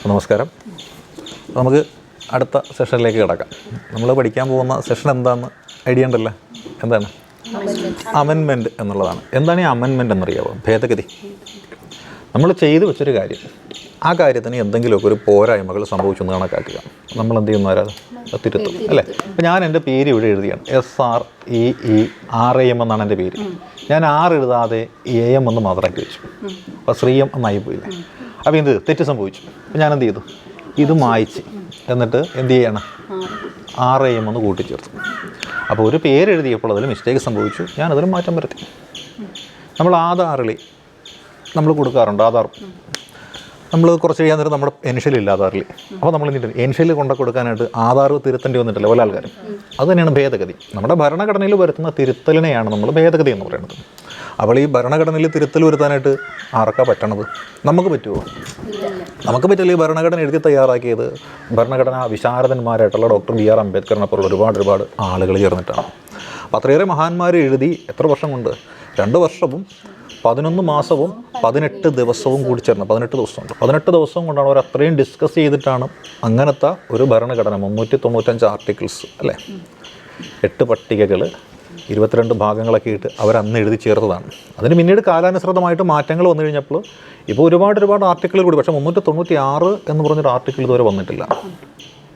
നമസ്കാരം. നമുക്ക് അടുത്ത സെഷനിലേക്ക് കിടക്കാം. നമ്മൾ പഠിക്കാൻ പോകുന്ന സെഷൻ എന്താണെന്ന് ഐഡിയ ഉണ്ടല്ലോ. എന്താണ് അമെൻമെൻറ്റ് എന്നുള്ളതാണ്. എന്താണ് ഈ അമെൻമെൻറ്റ് എന്നറിയാമോ? ഭേദഗതി. നമ്മൾ ചെയ്തു വെച്ചൊരു കാര്യം, ആ കാര്യത്തിന് എന്തെങ്കിലുമൊക്കെ ഒരു പോരായ്മകൾ സംഭവിച്ചെന്ന് കണക്കാക്കുക. നമ്മൾ എന്ത് ചെയ്യുന്നവരത് തിരുത്തും അല്ലേ? ഇപ്പോൾ ഞാൻ എൻ്റെ പേര് ഇവിടെ എഴുതിയാണ്, SREERAM എന്നാണ് എൻ്റെ പേര്. ഞാൻ എഴുതാതെ AM എന്ന് മാത്രമാക്കി വെച്ചു. അപ്പോൾ ശ്രീയം എന്നായി പോയില്ലേ? അപ്പോൾ എന്ത് തെറ്റ് സംഭവിച്ചു? അപ്പോൾ ഞാൻ എന്ത് ചെയ്തു? ഇത് മായ്ച്ച് എന്നിട്ട് എന്ത് ചെയ്യണം? RAM എന്ന് കൂട്ടിച്ചേർത്തു. അപ്പോൾ ഒരു പേര് എഴുതിയപ്പോൾ അതിൽ മിസ്റ്റേക്ക് സംഭവിച്ചു, ഞാനതിൽ മാറ്റം വരുത്തി. നമ്മൾ ആധാറിൽ നമ്മൾ കൊടുക്കാറുണ്ട്. ആധാർ നമ്മൾ കുറച്ച് കഴിയാൻ നേരം നമ്മുടെ ഇനിഷ്യൽ ആധാറിൽ. അപ്പോൾ നമ്മൾ എന്നിട്ട് ഇനിഷ്യൽ കൊണ്ട് കൊടുക്കാനായിട്ട് ആധാർ തിരുത്തേണ്ടി വന്നിട്ടില്ല പല ആൾക്കാരും. അത് തന്നെയാണ് ഭേദഗതി. നമ്മുടെ ഭരണഘടനയിൽ വരുത്തുന്ന തിരുത്തലിനെയാണ് നമ്മൾ ഭേദഗതി എന്ന് പറയുന്നത്. അപ്പോൾ ഈ ഭരണഘടനയിൽ തിരുത്തൽ വരുത്താനായിട്ട് ആർക്കാ പറ്റണത്? നമുക്ക് പറ്റുമോ? നമുക്ക് പറ്റില്ല. ഈ ഭരണഘടന എഴുതി തയ്യാറാക്കിയത് ഭരണഘടനാ വിശാരദന്മാരായിട്ടുള്ള ഡോക്ടർ BR അംബേദ്കറിനെ പോലുള്ള ഒരുപാട് ആളുകൾ ചേർന്നിട്ടാണ്. അപ്പോൾ അത്രയേറെ മഹാന്മാർ എഴുതി എത്ര വർഷം കൊണ്ട്? 2 വർഷവും 11 മാസവും 18 ദിവസവും കൂടി ചേർന്ന് 18 ദിവസമുണ്ട്. 18 ദിവസം കൊണ്ടാണ് അവർ അത്രയും ഡിസ്കസ് ചെയ്തിട്ടാണ് അങ്ങനത്തെ ഒരു ഭരണഘടന 395 ആർട്ടിക്കിൾസ് അല്ലേ, 8 പട്ടികകൾ 22 ഭാഗങ്ങളൊക്കെ ഇട്ട് അവരന്ന് എഴുതി ചേർത്തതാണ്. അതിന് പിന്നീട് കാലാനുസൃതമായിട്ട് മാറ്റങ്ങൾ വന്നു കഴിഞ്ഞപ്പോൾ ഇപ്പോൾ ഒരുപാട് ആർട്ടിക്കിൾ കൂടി. പക്ഷേ 396 എന്ന് പറഞ്ഞൊരു ആർട്ടിക്കിൾ ഇതുവരെ വന്നിട്ടില്ല.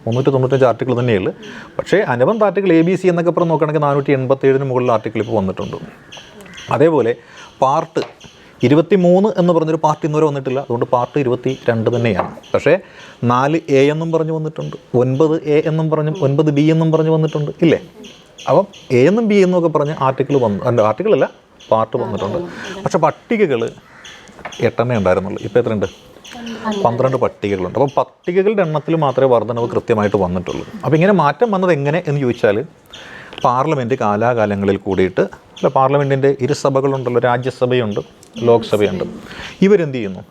395 ആർട്ടിക്കിൾ തന്നെയുള്ളൂ. പക്ഷേ അനുബന്ധ ആർട്ടിക്കിൾ ABC എന്നൊക്കെ പറഞ്ഞ് നോക്കുകയാണെങ്കിൽ 487 മുകളിൽ ആർട്ടിക്കിൾ ഇപ്പോൾ വന്നിട്ടുണ്ട്. അതേപോലെ പാർട്ട് 23 എന്ന് പറഞ്ഞൊരു പാർട്ട് ഇന്നുവരെ വന്നിട്ടില്ല. അതുകൊണ്ട് പാർട്ട് 22 തന്നെയാണ്. പക്ഷേ 4A എന്നും പറഞ്ഞ് വന്നിട്ടുണ്ട്, 9A എന്നും പറഞ്ഞ്, 9B എന്നും പറഞ്ഞ് വന്നിട്ടുണ്ട് ഇല്ലേ? അപ്പം A എന്നും B എന്നൊക്കെ പറഞ്ഞ് ആർട്ടിക്കിൾ ആർട്ടിക്കിളല്ല പാർട്ട് വന്നിട്ടുണ്ട്. പക്ഷേ പട്ടികകൾ 8 ഉണ്ടായിരുന്നുള്ളൂ. ഇപ്പോൾ എത്രയുണ്ട്? 12 പട്ടികകളുണ്ട്. അപ്പോൾ പട്ടികകളുടെ എണ്ണത്തിൽ മാത്രമേ വർധനവ് കൃത്യമായിട്ട് വന്നിട്ടുള്ളൂ. അപ്പോൾ ഇങ്ങനെ മാറ്റം വന്നത് എങ്ങനെ എന്ന് ചോദിച്ചാൽ, പാർലമെൻറ്റ് കാലാകാലങ്ങളിൽ കൂടിയിട്ട് അല്ല, പാർലമെൻറ്റിൻ്റെ ഇരുസഭകളുണ്ടല്ലോ, രാജ്യസഭയുണ്ട്, ലോക്സഭയുണ്ട്. ഇവരെന്ത് ചെയ്യുന്നു?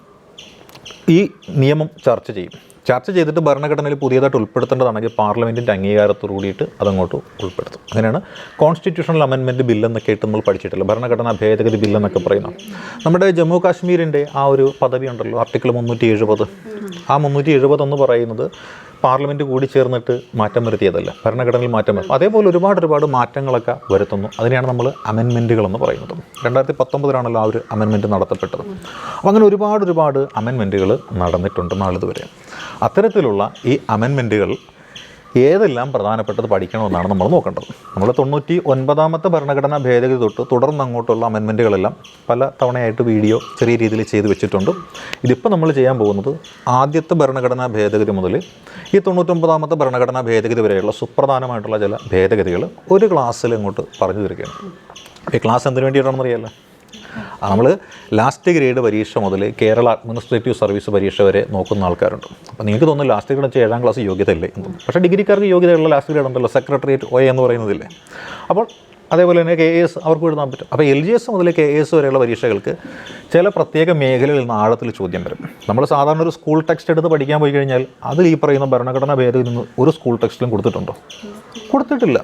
ഈ നിയമം ചർച്ച ചെയ്യും. ചർച്ച ചെയ്തിട്ട് ഭരണഘടനയിൽ പുതിയതായിട്ട് ഉൾപ്പെടുത്തേണ്ടതാണെങ്കിൽ പാർലമെൻറ്റിൻ്റെ അംഗീകാരത്തോടു കൂടിയിട്ട് അതങ്ങോട്ട് ഉൾപ്പെടുത്തും. അങ്ങനെയാണ് കോൺസ്റ്റിറ്റ്യൂഷണൽ അമെൻമെൻറ്റ് ബില്ലെന്നൊക്കെ ആയിട്ട് നമ്മൾ പഠിച്ചിട്ടില്ല. ഭരണഘടനാ ഭേദഗതി ബില്ലെന്നൊക്കെ പറയുന്നത്. നമ്മുടെ ജമ്മു കാശ്മീരിൻ്റെ ആ ഒരു പദവി ഉണ്ടല്ലോ, ആർട്ടിക്കിൾ 370. ആ 370 എന്ന് പറയുന്നത് പാർലമെൻറ്റ് കൂടി ചേർന്നിട്ട് മാറ്റം വരുത്തിയതല്ല, ഭരണഘടനയിൽ മാറ്റം വരും. അതേപോലെ ഒരുപാട് മാറ്റങ്ങളൊക്കെ വരുത്തുന്നു. അതിനെയാണ് നമ്മൾ അമെൻമെൻറ്റുകളെന്ന് പറയുന്നത്. 2019 ആ ഒരു അമെൻമെൻറ്റ് നടത്തപ്പെട്ടത്. അപ്പോൾ അങ്ങനെ ഒരുപാട് അമെൻമെൻറ്റുകൾ നടന്നിട്ടുണ്ട് നാളിതുവരെ. അത്തരത്തിലുള്ള ഈ അമെൻമെൻറ്റുകൾ ഏതെല്ലാം പ്രധാനപ്പെട്ടത് പഠിക്കണമെന്നാണ് നമ്മൾ നോക്കേണ്ടത്. നമ്മൾ 99ാമത്തെ ഭരണഘടനാ ഭേദഗതി തൊട്ട് തുടർന്ന് അങ്ങോട്ടുള്ള അമെൻമെൻറ്റുകളെല്ലാം പല തവണയായിട്ട് വീഡിയോ ചെറിയ രീതിയിൽ ചെയ്ത് വെച്ചിട്ടുണ്ട്. ഇതിപ്പോൾ നമ്മൾ ചെയ്യാൻ പോകുന്നത് ആദ്യത്തെ ഭരണഘടനാ ഭേദഗതി മുതൽ ഈ 99ാമത്തെ ഭരണഘടനാ ഭേദഗതി വരെയുള്ള സുപ്രധാനമായിട്ടുള്ള ചില ഭേദഗതികൾ ഒരു ക്ലാസ്സിൽ അങ്ങോട്ട് പറഞ്ഞു തീർക്കുകയാണ്. ഈ ക്ലാസ് എന്തിനു വേണ്ടിയിട്ടാണെന്ന് അറിയാമല്ലോ. നമ്മൾ ലാസ്റ്റ് ഗ്രേഡ് പരീക്ഷ മുതൽ കേരള അഡ്മിനിസ്ട്രേറ്റീവ് സർവീസ് പരീക്ഷ വരെ നോക്കുന്ന ആൾക്കാരുണ്ട്. അപ്പോൾ നിങ്ങൾക്ക് തോന്നുന്നു ലാസ്റ്റ് ഗ്രേഡ് 7ാം ക്ലാസ് യോഗ്യതയല്ലേ എന്ന്. പക്ഷേ ഡിഗ്രിക്കാർക്ക് യോഗ്യതയുള്ള ലാസ്റ്റ് ഗ്രേഡ് ഉണ്ടല്ലോ, സെക്രട്ടേറിയറ്റ് OA എന്ന് പറയുന്നതില്ലേ. അപ്പോൾ അതേപോലെ തന്നെ KAS അവർക്ക് എഴുതാൻ പറ്റും. അപ്പോൾ LGS മുതൽ KAS വരെയുള്ള പരീക്ഷകൾക്ക് ചില പ്രത്യേക മേഖലകളിൽ നിന്ന് ആഴത്തിൽ ചോദ്യം വരും. നമ്മൾ സാധാരണ ഒരു സ്കൂൾ ടെക്സ്റ്റ് എടുത്ത് പഠിക്കാൻ പോയി കഴിഞ്ഞാൽ അതിൽ ഈ പറയുന്ന ഭരണഘടനാ ഭേദഗതി നിന്ന് ഒരു സ്കൂൾ ടെക്സ്റ്റിലും കൊടുത്തിട്ടുണ്ടോ? കൊടുത്തിട്ടില്ല.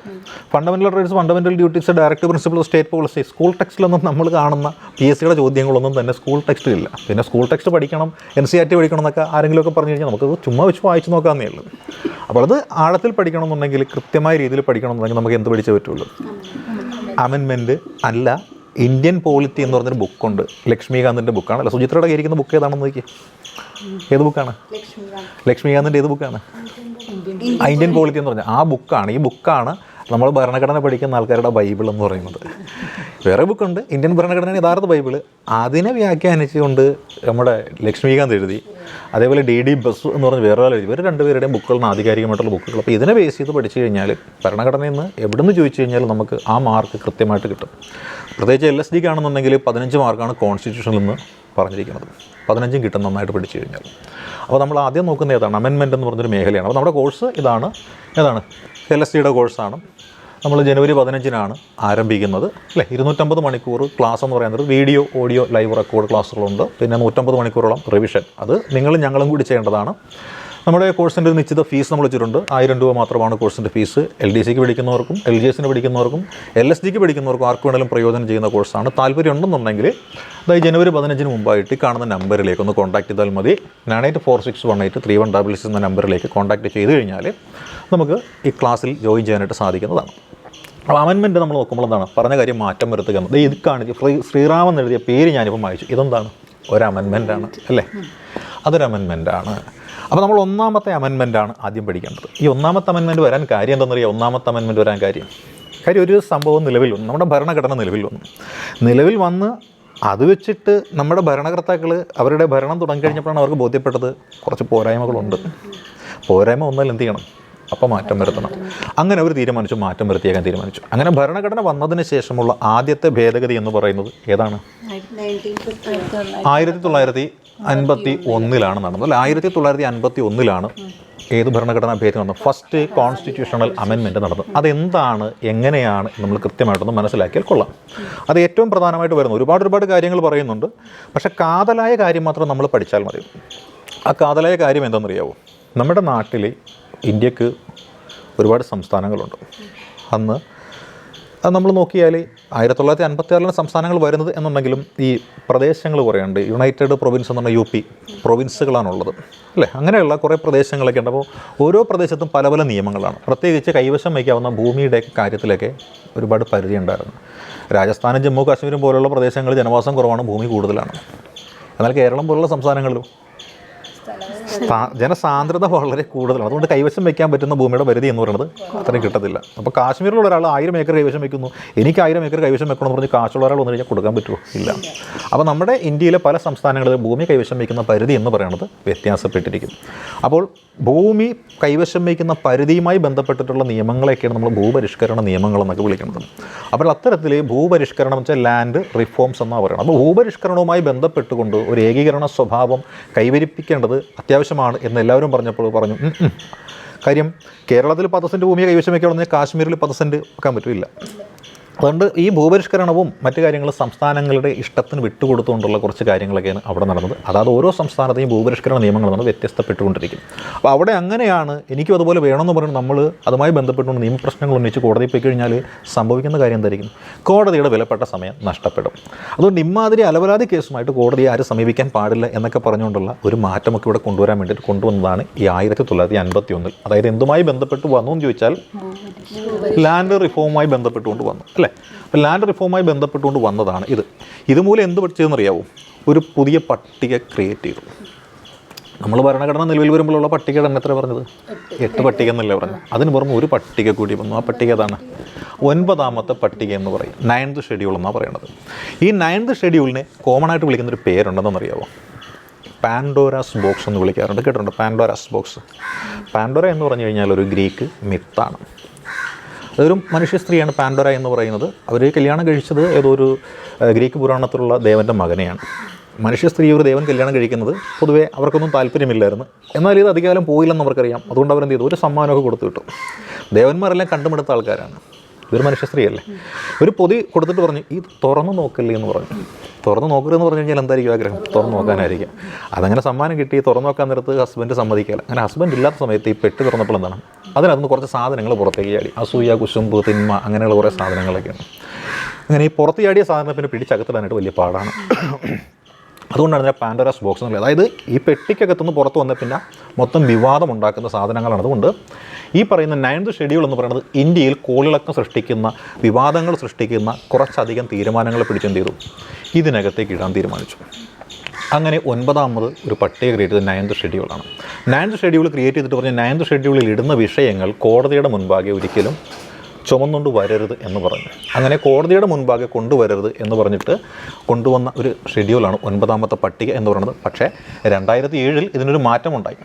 Fundamental rights, fundamental duties, direct principle of state policy, school ടെക്സ്റ്റിലൊന്നും നമ്മൾ കാണുന്ന PSCയുടെ ചോദ്യങ്ങളൊന്നും തന്നെ സ്കൂൾ ടെക്സ്റ്റിലില്ല. പിന്നെ സ്കൂൾ ടെക്സ്റ്റ് പഠിക്കണം, NCERT പഠിക്കണം എന്നൊക്കെ ആരെങ്കിലുമൊക്കെ പറഞ്ഞു കഴിഞ്ഞാൽ നമുക്കത് ചുമ്മാ വെച്ച് വായിച്ച് നോക്കാമെന്നേ ഉള്ളൂ. അപ്പോൾ അത് ആഴത്തിൽ പഠിക്കണമെന്നുണ്ടെങ്കിൽ, കൃത്യമായ രീതിയിൽ പഠിക്കണമെന്നുണ്ടെങ്കിൽ നമുക്ക് എന്ത് പഠിച്ചേ പറ്റുള്ളൂ? അമെൻമെൻറ്റ് അല്ല, ഇന്ത്യൻ പോളിറ്റി എന്ന് പറഞ്ഞൊരു ബുക്കുണ്ട്. ലക്ഷ്മികാന്തിൻ്റെ ബുക്കാണ്. അല്ല, സുചിത്രയുടെ കയ്യിരിക്കുന്ന ബുക്ക് ഏതാണെന്ന് നോക്കി. ഏത് ബുക്കാണ്? ലക്ഷ്മികാന്തിൻ്റെ ഏത് ബുക്കാണ്? ഇന്ത്യൻ പോളിറ്റി എന്ന് പറഞ്ഞാൽ ആ ബുക്കാണ്. ഈ ബുക്കാണ് നമ്മൾ ഭരണഘടന പഠിക്കുന്ന ആൾക്കാരുടെ ബൈബിൾ എന്ന് പറയുന്നത്. വേറെ ബുക്കുണ്ട്, ഇന്ത്യൻ ഭരണഘടന യഥാർത്ഥ ബൈബിൾ. അതിനെ വ്യാഖ്യാനിച്ചുകൊണ്ട് നമ്മുടെ ലക്ഷ്മികാന്ത് എഴുതി. അതേപോലെ DD ബസു എന്ന് പറഞ്ഞ് വേറെ എഴുതി. ഇവർ രണ്ടുപേരുടെയും ബുക്കുകളാണ് ആധികാരികമായിട്ടുള്ള ബുക്കുകൾ. അപ്പോൾ ഇതിനെ ബേസ് ചെയ്ത് പഠിച്ചു കഴിഞ്ഞാൽ ഭരണഘടനയിൽ നിന്ന് എവിടെ നിന്ന് ചോദിച്ചു കഴിഞ്ഞാൽ നമുക്ക് ആ മാർക്ക് കൃത്യമായിട്ട് കിട്ടും. പ്രത്യേകിച്ച് LSD ആണെന്നുണ്ടെങ്കിൽ 15 മാർക്കാണ് കോൺസ്റ്റിറ്റ്യൂഷനിൽ നിന്ന് പറഞ്ഞിരിക്കുന്നത്. 15 കിട്ടും നന്നായിട്ട് പഠിച്ചു കഴിഞ്ഞാൽ. അപ്പോൾ നമ്മൾ ആദ്യം നോക്കുന്ന ഏതാണ്? അമെൻമെൻറ്റ് എന്ന് പറഞ്ഞൊരു മേഖലയാണ്. അപ്പോൾ നമ്മുടെ കോഴ്സ് ഇതാണ്. ഏതാണ്? LSDയുടെ കോഴ്സാണ്. നമ്മൾ ജനുവരി 15 ആരംഭിക്കുന്നത് അല്ലേ. 250 മണിക്കൂർ ക്ലാസ് എന്ന് പറയുന്നത് വീഡിയോ, ഓഡിയോ, ലൈവ് റെക്കോർഡ് ക്ലാസ്സുകളുണ്ട്. പിന്നെ 150 മണിക്കൂറോളം റിവിഷൻ. അത് ഞങ്ങളും കൂടി ചെയ്യേണ്ടതാണ്. നമ്മുടെ കോഴ്സിൻ്റെ ഒരു നിശ്ചിത ഫീസ് നമ്മൾ വെച്ചിട്ടുണ്ട്. 1000 രൂപ മാത്രമാണ് കോഴ്സിൻ്റെ ഫീസ്. LDCക്ക് പഠിക്കുന്നവർക്കും LGSന് പഠിക്കുന്നവർക്കും LSDക്ക് പഠിക്കുന്നവർക്കും ആർക്ക് വേണമെങ്കിലും പ്രയോജനം ചെയ്യുന്ന കോഴ്സാണ്. താല്പര്യം ഉണ്ടെന്നുണ്ടെങ്കിൽ അതായത് ജനുവരി 15 മുമ്പായിട്ട് കാണുന്ന നമ്പറിലേക്ക് ഒന്ന് കോൺടാക്ട് ചെയ്താൽ മതി. 9846183166 എന്ന നമ്പറിലേക്ക് കോൺടാക്ട് ചെയ്ത് കഴിഞ്ഞാൽ നമുക്ക് ഈ ക്ലാസ്സിൽ ജോയിൻ ചെയ്യാനായിട്ട് സാധിക്കുന്നതാണ്. അപ്പോൾ അമെൻമെൻറ്റ് നമ്മൾ നോക്കുമ്പോൾ എന്താണ് പറഞ്ഞ കാര്യം മാറ്റം വരുത്തുക എന്നത്. ഇത് കാണിച്ച് ശ്രീറാമൻ എഴുതിയ പേര് ഞാനിപ്പം വായിച്ചു. ഇതെന്താണ്? ഒരു അമെൻമെൻറ്റാണ് അല്ലേ? അതൊരു അമെൻമെൻറ്റാണ്. അപ്പോൾ നമ്മൾ ഒന്നാമത്തെ അമെൻമെൻറ്റാണ് ആദ്യം പഠിക്കേണ്ടത്. ഈ ഒന്നാമത്തെ അമെൻമെൻറ്റ് വരാൻ കാര്യം എന്താണെന്നറിയാം? ഒന്നാമത്തെ അമെൻമെൻറ്റ് വരാൻ കാര്യം ഒരു സംഭവം നിലവിൽ വന്നു. നമ്മുടെ ഭരണഘടന നിലവിൽ വന്ന് അത് വെച്ചിട്ട് നമ്മുടെ ഭരണകർത്താക്കൾ അവരുടെ ഭരണം തുടങ്ങിക്കഴിഞ്ഞപ്പോഴാണ് അവർക്ക് ബോധ്യപ്പെട്ടത് കുറച്ച് പോരായ്മകളുണ്ട്. പോരായ്മ വന്നാൽ എന്ത് ചെയ്യണം? അപ്പോൾ മാറ്റം വരുത്തണം. അങ്ങനെ അവർ തീരുമാനിച്ചു, മാറ്റം വരുത്തിയേക്കാൻ തീരുമാനിച്ചു. അങ്ങനെ ഭരണഘടന വന്നതിന് ശേഷമുള്ള ആദ്യത്തെ ഭേദഗതി എന്ന് പറയുന്നത് ഏതാണ്? 1951 നടന്നത്. അല്ല, 1951 ഏത് ഭരണഘടനാ ഭേദഗതി നടന്നത്? ഫസ്റ്റ് കോൺസ്റ്റിറ്റ്യൂഷണൽ അമെൻമെൻറ്റ് നടന്നത്. അതെന്താണ്, എങ്ങനെയാണ് നമ്മൾ കൃത്യമായിട്ടൊന്ന് മനസ്സിലാക്കിയാൽ കൊള്ളാം. അത് ഏറ്റവും പ്രധാനമായിട്ട് വരുന്നത് ഒരുപാട് കാര്യങ്ങൾ പറയുന്നുണ്ട്. പക്ഷേ കാതലായ കാര്യം മാത്രം നമ്മൾ പഠിച്ചാൽ മതി. ആ കാതലായ കാര്യം എന്താണെന്നറിയാവോ? നമ്മുടെ നാട്ടിൽ ഇന്ത്യക്ക് ഒരുപാട് സംസ്ഥാനങ്ങളുണ്ട്. അന്ന് അത് നമ്മൾ നോക്കിയാൽ 1956 സംസ്ഥാനങ്ങൾ വരുന്നത് എന്നുണ്ടെങ്കിലും ഈ പ്രദേശങ്ങൾ കുറേയുണ്ട്. യുണൈറ്റഡ് പ്രൊവിൻസ് എന്ന് പറഞ്ഞാൽ UP പ്രൊവിൻസുകളാണുള്ളത് അല്ലേ? അങ്ങനെയുള്ള കുറേ പ്രദേശങ്ങളൊക്കെ ഉണ്ട്. അപ്പോൾ ഓരോ പ്രദേശത്തും പല പല നിയമങ്ങളാണ്. പ്രത്യേകിച്ച് കൈവശം വയ്ക്കാവുന്ന ഭൂമിയുടെ കാര്യത്തിലൊക്കെ ഒരുപാട് പരിധി ഉണ്ടായിരുന്നു. രാജസ്ഥാനും ജമ്മു കാശ്മീരും പോലുള്ള പ്രദേശങ്ങളിൽ ജനവാസം കുറവാണ്, ഭൂമി കൂടുതലാണ്. എന്നാൽ കേരളം പോലുള്ള സംസ്ഥാനങ്ങളിലും ജനസാന്ദ്രത വളരെ കൂടുതലാണ്. അതുകൊണ്ട് കൈവശം വയ്ക്കാൻ പറ്റുന്ന ഭൂമിയുടെ പരിധി എന്ന് പറയുന്നത് അത്രയും കിട്ടത്തില്ല. അപ്പോൾ കാശ്മീരിലുള്ള ഒരാൾ 1000 ഏക്കർ കൈവശം വയ്ക്കുന്നു, എനിക്ക് 1000 ഏക്കർ കൈവശം വെക്കണമെന്ന് പറഞ്ഞ് കാശുള്ള ഒരാൾ വന്നു കഴിഞ്ഞാൽ കൊടുക്കാൻ പറ്റുമോ? ഇല്ല. അപ്പോൾ നമ്മുടെ ഇന്ത്യയിലെ പല സംസ്ഥാനങ്ങളിൽ ഭൂമി കൈവശം വയ്ക്കുന്ന പരിധി എന്ന് പറയുന്നത് വ്യത്യാസപ്പെട്ടിരിക്കും. അപ്പോൾ ഭൂമി കൈവശം വയ്ക്കുന്ന പരിധിയുമായി ബന്ധപ്പെട്ടിട്ടുള്ള നിയമങ്ങളെയൊക്കെയാണ് നമ്മൾ ഭൂപരിഷ്കരണ നിയമങ്ങളെന്നൊക്കെ വിളിക്കുന്നത്. അപ്പോൾ അത്തരത്തിൽ ഭൂപരിഷ്കരണം വെച്ചാൽ ലാൻഡ് റിഫോംസ് എന്നാണ് പറയുന്നത്. അപ്പോൾ ഭൂപരിഷ്കരണവുമായി ബന്ധപ്പെട്ടുകൊണ്ട് ഒരു ഏകീകരണ സ്വഭാവം കൈവരിപ്പിക്കേണ്ടത് അത്യാവശ്യമാണ് എന്ന് എല്ലാവരും പറഞ്ഞപ്പോൾ പറഞ്ഞു കാര്യം കേരളത്തിൽ 10 സെൻറ്റ് ഭൂമിയെ കൈവശം വയ്ക്കുകയാണെന്ന് കാശ്മീരിൽ 10 സെൻറ്റ് വെക്കാൻ പറ്റില്ല. അതുകൊണ്ട് ഈ ഭൂപരിഷ്കരണവും മറ്റു കാര്യങ്ങളും സംസ്ഥാനങ്ങളുടെ ഇഷ്ടത്തിന് വിട്ടുകൊടുത്തുകൊണ്ടുള്ള കുറച്ച് കാര്യങ്ങളൊക്കെയാണ് അവിടെ നടന്നത്. അതായത് ഓരോ സംസ്ഥാനത്തെയും ഭൂപരിഷ്കരണ നിയമങ്ങൾ നമ്മൾ വ്യത്യസ്തപ്പെട്ടുകൊണ്ടിരിക്കും. അപ്പോൾ അവിടെ അങ്ങനെയാണ് എനിക്കും അതുപോലെ വേണമെന്ന് പറയുന്നത്. നമ്മൾ അതുമായി ബന്ധപ്പെട്ടുകൊണ്ട് നിയമപ്രശ്നങ്ങൾ ഉന്നയിച്ച് കോടതിയിൽ പോയി കഴിഞ്ഞാൽ സംഭവിക്കുന്ന കാര്യം എന്തായിരിക്കും? കോടതിയുടെ വിലപ്പെട്ട സമയം നഷ്ടപ്പെടും. അതുകൊണ്ട് ഇമാതിരി അലവലാതി കേസുമായിട്ട് കോടതിയെ ആരും സമീപിക്കാൻ പാടില്ല എന്നൊക്കെ പറഞ്ഞുകൊണ്ടുള്ള ഒരു മാറ്റമൊക്കെ ഇവിടെ കൊണ്ടുവരാൻ വേണ്ടിയിട്ട് കൊണ്ടുവന്നതാണ് ഈ 1951. അതായത് എന്തുമായി ബന്ധപ്പെട്ട് വന്നു എന്ന് ചോദിച്ചാൽ ലാൻഡ് റിഫോമുമായി ബന്ധപ്പെട്ടുകൊണ്ട് വന്നു അല്ലേ? അപ്പോൾ ലാൻഡ് റിഫോമുമായി ബന്ധപ്പെട്ടുകൊണ്ട് വന്നതാണ് ഇത്. ഇതുമൂലം എന്ത് പഠിച്ചതെന്നറിയാവോ? ഒരു പുതിയ പട്ടിക ക്രിയേറ്റ് ചെയ്തു. നമ്മൾ ഭരണഘടന നിലവിൽ വരുമ്പോഴുള്ള പട്ടികയുടെ എണ്ണത്ര പറഞ്ഞത്? 8 പട്ടിക എന്നല്ലേ പറഞ്ഞത്. അതിന് പുറമെ ഒരു പട്ടിക കൂടി വന്നു. ആ പട്ടിക ഏതാണ്? 9ാമത്തെ പട്ടിക എന്ന് പറയും. 9th ഷെഡ്യൂൾ എന്നാണ് പറയുന്നത്. ഈ 9th ഷെഡ്യൂളിനെ കോമൺ ആയിട്ട് വിളിക്കുന്നൊരു പേരുണ്ടെന്നറിയാവോ? പാൻഡോരാസ് ബോക്സ് എന്ന് വിളിക്കാറുണ്ട്. കേട്ടിട്ടുണ്ട് പാൻഡോരാസ് ബോക്സ്? പാൻഡോര എന്ന് പറഞ്ഞു കഴിഞ്ഞാൽ ഒരു ഗ്രീക്ക് മിത്താണ്. അതൊരു മനുഷ്യ സ്ത്രീയാണ് പാൻഡോര എന്ന് പറയുന്നത്. അവർ കല്യാണം കഴിച്ചത് ഏതോ ഒരു ഗ്രീക്ക് പുരാണത്തിലുള്ള ദേവൻ്റെ മകനെയാണ്. മനുഷ്യ സ്ത്രീ ഒരു ദേവൻ കല്യാണം കഴിക്കുന്നത് പൊതുവേ അവർക്കൊന്നും താല്പര്യമില്ലായിരുന്നു. എന്നാൽ ഇത് അധികാലം പോയില്ലെന്ന് അവർക്കറിയാം. അതുകൊണ്ട് അവരെന്ത് ചെയ്തു? ഒരു സമ്മാനമൊക്കെ കൊടുത്തു വിട്ടു. ദേവന്മാരെല്ലാം കണ്ടുമെടുത്ത ആൾക്കാരാണ്. ഇതൊരു മനുഷ്യ സ്ത്രീയല്ലേ. ഒരു പൊതി കൊടുത്തിട്ട് പറഞ്ഞു ഇത് തുറന്നു നോക്കല്ലേ എന്ന് പറഞ്ഞു. തുറന്ന് നോക്കരുതെന്ന് പറഞ്ഞു കഴിഞ്ഞാൽ എന്തായിരിക്കും ആഗ്രഹം? തുറന്ന് നോക്കാനായിരിക്കും. അതങ്ങനെ സമ്മാനം കിട്ടി തുറന്നു നോക്കാൻ നേരത്ത് ഹസ്ബൻഡ് സമ്മതിക്കില്ല. അങ്ങനെ ഹസ്ബൻഡ് ഇല്ലാത്ത സമയത്ത് ഈ പെട്ടി തുറന്നപ്പോൾ എന്താണ്? അതിനകത്ത് കുറച്ച് സാധനങ്ങൾ പുറത്തേക്ക് ചാടി. അസൂയ, കുശുമ്പ്, തിന്മ അങ്ങനെയുള്ള കുറേ സാധനങ്ങളൊക്കെയാണ്. അങ്ങനെ ഈ പുറത്ത് ചാടിയ സാധനത്തിന് പിടിച്ചകത്തിടാനായിട്ട് വലിയ പാടാണ്. അതുകൊണ്ടാണ് ഇതിനെ പാൻഡോരാസ് ബോക്സ് എന്നുള്ളത്. അതായത് ഈ പെട്ടിക്കകത്തുനിന്ന് പുറത്ത് വന്ന പിന്നെ മൊത്തം വിവാദം ഉണ്ടാക്കുന്ന സാധനങ്ങളാണ്. അതുകൊണ്ട് ഈ പറയുന്ന 9th ഷെഡ്യൂൾ എന്ന് പറയുന്നത് ഇന്ത്യയിൽ കോളിളക്കം സൃഷ്ടിക്കുന്ന, വിവാദങ്ങൾ സൃഷ്ടിക്കുന്ന കുറച്ചധികം തീരുമാനങ്ങൾ പിടിച്ചെന്ത് ചെയ്തു? ഇതിനകത്തേക്ക് ഇടാൻ തീരുമാനിച്ചു. അങ്ങനെ 9ാമത് ഒരു പട്ടിക ക്രിയേറ്റ് ചെയ്തത് 9th ഷെഡ്യൂളാണ്. 9th ഷെഡ്യൂൾ ക്രിയേറ്റ് ചെയ്തിട്ട് പറഞ്ഞ് 9th ഷെഡ്യൂളിൽ ഇടുന്ന വിഷയങ്ങൾ കോടതിയുടെ മുൻപാകെ ഒരിക്കലും ചുമന്നുകൊണ്ട് വരരുത് എന്ന് പറഞ്ഞു. അങ്ങനെ കോടതിയുടെ മുൻപാകെ കൊണ്ടുവരരുത് എന്ന് പറഞ്ഞിട്ട് കൊണ്ടുവന്ന ഒരു ഷെഡ്യൂളാണ് 9ാമത്തെ പട്ടിക എന്ന് പറയുന്നത്. പക്ഷേ 2007 ഇതിനൊരു മാറ്റമുണ്ടായി.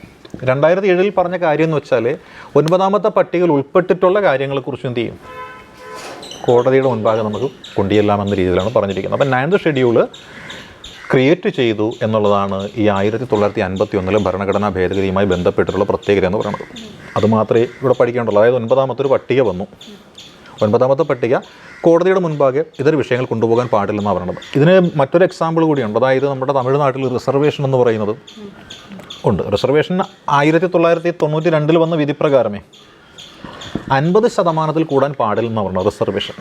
2007 പറഞ്ഞ കാര്യം എന്ന് വെച്ചാൽ 9ാമത്തെ പട്ടികയിൽ ഉൾപ്പെട്ടിട്ടുള്ള കാര്യങ്ങളെക്കുറിച്ച് എന്ത് ചെയ്യും? കോടതിയുടെ മുൻപാകെ നമുക്ക് കൊണ്ടുചെല്ലാമെന്ന രീതിയിലാണ് പറഞ്ഞിരിക്കുന്നത്. അപ്പം 9th ഷെഡ്യൂൾ ക്രിയേറ്റ് ചെയ്തു എന്നുള്ളതാണ് ഈ 1951 ഭരണഘടനാ ഭേദഗതിയുമായി ബന്ധപ്പെട്ടിട്ടുള്ള പ്രത്യേകത എന്ന് പറയുന്നത്. അതുമാത്രമേ ഇവിടെ പഠിക്കേണ്ടുള്ളൂ. അതായത് 9ാമത്തെ ഒരു പട്ടിക വന്നു. 9ാമത്തെ പട്ടിക കോടതിയുടെ മുൻപാകെ ഇതര വിഷയങ്ങൾ കൊണ്ടുപോകാൻ പാടില്ലെന്നാണ് പറയുന്നത്. ഇതിന് മറ്റൊരു എക്സാമ്പിൾ കൂടിയുണ്ട്. അതായത് നമ്മുടെ തമിഴ്നാട്ടിൽ റിസർവേഷൻ എന്ന് പറയുന്നത് ഉണ്ട്. റിസർവേഷൻ 1992 വന്ന വിധി പ്രകാരമേ 50% കൂടാൻ പാടില്ലെന്ന് പറഞ്ഞു. റിസർവേഷൻ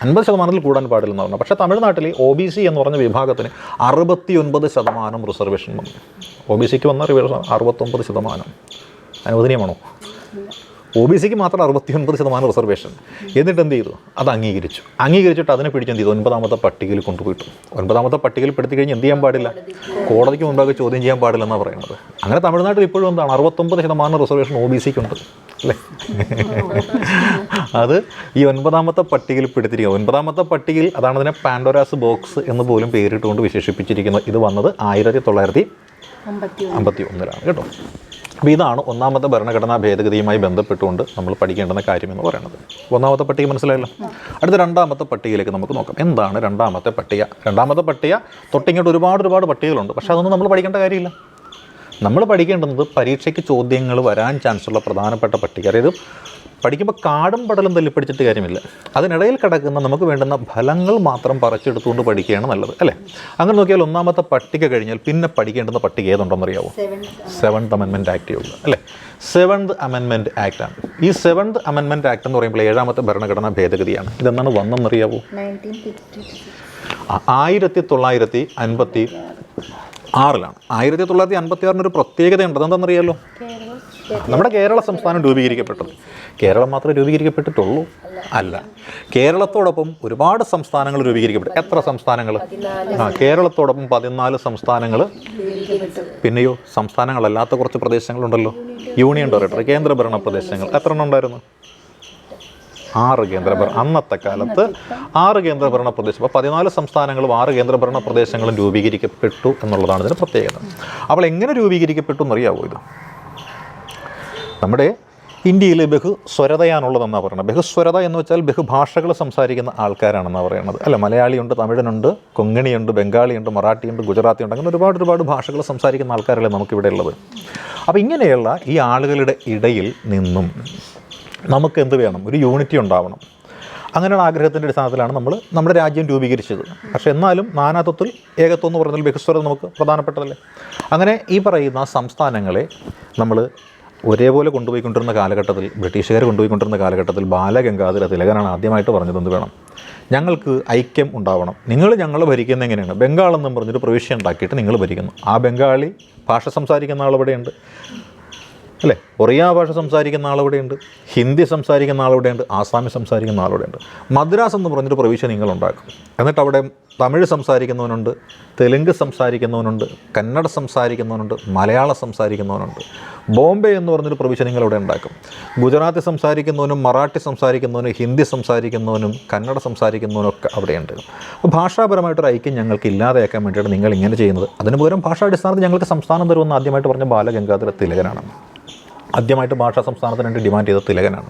50% കൂടാൻ പാടില്ലെന്ന് പറഞ്ഞു. പക്ഷേ തമിഴ്നാട്ടിൽ OBC എന്ന് പറഞ്ഞ വിഭാഗത്തിന് 69% റിസർവേഷൻ വന്നു. OBCക്ക് വന്ന 69% അനുവദനീയമാണോ? OBCക്ക് മാത്രം 69% റിസർവേഷൻ. എന്നിട്ട് എന്ത് ചെയ്തു? അത് അംഗീകരിച്ചിട്ട് അതിനെ പിടിച്ചെന്ത് ചെയ്തു? 9ാമത്തെ പട്ടികയിൽ കൊണ്ടുപോയിട്ടു. 9ാമത്തെ പട്ടികയിൽ പെടുത്തി കഴിഞ്ഞ് എന്ത് ചെയ്യാൻ പാടില്ല? കോടതിക്ക് മുമ്പാകെ ചോദ്യം ചെയ്യാൻ പാടില്ലെന്നാണ് പറയുന്നത്. അങ്ങനെ തമിഴ്നാട്ടിൽ ഇപ്പോഴും എന്താണ് 69% റിസർവേഷൻ OBCക്കുണ്ട് അല്ലേ? അത് ഈ 9ാമത്തെ പട്ടികയിൽ പെടുത്തിരിക്കുക. 9ാമത്തെ പട്ടികയിൽ അതാണ് അതിനെ പാൻഡോരാസ് ബോക്സ് എന്ന് പോലും പേരിട്ടുകൊണ്ട് വിശേഷിപ്പിച്ചിരിക്കുന്നത്. ഇത് വന്നത് 1951 കേട്ടോ. അപ്പോൾ ഇതാണ് 1ാമത്തെ ഭരണഘടനാ ഭേദഗതിയുമായി ബന്ധപ്പെട്ടുകൊണ്ട് നമ്മൾ പഠിക്കേണ്ടുന്ന കാര്യമെന്ന് പറയുന്നത്. 1ാമത്തെ പട്ടിക മനസ്സിലായല്ലോ. അടുത്ത 2ാമത്തെ പട്ടികയിലേക്ക് നമുക്ക് നോക്കാം. എന്താണ് 2ാമത്തെ പട്ടിക? 2ാമത്തെ പട്ടിക തൊട്ടിങ്ങോട്ട് ഒരുപാട് പട്ടികകളുണ്ട്. പക്ഷേ അതൊന്നും നമ്മൾ പഠിക്കേണ്ട കാര്യമില്ല. നമ്മൾ പഠിക്കേണ്ടുന്നത് പരീക്ഷയ്ക്ക് ചോദ്യങ്ങൾ വരാൻ ചാൻസുള്ള പ്രധാനപ്പെട്ട പട്ടിക. അതായത് പഠിക്കുമ്പോൾ കാടും പടലും തല്ലിപ്പിടിച്ചിട്ട് കാര്യമില്ല. അതിനിടയിൽ കിടക്കുന്ന നമുക്ക് വേണ്ടുന്ന ഫലങ്ങൾ മാത്രം പറിച്ചെടുത്തുകൊണ്ട് പഠിക്കുകയാണ് നല്ലത് അല്ലേ? അങ്ങനെ നോക്കിയാൽ 1ാമത്തെ പട്ടിക കഴിഞ്ഞാൽ പിന്നെ പഠിക്കേണ്ടുന്ന പട്ടിക ഏതുണ്ടെന്നറിയാവോ? 7th Amendment Act ഉള്ളൂ അല്ലേ? 7th Amendment Act ആണ്. ഈ 7th Amendment Act എന്ന് പറയുമ്പോൾ 7ാമത്തെ ഭരണഘടനാ ഭേദഗതിയാണ്. ഇതെന്നാണ് വന്നെന്നറിയാവോ? 1956 1956 ഒരു പ്രത്യേകതയുണ്ട്. അതെന്താണെന്നറിയാമല്ലോ? നമ്മുടെ കേരള സംസ്ഥാനം രൂപീകരിക്കപ്പെട്ടത്. കേരളം മാത്രമേ രൂപീകരിക്കപ്പെട്ടിട്ടുള്ളൂ? അല്ല. കേരളത്തോടൊപ്പം ഒരുപാട് സംസ്ഥാനങ്ങൾ രൂപീകരിക്കപ്പെട്ടു. എത്ര സംസ്ഥാനങ്ങൾ? കേരളത്തോടൊപ്പം 14 സംസ്ഥാനങ്ങൾ. പിന്നെയോ സംസ്ഥാനങ്ങളല്ലാത്ത കുറച്ച് പ്രദേശങ്ങളുണ്ടല്ലോ. യൂണിയൻ ടെറിട്ടറി, കേന്ദ്രഭരണ പ്രദേശങ്ങൾ. എത്ര എണ്ണം ഉണ്ടായിരുന്നു? 6 അന്നത്തെ കാലത്ത് 6 കേന്ദ്രഭരണ പ്രദേശം. അപ്പോൾ 14 സംസ്ഥാനങ്ങളും 6 കേന്ദ്രഭരണ പ്രദേശങ്ങളും രൂപീകരിക്കപ്പെട്ടു എന്നുള്ളതാണ് ഇതിന് പ്രത്യേകത. അപ്പോൾ എങ്ങനെ രൂപീകരിക്കപ്പെട്ടു എന്നറിയാവോ? ഇത് നമ്മുടെ ഇന്ത്യയിൽ ബഹുസ്വരതയാണുള്ളതെന്നാണ് പറയുന്നത്. ബഹുസ്വരത എന്ന് വെച്ചാൽ ബഹുഭാഷകൾ സംസാരിക്കുന്ന ആൾക്കാരാണെന്നാണ് പറയുന്നത് അല്ല. മലയാളിയുണ്ട്, തമിഴനുണ്ട്, കൊങ്ങിണിയുണ്ട്, ബംഗാളിയുണ്ട്, മറാഠിയുണ്ട്, ഗുജറാത്തിയുണ്ട്. അങ്ങനെ ഒരുപാട് ഭാഷകൾ സംസാരിക്കുന്ന ആൾക്കാരല്ലേ നമുക്കിവിടെ ഉള്ളത്. അപ്പോൾ ഇങ്ങനെയുള്ള ഈ ആളുകളുടെ ഇടയിൽ നിന്നും നമുക്ക് എന്ത് വേണം? ഒരു യൂണിറ്റി ഉണ്ടാവണം. അങ്ങനെയുള്ള ആഗ്രഹത്തിൻ്റെ അടിസ്ഥാനത്തിലാണ് നമ്മൾ നമ്മുടെ രാജ്യം രൂപീകരിച്ചത്. പക്ഷേ എന്നാലും നാനാത്വത്തിൽ ഏകത്വം എന്ന് പറഞ്ഞാൽ ബഹുസ്വരത നമുക്ക് പ്രധാനപ്പെട്ടതല്ലേ. അങ്ങനെ ഈ പറയുന്ന സംസ്ഥാനങ്ങളെ നമ്മൾ ഒരേപോലെ കൊണ്ടുപോയിക്കൊണ്ടിരുന്ന കാലഘട്ടത്തിൽ, ബ്രിട്ടീഷുകാർ കൊണ്ടുപോയിക്കൊണ്ടിരുന്ന കാലഘട്ടത്തിൽ ബാലഗംഗാധര തിലകനാണ് ആദ്യമായിട്ട് പറഞ്ഞത് എന്ത് വേണം? ഞങ്ങൾക്ക് ഐക്യം ഉണ്ടാവണം. നിങ്ങൾ ഞങ്ങൾ ഭരിക്കുന്നത് എങ്ങനെയാണ്? ബംഗാൾ എന്നും പറഞ്ഞൊരു പ്രവിശ്യ ഉണ്ടാക്കിയിട്ട് നിങ്ങൾ ഭരിക്കുന്നു. ആ ബംഗാളി ഭാഷ സംസാരിക്കുന്ന ആളിവിടെയുണ്ട് അല്ലേ? ഒറിയ ഭാഷ സംസാരിക്കുന്ന ആളിവിടെയുണ്ട്, ഹിന്ദി സംസാരിക്കുന്ന ആളിവിടെയുണ്ട്, ആസാമി സംസാരിക്കുന്ന ആളിവിടെയുണ്ട്. മദ്രാസ് എന്ന് പറഞ്ഞൊരു പ്രവിശ്യ നിങ്ങളുണ്ടാക്കും. എന്നിട്ട് അവിടെ തമിഴ് സംസാരിക്കുന്നവനുണ്ട്, തെലുങ്ക് സംസാരിക്കുന്നവനുണ്ട്, കന്നഡ സംസാരിക്കുന്നവനുണ്ട്, മലയാളം സംസാരിക്കുന്നവനുണ്ട്. ബോംബെ എന്ന് പറഞ്ഞൊരു പ്രവിശ്യ നിങ്ങളിവിടെ ഉണ്ടാക്കും. ഗുജറാത്തി സംസാരിക്കുന്നവനും, മറാഠി സംസാരിക്കുന്നവനും, ഹിന്ദി സംസാരിക്കുന്നവനും, കന്നഡ സംസാരിക്കുന്നവനും ഒക്കെ അവിടെയുണ്ട്. അപ്പോൾ ഭാഷാപരമായിട്ടൊരു ഐക്യം ഞങ്ങൾക്ക് ഇല്ലാതെയാക്കാൻ വേണ്ടിയിട്ട് നിങ്ങൾ ഇങ്ങനെ ചെയ്യുന്നത്. അതിന് പകരം ഭാഷാടിസ്ഥാനത്തിൽ ഞങ്ങൾക്ക് സംസ്ഥാനം തരുമെന്ന് ആദ്യമായിട്ട് പറഞ്ഞ ബാലഗംഗാധര തിലകനാണ്. ആദ്യമായിട്ട് ഭാഷാ സംസ്ഥാനത്തിന് വേണ്ടി ഡിമാൻഡ് ചെയ്ത തിലകനാണ്.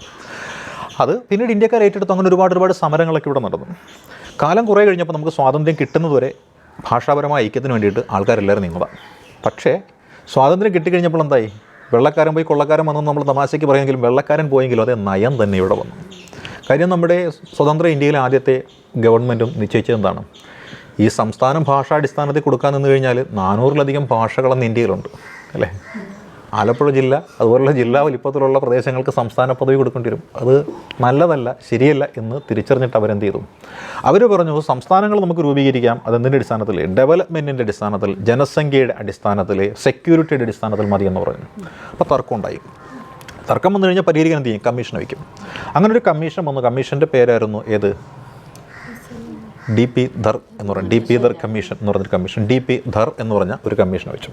അത് പിന്നീട് ഇന്ത്യക്കാർ ഏറ്റെടുത്ത് അങ്ങനെ ഒരുപാട് സമരങ്ങളൊക്കെ ഇവിടെ നടന്നു. കാലം കുറേ കഴിഞ്ഞപ്പോൾ നമുക്ക് സ്വാതന്ത്ര്യം കിട്ടുന്നതുവരെ ഭാഷാപരമായ ഐക്യത്തിന് വേണ്ടിയിട്ട് ആൾക്കാരെല്ലാവരും നീങ്ങുക. പക്ഷേ സ്വാതന്ത്ര്യം കിട്ടിക്കഴിഞ്ഞപ്പോൾ എന്തായി? വെള്ളക്കാരൻ പോയി കൊള്ളക്കാരൻ വന്നു നമ്മൾ തമാശയ്ക്ക് പറയുമെങ്കിലും വെള്ളക്കാരൻ പോയെങ്കിലും അതേ നയം തന്നെ ഇവിടെ വന്നു. കാര്യം നമ്മുടെ സ്വതന്ത്ര ഇന്ത്യയിലെ ആദ്യത്തെ ഗവൺമെൻറ്റും നിശ്ചയിച്ചത് എന്താണ്? ഈ സംസ്ഥാനം ഭാഷാടിസ്ഥാനത്തിൽ കൊടുക്കാൻ നിന്ന് കഴിഞ്ഞാൽ 400-ലധികം ഭാഷകളെന്ന് ഇന്ത്യയിലുണ്ട് അല്ലേ? ആലപ്പുഴ ജില്ല അതുപോലുള്ള ജില്ലാ വലിപ്പത്തിലുള്ള പ്രദേശങ്ങൾക്ക് സംസ്ഥാന പദവി കൊടുക്കേണ്ടി വരും. അത് നല്ലതല്ല, ശരിയല്ല എന്ന് തിരിച്ചറിഞ്ഞിട്ട് അവരെന്ത് ചെയ്തു? അവർ പറഞ്ഞു സംസ്ഥാനങ്ങൾ നമുക്ക് രൂപീകരിക്കാം. അതെന്തിൻ്റെ അടിസ്ഥാനത്തിൽ? ഡെവലപ്മെൻറ്റിൻ്റെ അടിസ്ഥാനത്തിൽ, ജനസംഖ്യയുടെ അടിസ്ഥാനത്തിൽ, സെക്യൂരിറ്റിയുടെ അടിസ്ഥാനത്തിൽ മതിയെന്ന് പറഞ്ഞു. അപ്പോൾ തർക്കമുണ്ടായി. തർക്കം വന്നു കഴിഞ്ഞാൽ പരിഹരിക്കാൻ എന്ത് ചെയ്യും? കമ്മീഷൻ വയ്ക്കും. അങ്ങനെ ഒരു കമ്മീഷൻ വന്നു. കമ്മീഷൻ്റെ പേരായിരുന്നു ഏത്? DP ധർ എന്ന് പറഞ്ഞ DP ധർ കമ്മീഷൻ എന്ന് പറഞ്ഞൊരു കമ്മീഷൻ. DP ധർ എന്ന് പറഞ്ഞ ഒരു കമ്മീഷൻ വെച്ചു.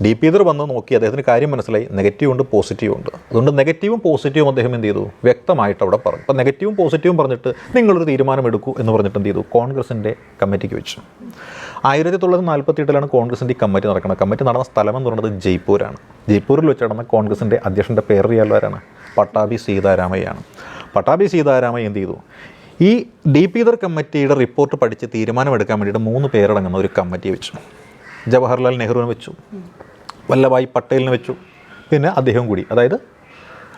DP ധർ വന്ന് നോക്കി അദ്ദേഹത്തിന് കാര്യം മനസ്സിലായി. നെഗറ്റീവ് ഉണ്ട്, പോസിറ്റീവ് ഉണ്ട്. അതുകൊണ്ട് നെഗറ്റീവും പോസിറ്റീവും അദ്ദേഹം എന്ത് ചെയ്തു? വ്യക്തമായിട്ട് അവിടെ പറഞ്ഞു. അപ്പോൾ നെഗറ്റീവും പോസിറ്റീവും പറഞ്ഞിട്ട് നിങ്ങളൊരു തീരുമാനം എടുക്കൂ എന്ന് പറഞ്ഞിട്ട് എന്ത് ചെയ്തു? കോൺഗ്രസിൻ്റെ കമ്മിറ്റിക്ക് വെച്ചു. 1948 കോൺഗ്രസിൻ്റെ ഈ കമ്മിറ്റി നടക്കണം. കമ്മിറ്റി നടന്ന സ്ഥലം എന്ന് പറയുന്നത് ജയ്പൂരാണ്. ജയ്പൂരിൽ വെച്ച് നടന്ന കോൺഗ്രസിൻ്റെ അധ്യക്ഷൻ്റെ പേരറിയാലുകാരാണ് പട്ടാഭി സീതാരാമയ്യാണ്. പട്ടാഭി സീതാരാമയ്യ എന്ത് ചെയ്തു? ഈ DP ധർ കമ്മിറ്റിയുടെ റിപ്പോർട്ട് പഠിച്ച് തീരുമാനമെടുക്കാൻ വേണ്ടിയിട്ട് 3 പേരടങ്ങുന്ന ഒരു കമ്മിറ്റി വെച്ചു. ജവഹർലാൽ നെഹ്റുവിനെ വെച്ചു, വല്ലഭായ് പട്ടേലിനെ വെച്ചു, പിന്നെ അദ്ദേഹം കൂടി. അതായത്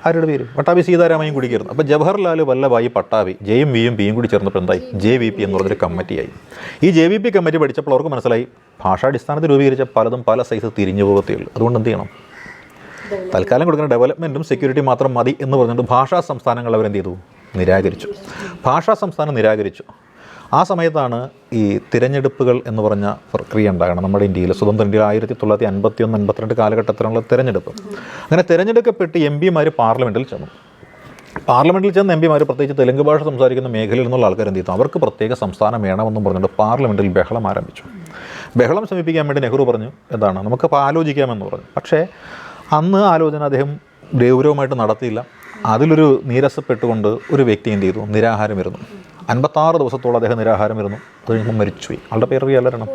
ആരുടെ പേര്? പട്ടാഭി സീതാരാമയ്യം കൂടി ചേർന്നു. അപ്പോൾ ജവഹർലാൽ, വല്ലഭായ് പട്ടാഭി, ജെയും വിയും പിയും കൂടി ചേർന്നപ്പോൾ എന്തായി? JVP എന്ന് പറഞ്ഞൊരു കമ്മിറ്റിയായി. ഈ JVP കമ്മിറ്റി പഠിച്ചപ്പോൾ അവർക്ക് മനസ്സിലായി ഭാഷാടിസ്ഥാനത്തിൽ രൂപീകരിച്ച പലതും പല സൈസ് തിരിഞ്ഞു പോകത്തേയുള്ളൂ. അതുകൊണ്ട് എന്ത് ചെയ്യണം? തൽക്കാലം കൊടുക്കുന്ന ഡെവലപ്മെൻറ്റും സെക്യൂരിറ്റി മാത്രം മതി എന്ന് പറഞ്ഞുകൊണ്ട് ഭാഷാ സംസ്ഥാനങ്ങൾ അവരെന്ത് ചെയ്തു? നിരാകരിച്ചു. ഭാഷാ സംസ്ഥാനം നിരാകരിച്ചു. ആ സമയത്താണ് ഈ തിരഞ്ഞെടുപ്പുകൾ എന്ന് പറഞ്ഞ പ്രക്രിയ ഉണ്ടാകണം നമ്മുടെ ഇന്ത്യയിൽ. സ്വതന്ത്ര ഇന്ത്യയിൽ 1951-52 കാലഘട്ടത്തിലുള്ള തിരഞ്ഞെടുപ്പ്. അങ്ങനെ തിരഞ്ഞെടുക്കപ്പെട്ട് എം പിമാർ പാർലമെൻറ്റിൽ ചെന്നു. പാർലമെൻറ്റിൽ ചെന്ന് എം പിമാർ, പ്രത്യേകിച്ച് തെലുങ്ക് ഭാഷ സംസാരിക്കുന്ന മേഖലയിൽ നിന്നുള്ള ആൾക്കാർ എന്ത് ചെയ്തു? അവർക്ക് പ്രത്യേക സംസ്ഥാനം വേണമെന്നും പറഞ്ഞുകൊണ്ട് പാർലമെൻറ്റിൽ ബഹളം ആരംഭിച്ചു. ബഹളം ശമിപ്പിക്കാൻ വേണ്ടി നെഹ്റു പറഞ്ഞു, എന്താണ്, നമുക്കപ്പോൾ ആലോചിക്കാമെന്ന് പറഞ്ഞു. പക്ഷേ അന്ന് ആലോചന അദ്ദേഹം ഗൗരവമായിട്ട് നടത്തിയില്ല. അതിലൊരു നീരസപ്പെട്ടുകൊണ്ട് ഒരു വ്യക്തി എന്ത് ചെയ്തു? നിരാഹാരം ഇരുന്നു. 56 ദിവസത്തോളം അദ്ദേഹം നിരാഹാരം ഇരുന്നു. അത് കഴിയുമ്പോൾ മരിച്ചുപോയി. ആളുടെ പേര് അറിയാലോ,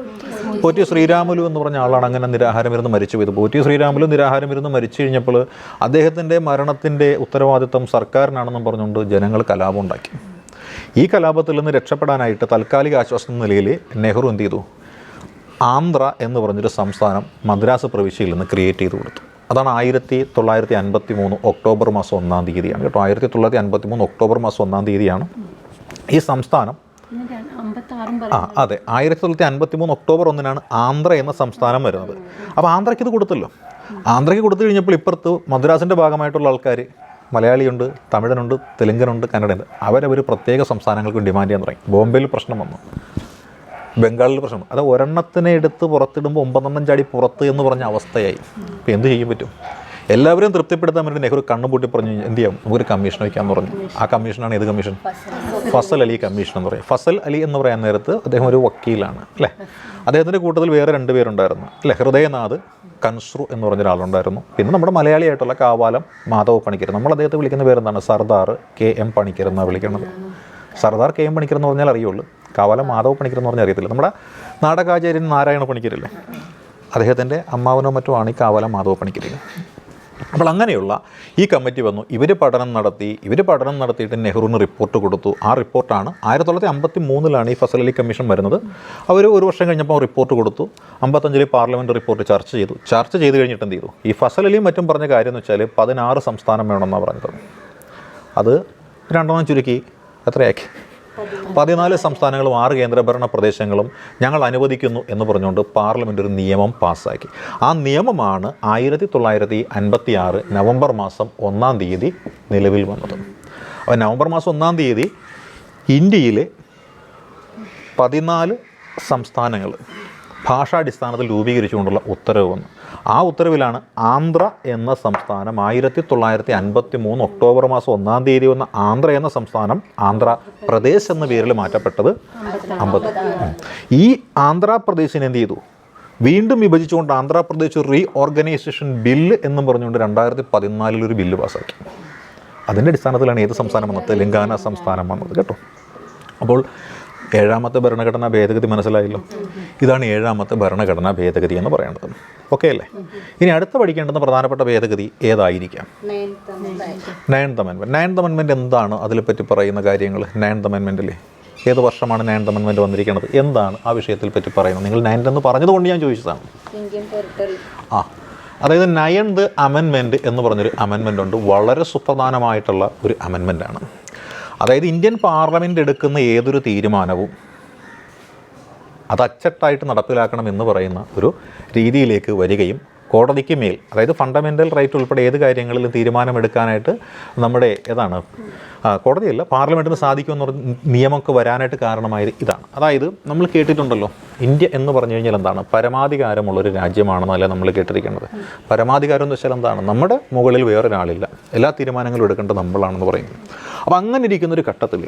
പോറ്റി ശ്രീരാമുലു എന്ന് പറഞ്ഞ ആളാണ് അങ്ങനെ നിരാഹാരം ഇരുന്ന് മരിച്ചുപോയത്. പോറ്റി ശ്രീരാമുലു നിരാഹാരം ഇരുന്ന് മരിച്ചു കഴിഞ്ഞപ്പോൾ അദ്ദേഹത്തിൻ്റെ മരണത്തിൻ്റെ ഉത്തരവാദിത്വം സർക്കാരിനാണെന്നും പറഞ്ഞുകൊണ്ട് ജനങ്ങൾ കലാപം ഉണ്ടാക്കി. ഈ കലാപത്തിൽ നിന്ന് രക്ഷപ്പെടാനായിട്ട് താൽക്കാലിക ആശ്വാസം എന്ന നിലയിൽ നെഹ്റു എന്ത് ചെയ്തു? ആന്ധ്ര എന്ന് പറഞ്ഞൊരു സംസ്ഥാനം മദ്രാസ് പ്രവിശ്യയിൽ നിന്ന് ക്രിയേറ്റ് ചെയ്ത് കൊടുത്തു. അതാണ് 1953 ഒക്ടോബർ മാസം 1-ാം തീയതിയാണ് കേട്ടോ. 1953 ഒക്ടോബർ മാസം 1-ാം തീയതിയാണ് ഈ സംസ്ഥാനം. അതെ, 1953 ഒക്ടോബർ 1-നാണ് ആന്ധ്ര എന്ന സംസ്ഥാനം വരുന്നത്. അപ്പോൾ ആന്ധ്രയ്ക്ക് ഇത് കൊടുത്തല്ലോ. ആന്ധ്രയ്ക്ക് കൊടുത്തു കഴിഞ്ഞപ്പോൾ ഇപ്പുറത്ത് മദ്രാസിൻ്റെ ഭാഗമായിട്ടുള്ള ആൾക്കാർ, മലയാളിയുണ്ട്, തമിഴനുണ്ട്, തെലുങ്കനുണ്ട്, കന്നഡയുണ്ട്, അവരവർ പ്രത്യേക സംസ്ഥാനങ്ങൾക്ക് ഡിമാൻഡ് ചെയ്യാൻ തുടങ്ങി. ബോംബെയിൽ പ്രശ്നം വന്നു, ബംഗാളിൽ പ്രശ്നം. അത് ഒരെണ്ണത്തിനെ എടുത്ത് പുറത്തിടുമ്പോൾ 9 ചാടി പുറത്ത് എന്ന് പറഞ്ഞ അവസ്ഥയായി. ഇപ്പോൾ എന്ത് ചെയ്യാൻ പറ്റും? എല്ലാവരും തൃപ്തിപ്പെടുത്താൻ വേണ്ടി നെഹ്റു കണ്ണുപൂട്ടി പറഞ്ഞു, എന്ത് ചെയ്യാം, നമുക്കൊരു കമ്മീഷൻ വയ്ക്കാമെന്ന് പറഞ്ഞു. ആ കമ്മീഷനാണ് ഏത് കമ്മീഷൻ? ഫസൽ അലി കമ്മീഷൻ എന്ന് പറയും. ഫസൽ അലി എന്ന് പറയാൻ നേരത്ത് അദ്ദേഹം ഒരു വക്കീലാണ് അല്ലേ. അദ്ദേഹത്തിൻ്റെ കൂട്ടത്തിൽ വേറെ 2 പേരുണ്ടായിരുന്നു അല്ലേ. ഹൃദയനാഥ് കൻസ്രു എന്ന് പറഞ്ഞൊരാളുണ്ടായിരുന്നു. പിന്നെ നമ്മുടെ മലയാളിയായിട്ടുള്ള കാവാലം മാധവ് പണിക്കർ. നമ്മൾ അദ്ദേഹത്തെ വിളിക്കുന്ന പേരെന്താണ്? സർദാർ KM പണിക്കർ എന്നാണ് വിളിക്കുന്നത്. സർദാർ KM പണിക്കർ എന്ന് പറഞ്ഞാൽ അറിയുള്ളൂ. കാവാലം മാധവ് പണിക്കർ എന്ന് പറഞ്ഞാൽ അറിയത്തില്ല. നമ്മുടെ നാടകാചാര്യൻ നാരായണ പണിക്കരല്ലേ, അദ്ദേഹത്തിൻ്റെ അമ്മാവനോ മറ്റോ ആണ് ഈ കാവാലം മാധവ് പണിക്കർ. അപ്പോൾ അങ്ങനെയുള്ള ഈ കമ്മിറ്റി വന്നു. ഇവർ പഠനം നടത്തിയിട്ട് നെഹ്റുവിന് റിപ്പോർട്ട് കൊടുത്തു. ആ റിപ്പോർട്ടാണ് 1953 ഈ ഫസൽ അലി കമ്മീഷൻ വരുന്നത്. അവർ 1 വർഷം കഴിഞ്ഞപ്പോൾ റിപ്പോർട്ട് കൊടുത്തു. 55 പാർലമെൻറ്റ് റിപ്പോർട്ട് ചർച്ച ചെയ്ത് കഴിഞ്ഞിട്ട് എന്ത് ചെയ്തു? ഈ ഫസൽ അലിയും മറ്റും പറഞ്ഞ കാര്യം എന്ന് വെച്ചാൽ 16 സംസ്ഥാനം വേണമെന്നാണ് പറഞ്ഞത്. അത് 2 ചുരുക്കി എത്രയാക്കി? 14 സംസ്ഥാനങ്ങളും 6 കേന്ദ്രഭരണ പ്രദേശങ്ങളും ഞങ്ങൾ അനുവദിക്കുന്നു എന്ന് പറഞ്ഞുകൊണ്ട് പാർലമെൻറ്റ് ഒരു നിയമം പാസ്സാക്കി. ആ നിയമമാണ് 1956 നവംബർ മാസം 1-ാം തീയതി നിലവിൽ വന്നത്. അപ്പോൾ നവംബർ മാസം 1-ാം തീയതി ഇന്ത്യയിലെ 14 സംസ്ഥാനങ്ങൾ ഭാഷാടിസ്ഥാനത്തിൽ രൂപീകരിച്ചുകൊണ്ടുള്ള ഉത്തരവ് വന്നു. ആ ഉത്തരവിലാണ് ആന്ധ്ര എന്ന സംസ്ഥാനം 1953 ഒക്ടോബർ മാസം 1-ാം തീയതി വന്ന ആന്ധ്ര എന്ന സംസ്ഥാനം ആന്ധ്രാപ്രദേശ് എന്ന പേരിൽ മാറ്റപ്പെട്ടത്. 50 ഈ ആന്ധ്രാപ്രദേശിനെ എന്ത് ചെയ്തു? വീണ്ടും വിഭജിച്ചുകൊണ്ട് ആന്ധ്രാപ്രദേശ് റീ ഓർഗനൈസേഷൻ ബില്ല് എന്നും പറഞ്ഞുകൊണ്ട് 2014 ഒരു ബില്ല് പാസ്സാക്കി. അതിൻ്റെ അടിസ്ഥാനത്തിലാണ് ഏത് സംസ്ഥാനം വന്നത്? തെലങ്കാന സംസ്ഥാനം വന്നത് കേട്ടോ. അപ്പോൾ 7ാമത്തെ ഭരണഘടനാ ഭേദഗതി മനസ്സിലായല്ലോ. ഇതാണ് 7ാമത്തെ ഭരണഘടനാ ഭേദഗതി എന്ന് പറയുന്നത്. ഓക്കെ അല്ലേ? ഇനി അടുത്ത പഠിക്കേണ്ടുന്ന പ്രധാനപ്പെട്ട ഭേദഗതി ഏതായിരിക്കാം? 9th amendment. 9th അമെൻമെൻറ്റ് എന്താണ്? അതിനെപ്പറ്റി പറയുന്ന കാര്യങ്ങൾ 9th അമെൻമെൻറ്റിൽ ഏത് വർഷമാണ് 9th അമെൻമെൻറ്റ് വന്നിരിക്കുന്നത്? എന്താണ് ആ വിഷയത്തിൽ പറ്റി പറയുന്നത്? നിങ്ങൾ 9th എന്ന് പറഞ്ഞതുകൊണ്ട് ഞാൻ ചോദിച്ചതാണ്. അതായത് 9th അമെൻമെൻറ്റ് എന്ന് പറഞ്ഞൊരു അമെൻമെൻറ്റ് ഉണ്ട്. വളരെ സുപ്രധാനമായിട്ടുള്ള ഒരു അമെൻമെൻറ്റാണ്. അതായത് ഇന്ത്യൻ പാർലമെൻറ്റ് എടുക്കുന്ന ഏതൊരു തീരുമാനവും അത് അച്ചട്ടായിട്ട് നടപ്പിലാക്കണം എന്ന് പറയുന്ന ഒരു രീതിയിലേക്ക് വരികയും കോടതിക്ക് മേൽ, അതായത് ഫണ്ടമെൻ്റൽ റൈറ്റ് ഉൾപ്പെടെ ഏത് കാര്യങ്ങളിലും തീരുമാനമെടുക്കാനായിട്ട് നമ്മുടെ കോടതിയല്ല പാർലമെൻറ്റിന് സാധിക്കുമെന്ന് പറഞ്ഞ നിയമമൊക്കെ വരാനായിട്ട് കാരണമായത് ഇതാണ്. അതായത് നമ്മൾ കേട്ടിട്ടുണ്ടല്ലോ, ഇന്ത്യ എന്ന് പറഞ്ഞു കഴിഞ്ഞാൽ എന്താണ്? പരമാധികാരമുള്ളൊരു രാജ്യമാണെന്നല്ല നമ്മൾ കേട്ടിരിക്കുന്നത്. പരമാധികാരം എന്ന് വെച്ചാൽ എന്താണ്? നമ്മുടെ മുകളിൽ വേറൊരാളില്ല, എല്ലാ തീരുമാനങ്ങളും എടുക്കേണ്ടത് നമ്മളാണെന്ന് പറയുന്നത്. അപ്പോൾ അങ്ങനെ ഇരിക്കുന്നൊരു ഘട്ടത്തിൽ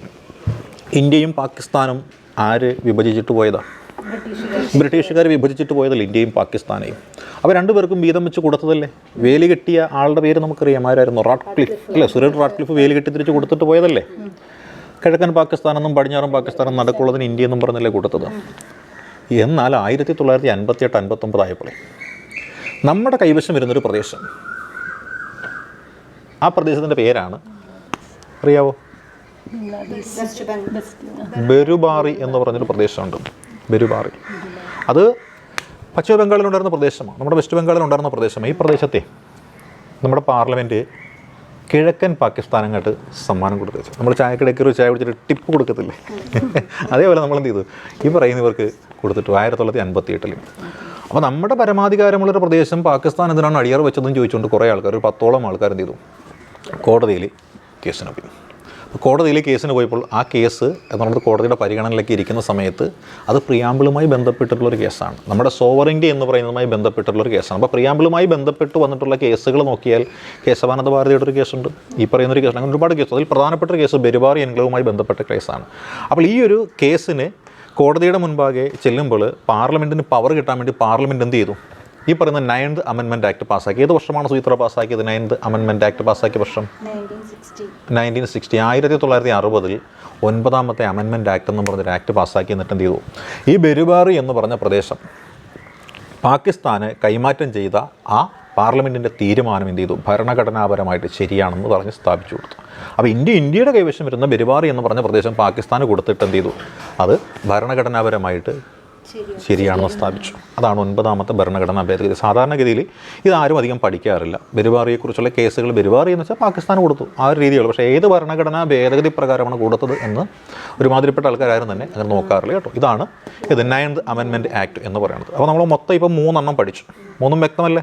ഇന്ത്യയും പാകിസ്ഥാനും ആര് വിഭജിച്ചിട്ട് പോയതാണ്? ബ്രിട്ടീഷുകാർ വിഭജിച്ചിട്ട് പോയതല്ലേ ഇന്ത്യയും പാകിസ്ഥാനെയും. അപ്പോൾ 2 പേർക്കും വീതം വെച്ച് കൊടുത്തതല്ലേ? വേലി കെട്ടിയ ആളുടെ പേര് നമുക്കറിയാം, ആരായിരുന്നു? റാഡ്ക്ലിഫ് അല്ലേ? സുരേഷ് റാഡ്ക്ലിഫ് വേലി കെട്ടി തിരിച്ച് കൊടുത്തിട്ട് പോയതല്ലേ? കിഴക്കൻ പാകിസ്ഥാനെന്നും പടിഞ്ഞാറൻ പാകിസ്ഥാനും നടക്കുള്ളതിന് ഇന്ത്യ എന്നും പറഞ്ഞല്ലേ കൊടുത്തത്. എന്നാൽ 1958-59 ആയപ്പോഴേ നമ്മുടെ കൈവശം വരുന്നൊരു പ്രദേശം, ആ പ്രദേശത്തിൻ്റെ പേരാണ് അറിയാവോ? ബെരുബാറി എന്ന് പറഞ്ഞൊരു പ്രദേശമുണ്ട്. ബെരുബാറി അത് പശ്ചിമ ബംഗാളിലുണ്ടായിരുന്ന പ്രദേശമാണ്, നമ്മുടെ വെസ്റ്റ് ബംഗാളിലുണ്ടായിരുന്ന പ്രദേശമാണ്. ഈ പ്രദേശത്തെ നമ്മുടെ പാർലമെൻറ്റ് കിഴക്കൻ പാകിസ്ഥാൻ അങ്ങോട്ട് സമ്മാനം കൊടുത്തു വെച്ചു. നമ്മൾ ചായക്കിടയ്ക്ക് ഒരു ചായ കുടിച്ചിട്ട് ടിപ്പ് കൊടുക്കത്തില്ലേ, അതേപോലെ നമ്മൾ എന്ത് ചെയ്തു? ഈ പറയുന്നവർക്ക് കൊടുത്തിട്ടു 1958. അപ്പോൾ നമ്മുടെ പരമാധികാരമുള്ളൊരു പ്രദേശം പാകിസ്ഥാൻ എന്തിനാണ് അടിയറ വെച്ചതെന്ന് ചോദിച്ചുകൊണ്ട് കുറേ ആൾക്കാർ, ഒരു 10ഓളം ആൾക്കാർ എന്ത് ചെയ്തു, കോടതിയിൽ കേസിന് പോയി. കോടതിയിൽ കേസിന് പോയപ്പോൾ ആ കേസ് എന്നുള്ളത് കോടതിയുടെ പരിഗണനയിലേക്ക് ഇരിക്കുന്ന സമയത്ത് അത് പ്രിയാമ്പിളുമായി ബന്ധപ്പെട്ടിട്ടുള്ളൊരു കേസാണ്, നമ്മുടെ സോവറിൻറ്റി എന്ന് പറയുന്നതുമായി ബന്ധപ്പെട്ടിട്ടുള്ളൊരു കേസാണ്. അപ്പോൾ പ്രിയാമ്പിളുമായി ബന്ധപ്പെട്ട് വന്നിട്ടുള്ള കേസുകൾ നോക്കിയാൽ കേശവാനന്ദ ഭാരതിയുടെ ഒരു കേസുണ്ട്, ഈ പറയുന്നൊരു കേസുണ്ട്, അങ്ങനെ ഒരുപാട് കേസ്. അതിൽ പ്രധാനപ്പെട്ട ഒരു കേസ് ബെരുബാറി എൻക്ലേവുമായി ബന്ധപ്പെട്ട കേസാണ്. അപ്പോൾ ഈ ഒരു കേസിന് കോടതിയുടെ മുൻപാകെ ചെല്ലുമ്പോൾ പാർലമെൻറ്റിന് പവർ കിട്ടാൻ വേണ്ടി പാർലമെൻറ്റ് എന്ത് ചെയ്തു, ഈ പറയുന്ന 9th അമെൻമെൻറ്റ് ആക്ട് പാസ്സാക്കി. ഏത് വർഷമാണ് സുചിത്ര പാസ്സാക്കിയത് 9th അമെൻമെൻറ്റ് ആക്ട് പാസ്സാക്കിയ വർഷം? 1960. 1960 9ാമത്തെ അമെൻമെൻറ്റ് ആക്ട് എന്ന് പറഞ്ഞൊരു ആക്ട് പാസ്സാക്കി. എന്നിട്ട് എന്ത് ചെയ്തു, ഈ ബെരുബാറി എന്ന് പറഞ്ഞ പ്രദേശം പാകിസ്ഥാന് കൈമാറ്റം ചെയ്ത ആ പാർലമെൻറ്റിൻ്റെ തീരുമാനം എന്ത് ചെയ്തു, ഭരണഘടനാപരമായിട്ട് ശരിയാണെന്ന് പറഞ്ഞ് സ്ഥാപിച്ചു കൊടുത്തു. അപ്പോൾ ഇന്ത്യയുടെ കൈവശം വരുന്ന ബെരുബാറി എന്ന് പറഞ്ഞ പ്രദേശം പാകിസ്ഥാന് കൊടുത്തിട്ട് എന്ത് ചെയ്തു, അത് ഭരണഘടനാപരമായിട്ട് ശരിയാണെന്ന് സ്ഥാപിച്ചു. അതാണ് 9ാമത്തെ ഭരണഘടനാ ഭേദഗതി. സാധാരണഗതിയിൽ ഇതാരും അധികം പഠിക്കാറില്ല. ബെരുബാറിയെക്കുറിച്ചുള്ള കേസുകൾ ബെരുബാറി എന്ന് വെച്ചാൽ പാകിസ്ഥാന് കൊടുത്തു, ആ ഒരു രീതിയുള്ളൂ. പക്ഷേ ഏത് ഭരണഘടനാ ഭേദഗതി പ്രകാരമാണ് കൊടുത്തത് എന്ന് ഒരുമാതിരിപ്പെട്ട ആൾക്കാരും തന്നെ അങ്ങനെ നോക്കാറില്ല കേട്ടോ. ഇതാണ് 9th അമെൻമെൻറ്റ് ആക്ട് എന്ന് പറയുന്നത്. അപ്പോൾ നമ്മൾ മൊത്തം ഇപ്പോൾ 3 പഠിച്ചു. 3 വ്യക്തമല്ലേ?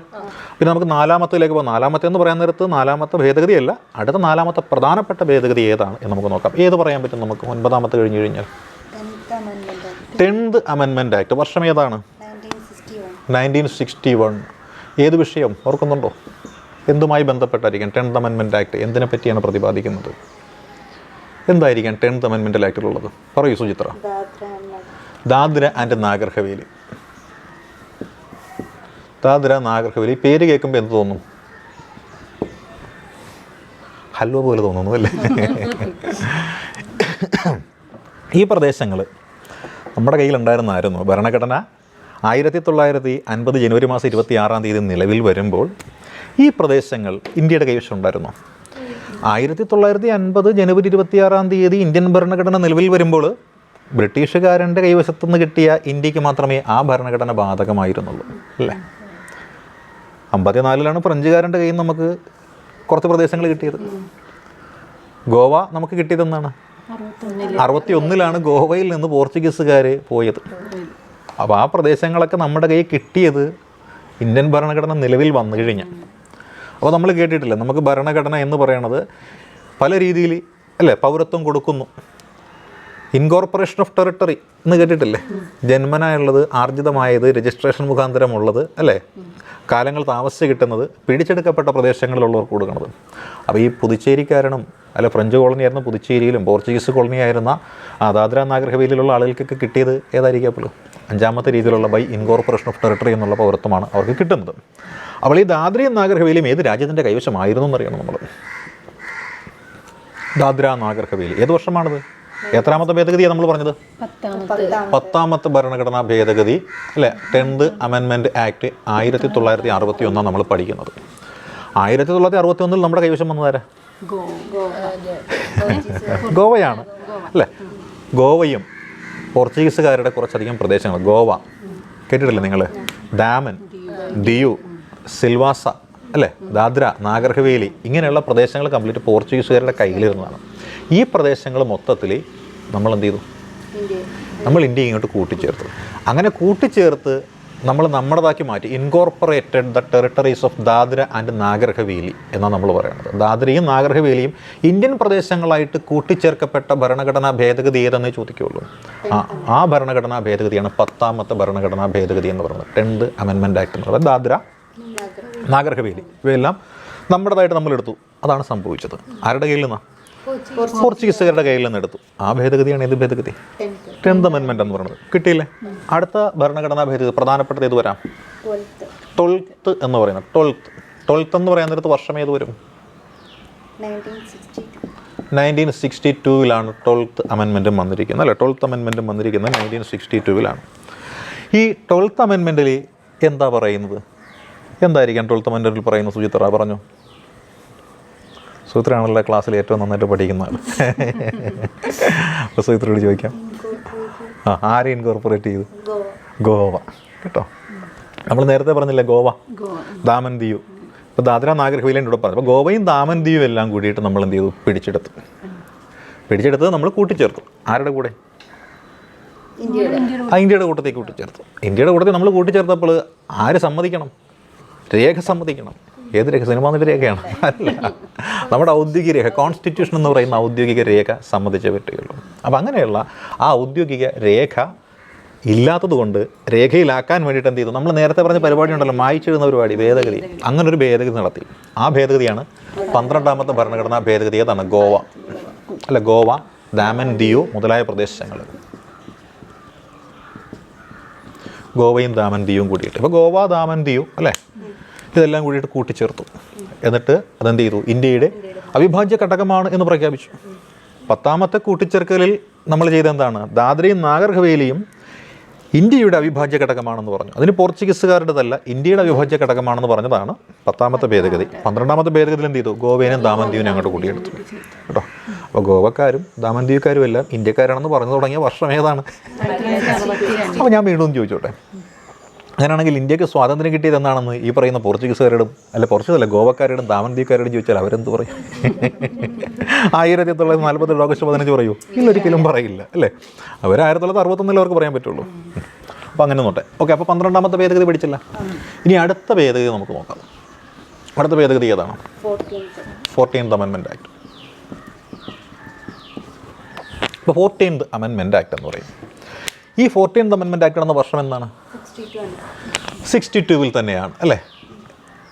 പിന്നെ നമുക്ക് 4ാമത്തേക്ക് പോകാം. 4ാമത്തെ എന്ന് പറയാൻ നേരത്ത് 4ാമത്തെ ഭേദഗതിയല്ല, അടുത്ത 4ാമത്തെ പ്രധാനപ്പെട്ട ഭേദഗതി ഏതാണ് എന്ന് നമുക്ക് നോക്കാം. ഏത് പറയാൻ പറ്റും നമുക്ക് 9ാമത്തെ കഴിഞ്ഞ് കഴിഞ്ഞാൽ? 10th amendment act. വർഷം ഏതാണ്? 1961. ഏത് വിഷയം ഓർക്കുന്നുണ്ടോ? എന്തുമായി ബന്ധപ്പെട്ടായിരിക്കും 10th അമെൻമെൻറ്റ് ആക്ട്? എന്തിനെ പറ്റിയാണ് പ്രതിപാദിക്കുന്നത്? എന്തായിരിക്കാം 10th അമെൻമെൻറ്റ് ആക്ടിലുള്ളത്? പറയൂ സുചിത്ര. ദാദ്ര ആൻഡ് നാഗർ ഹവേലി. ദാദ്ര നാഗർ ഹവേലി പേര് കേൾക്കുമ്പോൾ എന്ത് തോന്നും? ഹൽവ പോലെ തോന്നുന്നു അല്ലേ? ഈ പ്രദേശങ്ങൾ നമ്മുടെ കയ്യിലുണ്ടായിരുന്നായിരുന്നു. ഭരണഘടന 1950 ജനുവരി മാസം 26 നിലവിൽ വരുമ്പോൾ ഈ പ്രദേശങ്ങൾ ഇന്ത്യയുടെ കൈവശം ഉണ്ടായിരുന്നു. 1950 ജനുവരി 26 ഇന്ത്യൻ ഭരണഘടന നിലവിൽ വരുമ്പോൾ ബ്രിട്ടീഷുകാരൻ്റെ കൈവശത്തുനിന്ന് കിട്ടിയ ഇന്ത്യക്ക് മാത്രമേ ആ ഭരണഘടന ബാധകമായിരുന്നുള്ളൂ അല്ലേ? 54 ഫ്രഞ്ചുകാരൻ്റെ കയ്യിൽ നിന്ന് നമുക്ക് കുറച്ച് പ്രദേശങ്ങൾ കിട്ടിയത്. ഗോവ നമുക്ക് കിട്ടിയതെന്നാണ് 61 ഗോവയിൽ നിന്ന് പോർച്ചുഗീസുകാർ പോയത്. അപ്പോൾ ആ പ്രദേശങ്ങളൊക്കെ നമ്മുടെ കയ്യിൽ കിട്ടിയത് ഇന്ത്യൻ ഭരണഘടന നിലവിൽ വന്നു കഴിഞ്ഞാൽ. അപ്പോൾ നമ്മൾ കേട്ടിട്ടില്ല, നമുക്ക് ഭരണഘടന എന്ന് പറയണത് പല രീതിയിൽ അല്ലേ, പൗരത്വം കൊടുക്കുന്നു, ഇൻകോർപ്പറേഷൻ ഓഫ് ടെറിട്ടറി എന്ന് കേട്ടിട്ടില്ലേ? ജന്മനായുള്ളത്, ആർജിതമായത്, രജിസ്ട്രേഷൻ മുഖാന്തരമുള്ളത് അല്ലേ, കാലങ്ങൾ താമസിച്ച് കിട്ടുന്നത്, പിടിച്ചെടുക്കപ്പെട്ട പ്രദേശങ്ങളിലുള്ളവർക്ക് കൊടുക്കുന്നത്. അപ്പോൾ ഈ പുതുച്ചേരിക്കാരനും അല്ല ഫ്രഞ്ച് കോളനി ആയിരുന്ന പുതുച്ചേരിയിലും പോർച്ചുഗീസ് കോളനി ആയിരുന്ന ദാദ്ര നാഗർ ഹവേലിയിലുള്ള ആളുകൾക്കൊക്കെ കിട്ടിയത് ഏതായിരിക്കും? അപ്പോൾ 5ാമത്തെ രീതിയിലുള്ള ബൈ ഇൻകോർപ്പറേഷൻ ഓഫ് ടെറിട്ടറി എന്നുള്ള പൗരത്വമാണ് അവർക്ക് കിട്ടുന്നത്. അപ്പോൾ ഈ ദാദ്രയും നാഗർ ഹവേലിയും ഏത് രാജ്യത്തിൻ്റെ കൈവശമായിരുന്നു എന്നറിയണം നമ്മൾ. ദാദ്ര നാഗർ ഹവേലി ഏത് വർഷമാണത്? എത്രാമത്തെ ഭേദഗതിയാണ് നമ്മൾ പറഞ്ഞത്? 10ാമത്തെ ഭരണഘടനാ ഭേദഗതി അല്ലേ? 10th അമെൻമെൻറ്റ് ആക്ട് 1961 നമ്മൾ പഠിക്കുന്നത്. 1961 നമ്മുടെ കൈവശം വന്നതാരാ? ഗോവയാണ് അല്ലേ? ഗോവയും പോർച്ചുഗീസുകാരുടെ കുറച്ചധികം പ്രദേശങ്ങൾ. ഗോവ കേട്ടിട്ടില്ലേ നിങ്ങൾ? ദാമൻ, ദിയു, സിൽവാസ അല്ലേ, ദാദ്ര നാഗർ ഹവേലി ഇങ്ങനെയുള്ള പ്രദേശങ്ങൾ കംപ്ലീറ്റ് പോർച്ചുഗീസുകാരുടെ കയ്യിലിരുന്നതാണ്. ഈ പ്രദേശങ്ങൾ മൊത്തത്തിൽ നമ്മൾ എന്ത് ചെയ്തു? നമ്മൾ ഇന്ത്യ ഇങ്ങോട്ട് കൂട്ടിച്ചേർത്തു. അങ്ങനെ കൂട്ടിച്ചേർത്ത് നമ്മൾ നമ്മുടേതാക്കി മാറ്റി. Incorporated the territories of Dadra and Nagar Haveli എന്നാണ് നമ്മൾ പറയുന്നത്. ദാദ്രയും നാഗർ ഹവേലിയും ഇന്ത്യൻ പ്രദേശങ്ങളായിട്ട് കൂട്ടിച്ചേർക്കപ്പെട്ട ഭരണഘടനാ ഭേദഗതി ഏതെന്നേ ചോദിക്കുകയുള്ളൂ. ആ ഭരണഘടനാ ഭേദഗതിയാണ് 10ാമത്തെ ഭരണഘടനാ ഭേദഗതി എന്ന് പറയുന്നത്. 10th അമെൻമെൻറ്റ് ആക്ട് എന്ന് പറയുന്നത്. ദാദ്ര നാഗർ ഹവേലി ഇവയെല്ലാം നമ്മുടേതായിട്ട് നമ്മളെടുത്തു. അതാണ് സംഭവിച്ചത്. ആരുടെ കയ്യിൽ നിന്നാണ്? പോർച്ചുഗീസുകാരുടെ കയ്യിൽ നിന്ന് എടുത്തു. ആ ഭേദഗതിയാണ് ഏത് ഭേദഗതി? 10th അമെൻമെൻറ്റ് എന്ന് പറയുന്നത്. കിട്ടിയില്ലേ? അടുത്ത ഭരണഘടനാ ഭേദഗതി പ്രധാനപ്പെട്ടത് ഏത് വരാം? 12th എന്ന് പറയുന്നത്. 12th എന്ന് പറയാൻ നേരത്ത് വർഷം ഏത് വരും? 1962 12th അമെൻമെൻറ്റും വന്നിരിക്കുന്നത് അല്ലേ? 12th അമെൻമെൻറ്റും വന്നിരിക്കുന്നത് 1962 ഈ 12th അമെൻമെൻറ്റിൽ എന്താ പറയുന്നത്? എന്തായിരിക്കാം 12th അമെൻമെൻറ്റിൽ പറയുന്നത്? സുചിത്ര പറഞ്ഞു. സുചിത്രയാണല്ലോ ക്ലാസ്സിൽ ഏറ്റവും നന്നായിട്ട് പഠിക്കുന്നത്. അപ്പോൾ സുചിത്രയോട് ചോദിക്കാം. ആരെ ഇൻകോർപ്പറേറ്റ് ചെയ്തു? ഗോവ കേട്ടോ. നമ്മൾ നേരത്തെ പറഞ്ഞില്ലേ ഗോവ, ദാമൻ ദിയു. ഇപ്പോൾ ദാദ്ര നാഗർ ഹവേലിൻ്റെ കൂടെ പറഞ്ഞു. അപ്പോൾ ഗോവയും ദാമൻ ദിയു എല്ലാം കൂടിയിട്ട് നമ്മൾ എന്ത് ചെയ്തു? പിടിച്ചെടുത്ത് നമ്മൾ കൂട്ടിച്ചേർത്തു. ആരുടെ കൂടെ? ഇന്ത്യയുടെ കൂട്ടത്തിൽ കൂട്ടിച്ചേർത്തു. ഇന്ത്യയുടെ കൂട്ടത്തിൽ നമ്മൾ കൂട്ടിച്ചേർത്തപ്പോൾ ആര് സമ്മതിക്കണം? രേഖ സമ്മതിക്കണം. ഏത് രേഖ? സിനിമ എന്നിട്ട് രേഖയാണ്? അല്ല, നമ്മുടെ ഔദ്യോഗിക രേഖ, കോൺസ്റ്റിറ്റ്യൂഷൻ എന്ന് പറയുന്ന ഔദ്യോഗിക രേഖ സമ്മതിച്ചേ പറ്റുകയുള്ളൂ. അപ്പോൾ അങ്ങനെയുള്ള ആ ഔദ്യോഗിക രേഖ ഇല്ലാത്തത് കൊണ്ട് രേഖയിലാക്കാൻ വേണ്ടിയിട്ട് എന്ത് ചെയ്തു? നമ്മൾ നേരത്തെ പറഞ്ഞ പരിപാടി ഉണ്ടല്ലോ, മായ്ച്ചെഴുതുന്ന പരിപാടി, ഭേദഗതി. അങ്ങനൊരു ഭേദഗതി നടത്തി. ആ ഭേദഗതിയാണ് 12ാമത്തെ ഭരണഘടനാ ഭേദഗതി. ഏതാണ്? ഗോവ, അല്ല, ഗോവ, ദാമൻ ദിയു മുതലായ പ്രദേശങ്ങൾ, ഗോവയും ദാമൻ ദിയും കൂടിയിട്ട്. ഇപ്പോൾ ഗോവ, ദാമൻ ദിയു അല്ലേ, ഇതെല്ലാം കൂടിയിട്ട് കൂട്ടിച്ചേർത്തു. എന്നിട്ട് അതെന്ത് ചെയ്തു? ഇന്ത്യയുടെ അവിഭാജ്യ ഘടകമാണ് എന്ന് പ്രഖ്യാപിച്ചു. 10ാമത്തെ കൂട്ടിച്ചേർക്കലിൽ നമ്മൾ ചെയ്ത എന്താണ്? ദാദ്രയും നാഗർ ഹവേലിയും ഇന്ത്യയുടെ അവിഭാജ്യ ഘടകമാണെന്ന് പറഞ്ഞു. അതിന് പോർച്ചുഗീസുകാരുടേതല്ല, ഇന്ത്യയുടെ അവിഭാജ്യ ഘടകമാണെന്ന് പറഞ്ഞതാണ് 10ാമത്തെ ഭേദഗതി. 12ാമത്തെ ഭേദഗതിയിൽ എന്ത് ചെയ്തു? ഗോവയും ദാമൻ ദിയുവിനെ അങ്ങോട്ട് കൂട്ടിയെടുത്തു കേട്ടോ. അപ്പോൾ ഗോവക്കാരും ദാമൻ ദിയുക്കാരും എല്ലാം ഇന്ത്യക്കാരാണെന്ന് പറഞ്ഞു തുടങ്ങിയ വർഷം ഏതാണ്? അപ്പോൾ ഞാൻ വീണ്ടും ചോദിച്ചോട്ടെ, അങ്ങനെയാണെങ്കിൽ ഇന്ത്യക്ക് സ്വാതന്ത്ര്യം കിട്ടിയത് എന്നാണെന്ന് ഈ പറയുന്ന പോർച്ചുഗീസുകാരോടും, അല്ല പോർച്ചുഗീസല്ല, ഗോവക്കാരോടും ദാമൻ ദിയുക്കാരോടും ചോദിച്ചാൽ അവരെന്ത് പറയും? 1947 ഓഗസ്റ്റ് 15 പറയൂ? ഇല്ലൊരിക്കലും പറയില്ല അല്ലേ. അവർ 1961 അവർക്ക് പറയാൻ പറ്റുള്ളൂ. അപ്പോൾ അങ്ങനെ നോട്ടെ. ഓക്കെ, അപ്പോൾ 12ാമത്തെ ഭേദഗതി പഠിച്ചില്ല. ഇനി അടുത്ത ഭേദഗതി നമുക്ക് നോക്കാം. അടുത്ത ഭേദഗതി ഏതാണ്? 14th amendment act. ഇപ്പോൾ 14th അമെൻമെൻറ്റ് ആക്ട് എന്ന് പറയും. ഈ 14th അമെൻമെൻറ്റ് ആക്ട് നടന്ന വർഷം എന്താണ്? 62 തന്നെയാണ് അല്ലേ.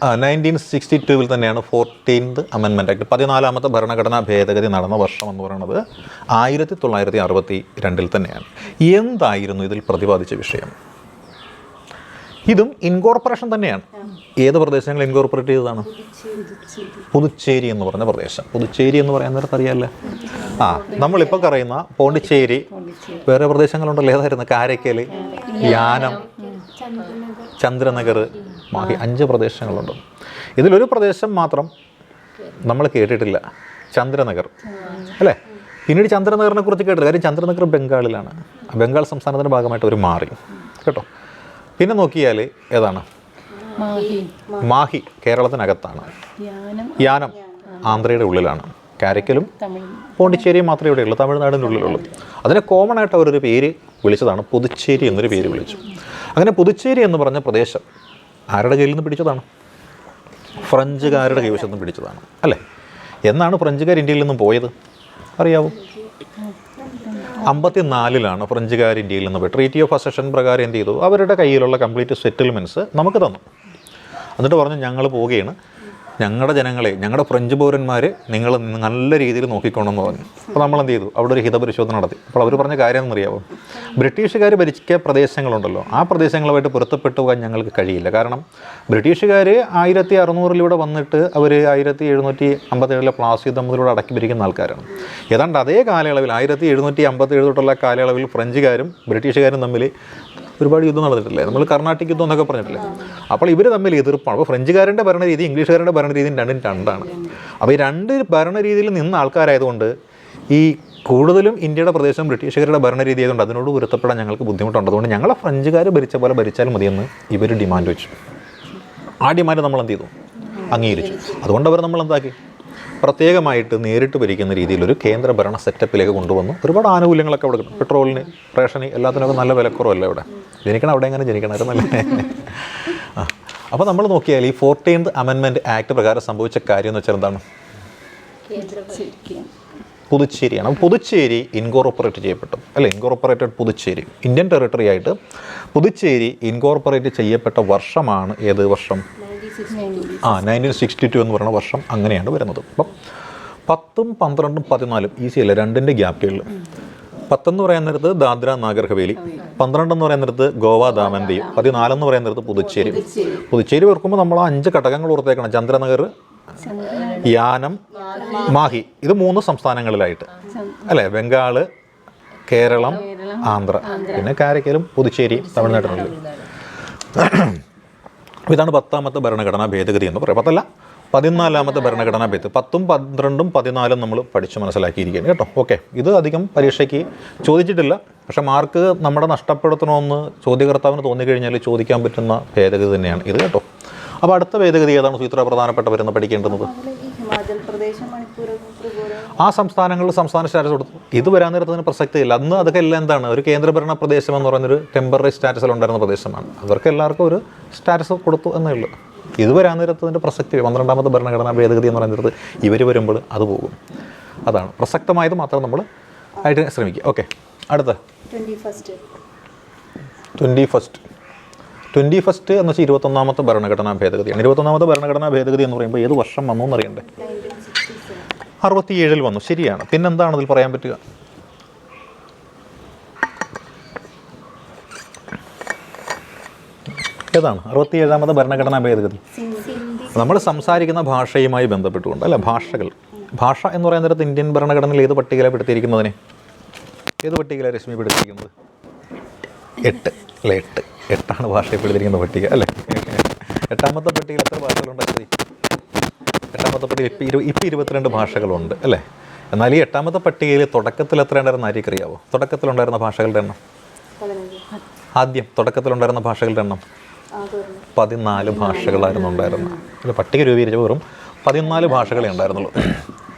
1962 തന്നെയാണ് 14th അമെൻമെൻറ്റ് ആക്ട്, 14ാമത്തെ ഭരണഘടനാ ഭേദഗതി നടന്ന വർഷം എന്ന് പറയുന്നത് 1962 തന്നെയാണ്. എന്തായിരുന്നു ഇതിൽ പ്രതിപാദിച്ച വിഷയം? ഇതും ഇൻകോർപ്പറേഷൻ തന്നെയാണ്. ഏത് പ്രദേശങ്ങൾ ഇൻകോർപ്പറേറ്റ് ചെയ്തതാണ്? പുതുച്ചേരി എന്ന് പറഞ്ഞ പ്രദേശം. പുതുച്ചേരി എന്ന് പറയാൻ നേരത്ത് അറിയാമല്ലേ. നമ്മളിപ്പോൾ പറയുന്ന പോണ്ടിച്ചേരി, വേറെ പ്രദേശങ്ങളുണ്ടല്ലോ, ഏതായിരുന്നു? കാരയ്ക്കൽ, യാനം, ചന്ദ്രനഗർ, മാഹി, 5 പ്രദേശങ്ങളുണ്ട്. ഇതിലൊരു പ്രദേശം മാത്രം നമ്മൾ കേട്ടിട്ടില്ല, ചന്ദ്രനഗർ അല്ലേ. പിന്നീട് ചന്ദ്രനഗറിനെ കുറിച്ച് കേട്ടില്ല, കാര്യം ചന്ദ്രനഗർ ബംഗാളിലാണ്. ബംഗാൾ സംസ്ഥാനത്തിൻ്റെ ഭാഗമായിട്ട് അവർ മാറി കേട്ടോ. പിന്നെ നോക്കിയാൽ ഏതാണ്? മാഹി കേരളത്തിനകത്താണ്. യാനം ആന്ധ്രയുടെ ഉള്ളിലാണ്. കാരയ്ക്കലും പോണ്ടിച്ചേരിയും മാത്രമേ ഇവിടെയുള്ളൂ, തമിഴ്നാടിൻ്റെ ഉള്ളിലുള്ളൂ. അതിനെ കോമൺ ആയിട്ട് അവരൊരു പേര് വിളിച്ചതാണ്, പുതുച്ചേരി എന്നൊരു പേര് വിളിച്ചു. അങ്ങനെ പുതുച്ചേരി എന്ന് പറഞ്ഞ പ്രദേശം ആരുടെ കയ്യിൽ നിന്ന് പിടിച്ചതാണ്? ഫ്രഞ്ചുകാരുടെ കൈവശത്ത് നിന്ന് പിടിച്ചതാണ് അല്ലേ. എന്നാണ് ഫ്രഞ്ചുകാർ ഇന്ത്യയിൽ നിന്നും പോയത് അറിയാവോ? 54 ഫ്രഞ്ചുകാർ ഇന്ത്യയിൽ നിന്ന് പോയി. ട്രീറ്റി ഓഫ് അസഷൻ പ്രകാരം എന്ത് ചെയ്തു? അവരുടെ കയ്യിലുള്ള കംപ്ലീറ്റ് സെറ്റിൽമെൻറ്റ്സ് നമുക്ക് തന്നു. എന്നിട്ട് പറഞ്ഞു, ഞങ്ങൾ പോവുകയാണ്, ഞങ്ങളുടെ ജനങ്ങളെ, ഞങ്ങളുടെ ഫ്രഞ്ച് പൗരന്മാർ നിങ്ങൾ നല്ല രീതിയിൽ നോക്കിക്കോണമെന്ന് പറഞ്ഞു. അപ്പോൾ നമ്മൾ എന്ത് ചെയ്തു? അവിടെ ഒരു ഹിതപരിശോധന നടത്തി. അപ്പോൾ അവർ പറഞ്ഞ കാര്യം എന്നറിയാമോ? ബ്രിട്ടീഷുകാർ ഭരിച്ച പ്രദേശങ്ങളുണ്ടല്ലോ, ആ പ്രദേശങ്ങളുമായിട്ട് പൊരുത്തപ്പെട്ടു പോകാൻ ഞങ്ങൾക്ക് കഴിയില്ല. കാരണം ബ്രിട്ടീഷുകാർ 1600 വന്നിട്ട് അവർ 1757 പ്ലാസി യുദ്ധം മുതലൂടെ അടക്കി ഭരിക്കുന്ന ആൾക്കാരാണ്. ഏതാണ്ട് അതേ കാലയളവിൽ 1757 തൊട്ടുള്ള കാലയളവിൽ ഫ്രഞ്ചുകാരും ബ്രിട്ടീഷുകാരും തമ്മിൽ ഒരുപാട് യുദ്ധം നടന്നിട്ടില്ലേ? നമ്മൾ കർണാട്ടിക് യുദ്ധം എന്നൊക്കെ പറഞ്ഞിട്ടില്ലേ? അപ്പോൾ ഇവർ തമ്മിൽ എതിർപ്പാണ്. അപ്പോൾ ഫ്രഞ്ചുകാരൻ്റെ ഭരണരീതി ഇംഗ്ലീഷുകാരുടെ ഭരണരീതിയും രണ്ടും രണ്ടാണ്. അപ്പോൾ ഈ 2 ഭരണരീതിയിൽ നിന്ന ആൾക്കാരായതുകൊണ്ട് ഈ കൂടുതലും ഇന്ത്യയുടെ പ്രദേശം ബ്രിട്ടീഷുകാരുടെ ഭരണരീതി ആയതുകൊണ്ട് അതിനോട് പൊരുത്തപ്പെടാൻ ഞങ്ങൾക്ക് ബുദ്ധിമുട്ടുണ്ട്. അതുകൊണ്ട് ഞങ്ങളെ ഫ്രഞ്ചുകാർ ഭരിച്ച പോലെ ഭരിച്ചാൽ മതിയെന്ന് ഇവർ ഡിമാൻഡ് വെച്ചു. ആ ഡിമാൻഡ് നമ്മൾ എന്ത് ചെയ്തു? അംഗീകരിച്ചു. അതുകൊണ്ട് അവർ നമ്മൾ എന്താക്കി? പ്രത്യേകമായിട്ട് നേരിട്ട് ഭരിക്കുന്ന രീതിയിലൊരു കേന്ദ്ര ഭരണ സെറ്റപ്പിലേക്ക് കൊണ്ടുവന്നു. ഒരുപാട് ആനുകൂല്യങ്ങളൊക്കെ അവിടെ കിട്ടും. പെട്രോളിന്, റേഷന്, എല്ലാത്തിനൊക്കെ നല്ല വിലക്കുറവല്ല ഇവിടെ. ജനിക്കണം അവിടെ എങ്ങനെ ജനിക്കണമായിരുന്നല്ലേ. അപ്പോൾ നമ്മൾ നോക്കിയാൽ ഈ 14th അമെൻമെൻറ്റ് ആക്ട് പ്രകാരം സംഭവിച്ച കാര്യം എന്ന് വെച്ചാൽ എന്താണ്? പുതുച്ചേരിയാണ്. പുതുച്ചേരി ഇൻകോർപ്പറേറ്റ് ചെയ്യപ്പെട്ടു അല്ലേ. ഇൻകോർപ്പറേറ്റഡ് പുതുച്ചേരി, ഇന്ത്യൻ ടെറിട്ടറി ആയിട്ട് പുതുച്ചേരി ഇൻകോർപ്പറേറ്റ് ചെയ്യപ്പെട്ട വർഷമാണ് ഏത് വർഷം? 1962 എന്ന് പറയുന്ന വർഷം അങ്ങനെയാണ് വരുന്നത്. അപ്പം 10, 12, 14 ഈസി അല്ലേ, 2ൻ്റെ ഗ്യാപ്പുകളിൽ. 10 എന്ന് പറയാൻ നേരത്ത് ദാദ്ര നാഗർ ഹവേലി, 12 എന്ന് പറയാൻ നേരത്ത് ഗോവ ദാമൻ ദിയു, 14 എന്ന് പറയാൻ നേരത്ത് പുതുച്ചേരി. പുതുച്ചേരി ഓർക്കുമ്പോൾ നമ്മൾ 5 ഘടകങ്ങൾ ഓർത്തേക്കണം. ചന്ദ്രനഗർ, യാനം, മാഹി, ഇത് 3 സംസ്ഥാനങ്ങളിലായിട്ട് അല്ലേ. ബംഗാൾ, കേരളം, ആന്ധ്ര, പിന്നെ കാരയ്ക്കലും പുതുച്ചേരി തമിഴ്നാട്ടിനുള്ളിൽ. ഇതാണ് 10ാമത്തെ ഭരണഘടനാ ഭേദഗതി എന്ന് പറയാം. 10 അല്ല, 14ാമത്തെ ഭരണഘടനാ ഭേദഗതി. 10, 12, 14 നമ്മൾ പഠിച്ച് മനസ്സിലാക്കിയിരിക്കുകയാണ് കേട്ടോ. ഓക്കെ, ഇത് അധികം പരീക്ഷയ്ക്ക് ചോദിച്ചിട്ടില്ല. പക്ഷേ മാർക്ക് നമ്മുടെ നഷ്ടപ്പെടുത്തണമെന്ന് ചോദ്യകർത്താവിന് തോന്നിക്കഴിഞ്ഞാൽ ചോദിക്കാൻ പറ്റുന്ന ഭേദഗതി തന്നെയാണ് ഇത് കേട്ടോ. അപ്പോൾ അടുത്ത ഭേദഗതി ഏതാണ് ഇത്ര പ്രധാനപ്പെട്ട വരുന്ന പഠിക്കേണ്ടുന്നത്? ഹിമാചൽ പ്രദേശ്, മണിപ്പൂർ, ത്രിപുര ആ സംസ്ഥാനങ്ങളിൽ സംസ്ഥാന സ്റ്റാറ്റസ് കൊടുത്തു. ഇത് വരാൻ നേരത്തിന് പ്രസക്തിയില്ല. അന്ന് അതൊക്കെ എല്ലാം എന്താണ്, ഒരു കേന്ദ്രഭരണ പ്രദേശം എന്ന് പറയുന്നൊരു ടെമ്പററി സ്റ്റാറ്റസിലുണ്ടായിരുന്ന പ്രദേശമാണ്. അവർക്ക് എല്ലാവർക്കും ഒരു സ്റ്റാറ്റസ് കൊടുത്തു എന്നേ ഉള്ളൂ. ഇത് വരാൻ നേരത്തതിൻ്റെ പ്രസക്തി 12ാമത്തെ ഭരണഘടനാ ഭേദഗതി എന്ന് പറയുന്നത് ഇവർ വരുമ്പോൾ അത് പോകും. അതാണ് പ്രസക്തമായത് മാത്രം നമ്മൾ ആയിട്ട് ശ്രമിക്കുക. ഓക്കെ, അടുത്ത 21st എന്ന് വെച്ചാൽ 21ാമത്തെ ഭരണഘടനാ ഭേദഗതിയാണ്. 21ാമത്തെ ഭരണഘടനാ ഭേദഗതി എന്ന് പറയുമ്പോൾ ഏത് വർഷം വന്നു എന്നറിയണ്ടേ? 67 വന്നു. ശരിയാണ്. പിന്നെന്താണ് അതിൽ പറയാൻ പറ്റുക? ഏതാണ് 67ാമത്തെ ഭരണഘടനാ ഭേദഗതി? നമ്മൾ സംസാരിക്കുന്ന ഭാഷയുമായി ബന്ധപ്പെട്ടുകൊണ്ട് അല്ല, ഭാഷ എന്ന് പറയുന്ന നേരത്ത് ഇന്ത്യൻ ഭരണഘടനയിൽ ഏത് പട്ടികയിലെപ്പെടുത്തിയിരിക്കുന്നതിനെ? ഏത് പട്ടികയിലാണ് രശ്മിപ്പെടുത്തിയിരിക്കുന്നത്? 8 അല്ലേ? 8 ഭാഷയെപ്പെടുത്തിയിരിക്കുന്ന പട്ടിക അല്ലേ? 8ാമത്തെ പട്ടികയിൽ എത്ര ഭാഷകളുണ്ട്? 8ാമത്തെ പട്ടികയിൽ ഇപ്പം 22 ഭാഷകളുണ്ട് അല്ലേ? എന്നാൽ ഈ 8ാമത്തെ പട്ടികയിൽ തുടക്കത്തിൽ എത്ര ഉണ്ടായിരുന്ന ആർക്കറിയാവോ? തുടക്കത്തിലുണ്ടായിരുന്ന ഭാഷകളുടെ എണ്ണം, ആദ്യം തുടക്കത്തിലുണ്ടായിരുന്ന ഭാഷകളുടെ എണ്ണം 14 ഭാഷകളായിരുന്നു ഉണ്ടായിരുന്നത്. അല്ല, പട്ടിക രൂപീകരിച്ച വെറും 14 ഭാഷകളെ ഉണ്ടായിരുന്നുള്ളൂ.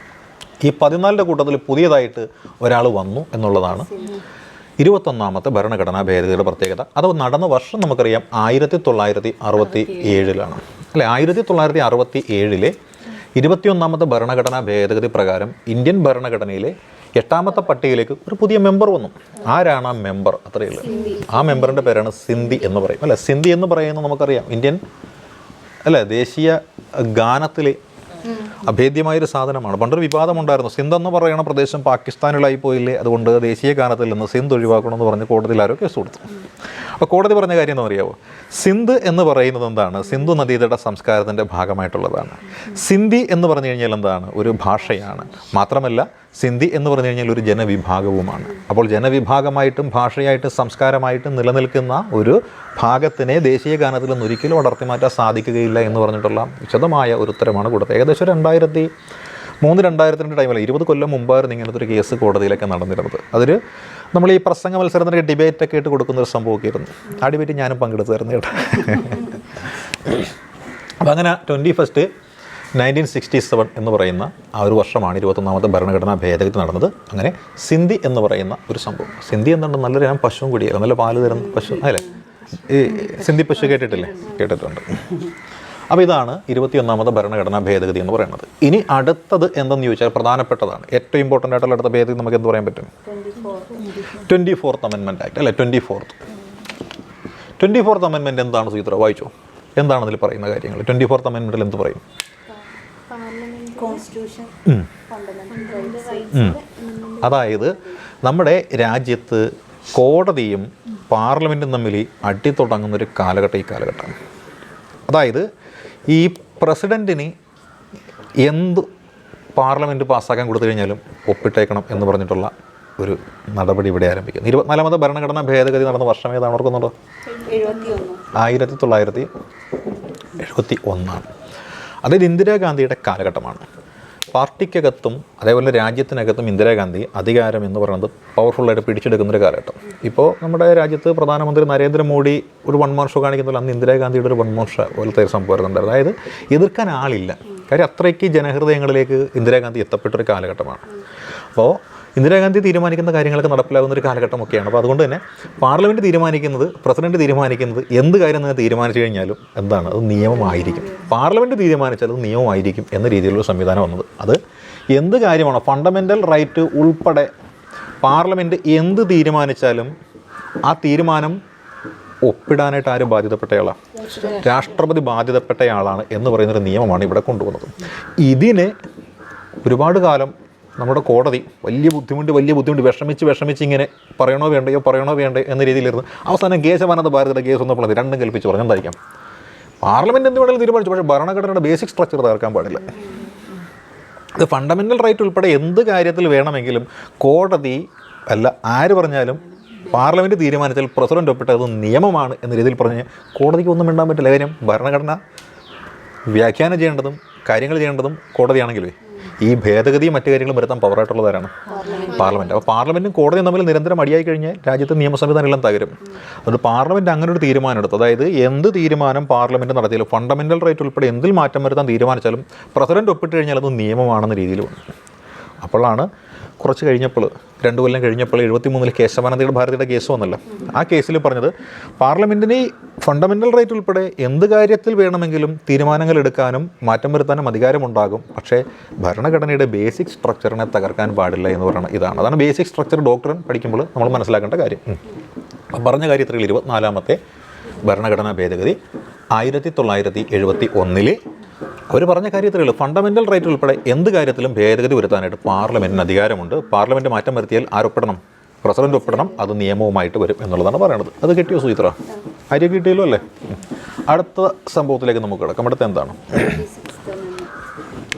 ഈ 14ന്റെ കൂട്ടത്തിൽ പുതിയതായിട്ട് ഒരാൾ വന്നു എന്നുള്ളതാണ് 21ാമത്തെ ഭരണഘടനാ ഭേദഗതിയുടെ പ്രത്യേകത. അത് നടന്ന വർഷം നമുക്കറിയാം 1967 അല്ലേ? 1967 21ാമത്തെ ഭരണഘടനാ ഭേദഗതി പ്രകാരം ഇന്ത്യൻ ഭരണഘടനയിലെ 8ാമത്തെ പട്ടികയിലേക്ക് ഒരു പുതിയ മെമ്പർ വന്നു. ആരാണ് ആ മെമ്പർ? അത്രയേ ഉള്ളൂ. ആ മെമ്പറിൻ്റെ പേരാണ് സിന്ധി എന്ന് പറയും അല്ലേ? സിന്ധി എന്ന് പറയുന്നത് നമുക്കറിയാം ഇന്ത്യൻ അല്ലേ ദേശീയ ഗാനത്തിലെ അഭേദ്യമായൊരു സാധനമാണ്. പണ്ടൊരു വിവാദമുണ്ടായിരുന്നു, സിന്ധ് എന്ന് പറയുന്ന പ്രദേശം പാകിസ്ഥാനിലായി പോയില്ലേ, അതുകൊണ്ട് ദേശീയ ഗാനത്തിൽ നിന്ന് സിന്ധ് ഒഴിവാക്കണമെന്ന് പറഞ്ഞ് കോടതിയിൽ ആരോ കേസ് കൊടുത്തു. അപ്പോൾ കോടതി പറഞ്ഞ കാര്യം എന്താ അറിയാമോ? സിന്ധ് എന്ന് പറയുന്നത് എന്താണ്? സിന്ധു നദീതട സംസ്കാരത്തിൻ്റെ ഭാഗമായിട്ടുള്ളതാണ്. സിന്ധി എന്ന് പറഞ്ഞു കഴിഞ്ഞാൽ എന്താണ്? ഒരു ഭാഷയാണ്. മാത്രമല്ല സിന്ധി എന്ന് പറഞ്ഞു കഴിഞ്ഞാൽ ഒരു ജനവിഭാഗവുമാണ്. അപ്പോൾ ജനവിഭാഗമായിട്ടും ഭാഷയായിട്ടും സംസ്കാരമായിട്ടും നിലനിൽക്കുന്ന ഒരു ഭാഗത്തിനെ ദേശീയ ഗാനത്തിൽ നിന്ന് ഒരിക്കലും അടർത്തി മാറ്റാൻ സാധിക്കുകയില്ല എന്ന് പറഞ്ഞിട്ടുള്ള വിശദമായ ഒരു ഉത്തരമാണ് കൊടുത്തത്. ഏകദേശം 2003-2002 ടൈമിൽ 20 കൊല്ലം മുമ്പായിരുന്നു ഇങ്ങനത്തെ ഒരു കേസ് കോടതിയിലൊക്കെ നടന്നിരുന്നത്. അതിൽ നമ്മൾ ഈ പ്രസംഗ മത്സരത്തിൻ്റെ ഡിബേറ്റൊക്കെ ആയിട്ട് കൊടുക്കുന്നൊരു സംഭവമൊക്കെ ആയിരുന്നു. ആ ഡിബേറ്റ് ഞാനും പങ്കെടുത്തായിരുന്നു കേട്ടോ. അപ്പം അങ്ങനെ 21st 1967 എന്ന് പറയുന്ന ആ ഒരു വർഷമാണ് 21ാമത്തെ ഭരണഘടനാ ഭേദഗതി നടന്നത്. അങ്ങനെ സിന്ധി എന്ന് പറയുന്ന ഒരു സംഭവം. സിന്ധി എന്തുണ്ട്? നല്ലൊരു ഞാൻ പശുവും കൂടിയായിരുന്നു, നല്ല പാല് തരുന്ന പശു അല്ലേ? ഈ സിന്ധി പശു കേട്ടിട്ടില്ലേ? കേട്ടിട്ടുണ്ട്. അപ്പോൾ ഇതാണ് 21ാമത്തെ ഭരണഘടനാ ഭേദഗതി എന്ന് പറയുന്നത്. ഇനി അടുത്തത് എന്തെന്ന് ചോദിച്ചാൽ പ്രധാനപ്പെട്ടതാണ്, ഏറ്റവും ഇമ്പോർട്ടൻ്റ് ആയിട്ടുള്ള അടുത്ത ഭേദഗതി നമുക്ക് എന്ത് പറയാൻ പറ്റും? 24th അമെൻമെൻറ്റ് ആക്ട് അല്ലേ? 24th അമെൻമെൻറ്റ് എന്താണ് സൂത്ര? വായിച്ചോ, എന്താണ് അതിൽ പറയുന്ന കാര്യങ്ങൾ? 24th അമെൻമെൻറ്റിൽ എന്ത് പറയും? അതായത് നമ്മുടെ രാജ്യത്ത് കോടതിയും പാർലമെൻറ്റും തമ്മിൽ അടി തുടങ്ങുന്നൊരു കാലഘട്ടം ഈ കാലഘട്ടമാണ്. അതായത് ഈ പ്രസിഡൻറ്റിന് എന്ത് പാർലമെൻറ്റ് പാസ്സാക്കാൻ കൊടുത്തു കഴിഞ്ഞാലും ഒപ്പിട്ടേക്കണം എന്ന് പറഞ്ഞിട്ടുള്ള ഒരു നടപടി ഇവിടെ ആരംഭിക്കുന്നു. 24ാമത്തെ ഭരണഘടനാ ഭേദഗതി നടന്ന വർഷം ഏതാണ് ഓർക്കുന്നുണ്ടോ? 1971. അതായത് ഇന്ദിരാഗാന്ധിയുടെ കാലഘട്ടമാണ്. പാർട്ടിക്കകത്തും അതേപോലെ രാജ്യത്തിനകത്തും ഇന്ദിരാഗാന്ധി അധികാരം എന്ന് പറയുന്നത് പവർഫുള്ളായിട്ട് പിടിച്ചെടുക്കുന്നൊരു കാലഘട്ടം. ഇപ്പോൾ നമ്മുടെ രാജ്യത്ത് പ്രധാനമന്ത്രി നരേന്ദ്രമോദി ഒരു വൺ മാൻ ഷോ കാണിക്കുന്നില്ല, അന്ന് ഇന്ദിരാഗാന്ധിയുടെ ഒരു വൺ മാൻ ഷോ പോലത്തെ ഒരു സംഭവം ഉണ്ടായിരുന്നു. അതായത് എതിർക്കാൻ ആളില്ല. കാര്യം അത്രയ്ക്ക് ജനഹൃദയങ്ങളിലേക്ക് ഇന്ദിരാഗാന്ധി എത്തപ്പെട്ടൊരു കാലഘട്ടമാണ്. അപ്പോൾ ഇന്ദിരാഗാന്ധി തീരുമാനിക്കുന്ന കാര്യങ്ങളൊക്കെ നടപ്പിലാകുന്ന ഒരു കാലഘട്ടമൊക്കെയാണ്. അപ്പോൾ അതുകൊണ്ട് തന്നെ പാർലമെൻറ്റ് തീരുമാനിക്കുന്നത്, പ്രസിഡന്റ് തീരുമാനിക്കുന്നത് എന്ത് കാര്യം തന്നെ തീരുമാനിച്ചു കഴിഞ്ഞാലും എന്താണ്, അത് നിയമമായിരിക്കും. പാർലമെൻറ്റ് തീരുമാനിച്ചാൽ അത് നിയമമായിരിക്കും എന്ന രീതിയിലുള്ള സംവിധാനം വന്നത്. അത് എന്ത് കാര്യമാണോ, ഫണ്ടമെൻ്റൽ റൈറ്റ് ഉൾപ്പെടെ പാർലമെൻറ്റ് എന്ത് തീരുമാനിച്ചാലും ആ തീരുമാനം ഒപ്പിടാനായിട്ട് ആരും ബാധ്യതപ്പെട്ടയാളാണ്? രാഷ്ട്രപതി ബാധ്യതപ്പെട്ടയാളാണ് എന്ന് പറയുന്നൊരു നിയമമാണ് ഇവിടെ കൊണ്ടുവന്നത്. ഇതിന് ഒരുപാട് കാലം നമ്മുടെ കോടതി വലിയ ബുദ്ധിമുട്ട് വിഷമിച്ച് ഇങ്ങനെ പറയണോ വേണ്ടയോ എന്ന രീതിയിലിരുന്ന് അവസാനം കേശവാനന്ദ ഭാരതിയുടെ കേസ് ഒന്നും പറഞ്ഞത് രണ്ടും കൽപ്പിച്ച് പറഞ്ഞു. എന്തായിരിക്കാം? പാർലമെൻറ്റ് എന്ത് വേണമെങ്കിലും തീരുമാനിച്ചു, പക്ഷേ ഭരണഘടനയുടെ ബേസിക് സ്ട്രക്ചർ തകർക്കാൻ പാടില്ല. ഇത് ഫണ്ടമെൻ്റൽ റൈറ്റ് ഉൾപ്പെടെ എന്ത് കാര്യത്തിൽ വേണമെങ്കിലും കോടതി അല്ല ആര് പറഞ്ഞാലും പാർലമെൻറ്റ് തീരുമാനിച്ചാൽ പ്രസിഡന്റ് ഒപ്പിട്ടത് നിയമമാണ് എന്ന രീതിയിൽ പറഞ്ഞ് കോടതിക്ക് ഒന്നും മിണ്ടാൻ പറ്റില്ല. കാര്യം ഭരണഘടന വ്യാഖ്യാനം ചെയ്യേണ്ടതും കാര്യങ്ങൾ ചെയ്യേണ്ടതും കോടതിയാണെങ്കിലേ ഈ ഭേദഗതിയും മറ്റു കാര്യങ്ങളും വരുത്താൻ പവറായിട്ടുള്ളവരാണ് പാർലമെൻറ്റ്. അപ്പോൾ പാർലമെൻറ്റും കോടതിയും തമ്മിൽ നിരന്തരം അടിയായി കഴിഞ്ഞാൽ രാജ്യത്തെ നിയമ സംവിധാനം എല്ലാം തകരും. അതുകൊണ്ട് പാർലമെൻറ്റ് അങ്ങനെ ഒരു തീരുമാനം എടുത്തു. അതായത് എന്ത് തീരുമാനം പാർലമെൻറ്റ് നടത്തിയാലും ഫണ്ടമെൻ്റൽ റൈറ്റ് ഉൾപ്പെടെ എന്തിൽ മാറ്റം വരുത്താൻ തീരുമാനിച്ചാലും പ്രസിഡന്റ് ഒപ്പിട്ട് കഴിഞ്ഞാൽ അത് നിയമമാണെന്ന രീതിയിൽ വന്നു. അപ്പോഴാണ് കുറച്ച് കഴിഞ്ഞപ്പോൾ 2 കൊല്ലം കഴിഞ്ഞപ്പോൾ 73 കേശവാനന്ദയുടെ ഭാരതിയുടെ കേസ് വന്നല്ലോ. ആ കേസിൽ പറഞ്ഞത് പാർലമെൻറ്റിന് ഫണ്ടമെൻ്റൽ റൈറ്റ് ഉൾപ്പെടെ എന്ത് കാര്യത്തിൽ വേണമെങ്കിലും തീരുമാനങ്ങൾ എടുക്കാനും മാറ്റം വരുത്താനും അധികാരമുണ്ടാകും, പക്ഷേ ഭരണഘടനയുടെ ബേസിക് സ്ട്രക്ചറിനെ തകർക്കാൻ പാടില്ല എന്ന് പറയുന്നത് ഇതാണ്. അതാണ് ബേസിക് സ്ട്രക്ചർ ഡോക്ടറിൻ പഠിക്കുമ്പോൾ നമ്മൾ മനസ്സിലാക്കേണ്ട കാര്യം. പറഞ്ഞ കാര്യത്തിൽ 24ാമത്തെ ഭരണഘടനാ ഭേദഗതി 1971 അവർ പറഞ്ഞ കാര്യത്തിലുള്ളൂ. ഫണ്ടമെൻ്റൽ റൈറ്റ് ഉൾപ്പെടെ എന്ത് കാര്യത്തിലും ഭേദഗതി വരുത്താനായിട്ട് പാർലമെൻറ്റിന് അധികാരമുണ്ട്. പാർലമെൻറ്റ് മാറ്റം വരുത്തിയാൽ ആരൊപ്പിടണം? പ്രസിഡന്റ് ഒപ്പിടണം. അത് നിയമവുമായിട്ട് വരും എന്നുള്ളതാണ് പറയുന്നത്. അത് കിട്ടിയോ സുചിത്ര? അരി കിട്ടിയല്ലോ അല്ലേ? അടുത്ത സംഭവത്തിലേക്ക് നമുക്ക് കിടക്കാം. അടുത്ത എന്താണ്?